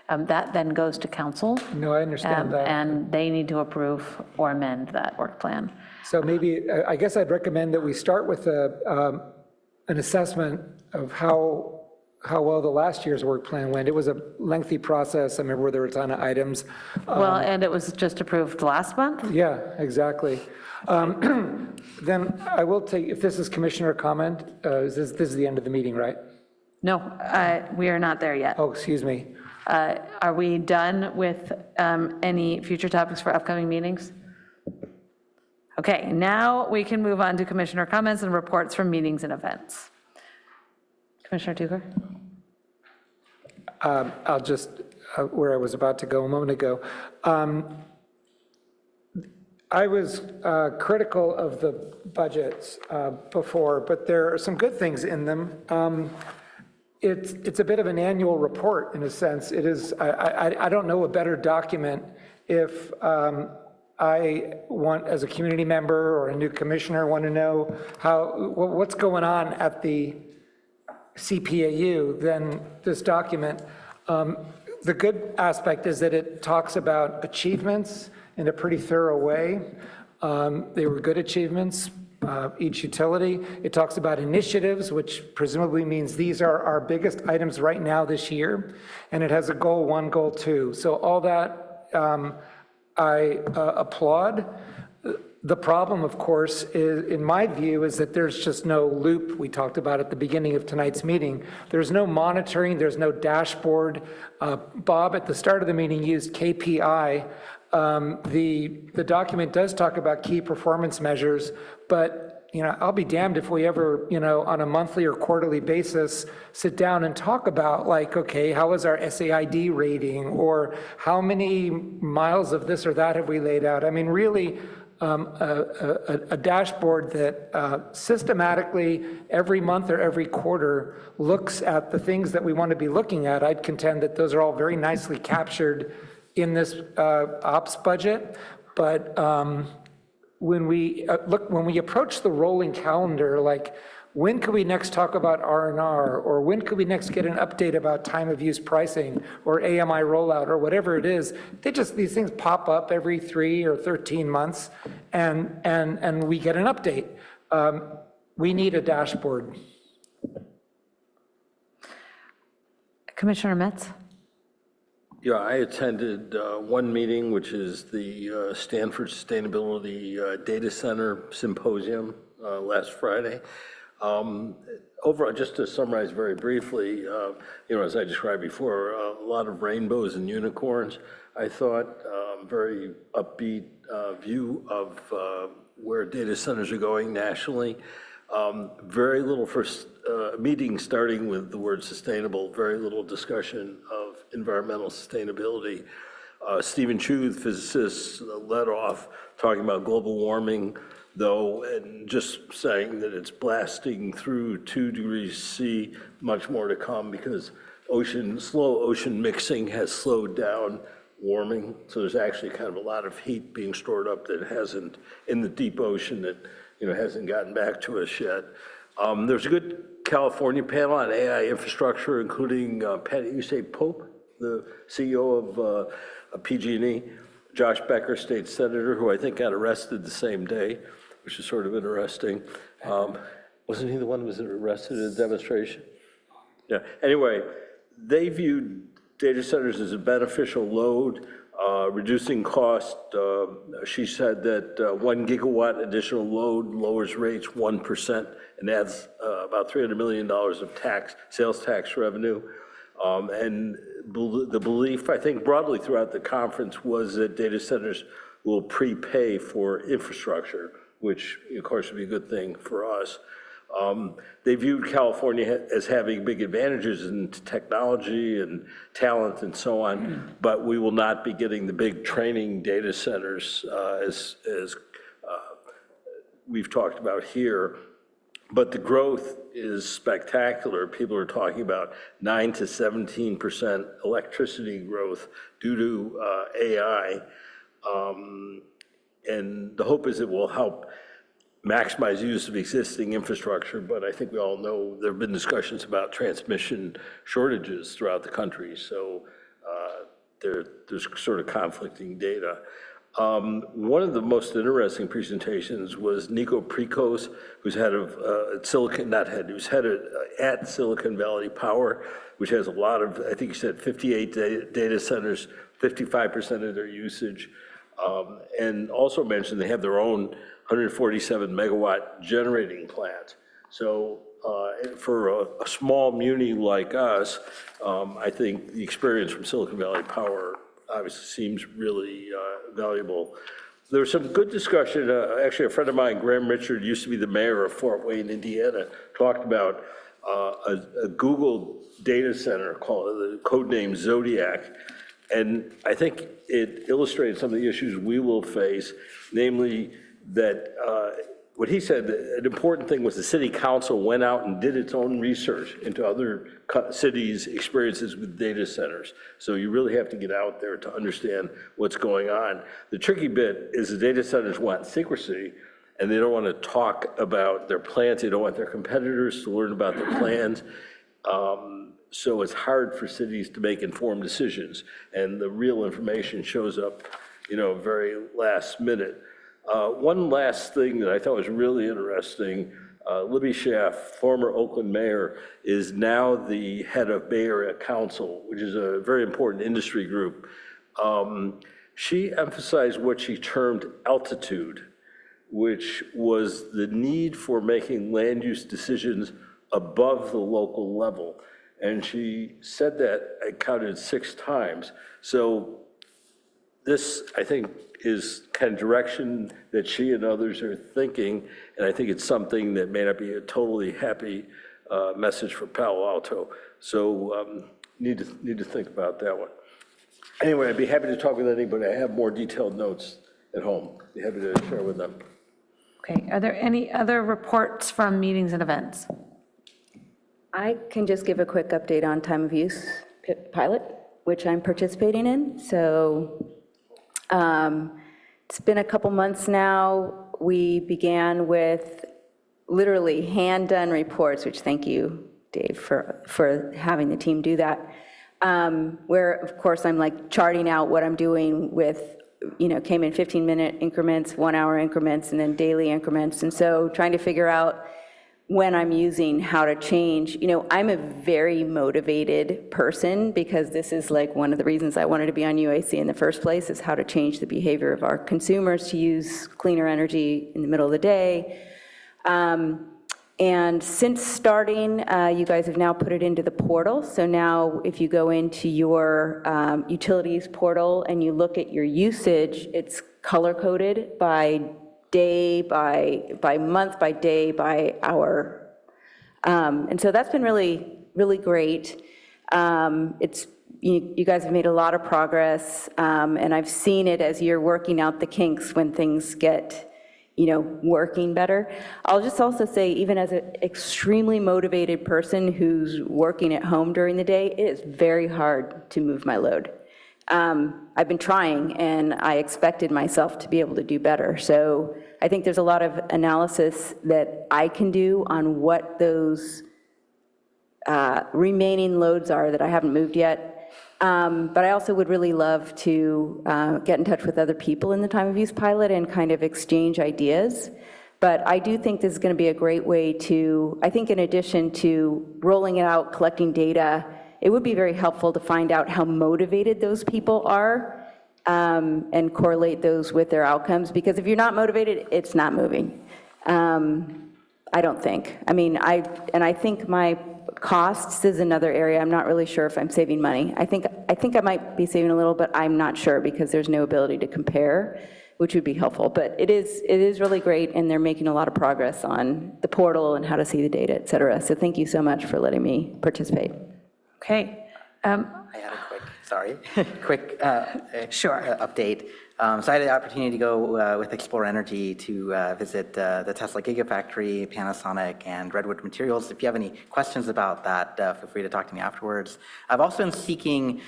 That then goes to council. No, I understand that. And they need to approve or amend that work plan. So maybe, I guess I'd recommend that we start with an assessment of how well the last year's work plan went. It was a lengthy process. I remember there were a ton of items. Well, and it was just approved last month? Yeah, exactly. Then I will take, if this is commissioner comment, this is the end of the meeting, right? No, we are not there yet. Oh, excuse me. Are we done with any future topics for upcoming meetings? Okay, now we can move on to commissioner comments and reports from meetings and events. Commissioner Tucker? I'll just, where I was about to go a moment ago. I was critical of the budgets before, but there are some good things in them. It's a bit of an annual report in a sense. It is, I don't know a better document if I want, as a community member or a new commissioner, want to know what's going on at the CPAU than this document. The good aspect is that it talks about achievements in a pretty thorough way. They were good achievements, each utility. It talks about initiatives, which presumably means these are our biggest items right now this year. And it has a goal 1, goal 2. So all that I applaud. The problem, of course, is, in my view, is that there's just no loop. We talked about at the beginning of tonight's meeting. There's no monitoring. There's no dashboard. Bob, at the start of the meeting, used KPI. The document does talk about key performance measures, but I'll be damned if we ever, on a monthly or quarterly basis, sit down and talk about, like, okay, how is our SAID rating, or how many miles of this or that have we laid out? I mean, really, a dashboard that systematically every month or every quarter looks at the things that we want to be looking at. I'd contend that those are all very nicely captured in this ops budget, but when we approach the rolling calendar, like, when could we next talk about R&R, or when could we next get an update about time of use pricing or AMI rollout or whatever it is? These things pop up every 3 or 13 months, and we get an update. We need a dashboard. Commissioner Metz? Yeah, I attended one meeting, which is the Stanford Sustainability Data Center Symposium last Friday. overall, just to summarize very briefly, as I described before, a lot of rainbows and unicorns. I thought very upbeat view of where data centers are going nationally. Very little first meeting starting with the word sustainable, very little discussion of environmental sustainability. Stephen Chu, the physicist, led off talking about global warming, though, and just saying that it's blasting through 2 degrees C, much more to come because slow ocean mixing has slowed down warming. So there's actually kind of a lot of heat being stored up that hasn't, in the deep ocean, that hasn't gotten back to us yet. There's a good California panel on AI infrastructure, including Patty, you say Pope, the CEO of PG&E, Josh Becker, state senator, who I think got arrested the same day, which is sort of interesting. Wasn't he the one who was arrested at a demonstration? Yeah, anyway, they viewed data centers as a beneficial load, reducing cost. She said that 1 gigawatt additional load lowers rates 1% and adds about $300 million of sales tax revenue. And the belief, I think, broadly throughout the conference was that data centers will prepay for infrastructure, which, of course, would be a good thing for us. They viewed California as having big advantages in technology and talent and so on, but we will not be getting the big training data centers as we've talked about here. But the growth is spectacular. People are talking about 9 to 17% electricity growth due to AI. And the hope is it will help maximize use of existing infrastructure, but I think we all know there have been discussions about transmission shortages throughout the country, so there's sort of conflicting data. One of the most interesting presentations was Nico Prikos, who's head of who's head at Silicon Valley Power, which has a lot of, I think he said 58 data centers, 55% of their usage, and also mentioned they have their own 147 megawatt generating plant. So for a small muni like us, I think the experience from Silicon Valley Power obviously seems really valuable. There was some good discussion. Actually, a friend of mine, Graham Richard, used to be the mayor of Fort Wayne, Indiana, talked about a Google data center called the codename Zodiac. And I think it illustrated some of the issues we will face, namely that what he said, an important thing was the city council went out and did its own research into other cities' experiences with data centers. So you really have to get out there to understand what's going on. The tricky bit is the data centers want secrecy, and they don't want to talk about their plans. They don't want their competitors to learn about their plans. So it's hard for cities to make informed decisions, and the real information shows up, very last minute. One last thing that I thought was really interesting, Libby Schaaf, former Oakland mayor, is now the head of Bay Area Council, which is a very important industry group. She emphasized what she termed altitude, which was the need for making land use decisions above the local level. And she said that, I counted 6 times. So this, I think, is kind of direction that she and others are thinking, and I think it's something that may not be a totally happy message for Palo Alto. So need to think about that one. Anyway, I'd be happy to talk with anybody. I have more detailed notes at home. Be happy to share with them. Okay, are there any other reports from meetings and events? I can just give a quick update on time of use pilot, which I'm participating in. So it's been a couple months now. We began with literally hand-done reports, which thank you, Dave, for having the team do that, where, of course, I'm like charting out what I'm doing with, came in 15-minute increments, 1-hour increments, and then daily increments. And so trying to figure out when I'm using how to change. I'm a very motivated person because this is like one of the reasons I wanted to be on UAC in the first place, is how to change the behavior of our consumers to use cleaner energy in the middle of the day. And since starting, you guys have now put it into the portal. So now if you go into your utilities portal and you look at your usage, it's color-coded by day, by month, by day, by hour. And so that's been really, really great. You guys have made a lot of progress, and I've seen it as you're working out the kinks when things get working better. I'll just also say, even as an extremely motivated person who's working at home during the day, it is very hard to move my load. I've been trying, and I expected myself to be able to do better. So I think there's a lot of analysis that I can do on what those remaining loads are that I haven't moved yet. But I also would really love to get in touch with other people in the time of use pilot and kind of exchange ideas. But I do think this is going to be a great way to, I think in addition to rolling it out, collecting data, it would be very helpful to find out how motivated those people are and correlate those with their outcomes. Because if you're not motivated, it's not moving. I don't think. I mean, I think my costs is another area. I'm not really sure if I'm saving money. I think I might be saving a little, but I'm not sure because there's no ability to compare, which would be helpful. But it is really great, and they're making a lot of progress on the portal and how to see the data, et cetera. So thank you so much for letting me participate. Okay. I had a quick update. So I had the opportunity to go with Explore Energy to visit the Tesla Gigafactory, Panasonic, and Redwood Materials. If you have any questions about that, feel free to talk to me afterwards. I've also been seeking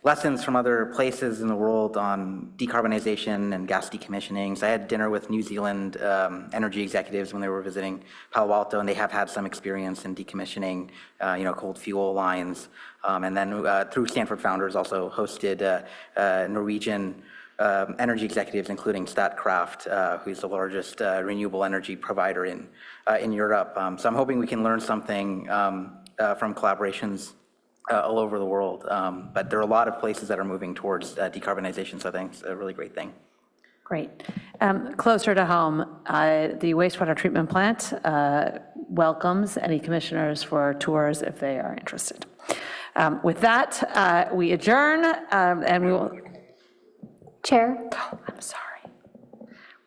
lessons from other places in the world on decarbonization and gas decommissioning. So I had dinner with New Zealand energy executives when they were visiting Palo Alto, and they have had some experience in decommissioning, cold fuel lines. And then through Stanford Founders, also hosted Norwegian energy executives, including Statkraft, who's the largest renewable energy provider in Europe. So I'm hoping we can learn something from collaborations all over the world. But there are a lot of places that are moving towards decarbonization, so I think it's a really great thing. Great. Closer to home, the wastewater treatment plant welcomes any commissioners for tours if they are interested. With that, we adjourn, and we will... Chair? Oh, I'm sorry.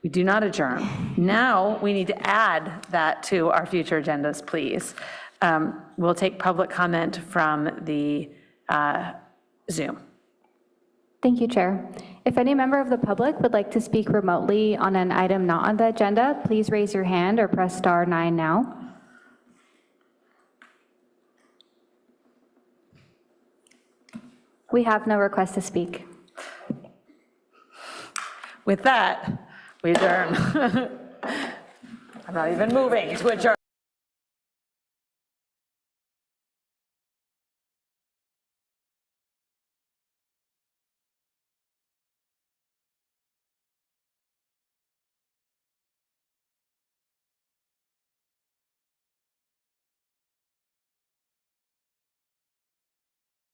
We do not adjourn. Now, we need to add that to our future agendas, please. We'll take public comment from the Zoom. Thank you, Chair. If any member of the public would like to speak remotely on an item not on the agenda, please raise your hand or press *9 now. We have no request to speak. With that, we adjourn. I'm not even moving to adjourn.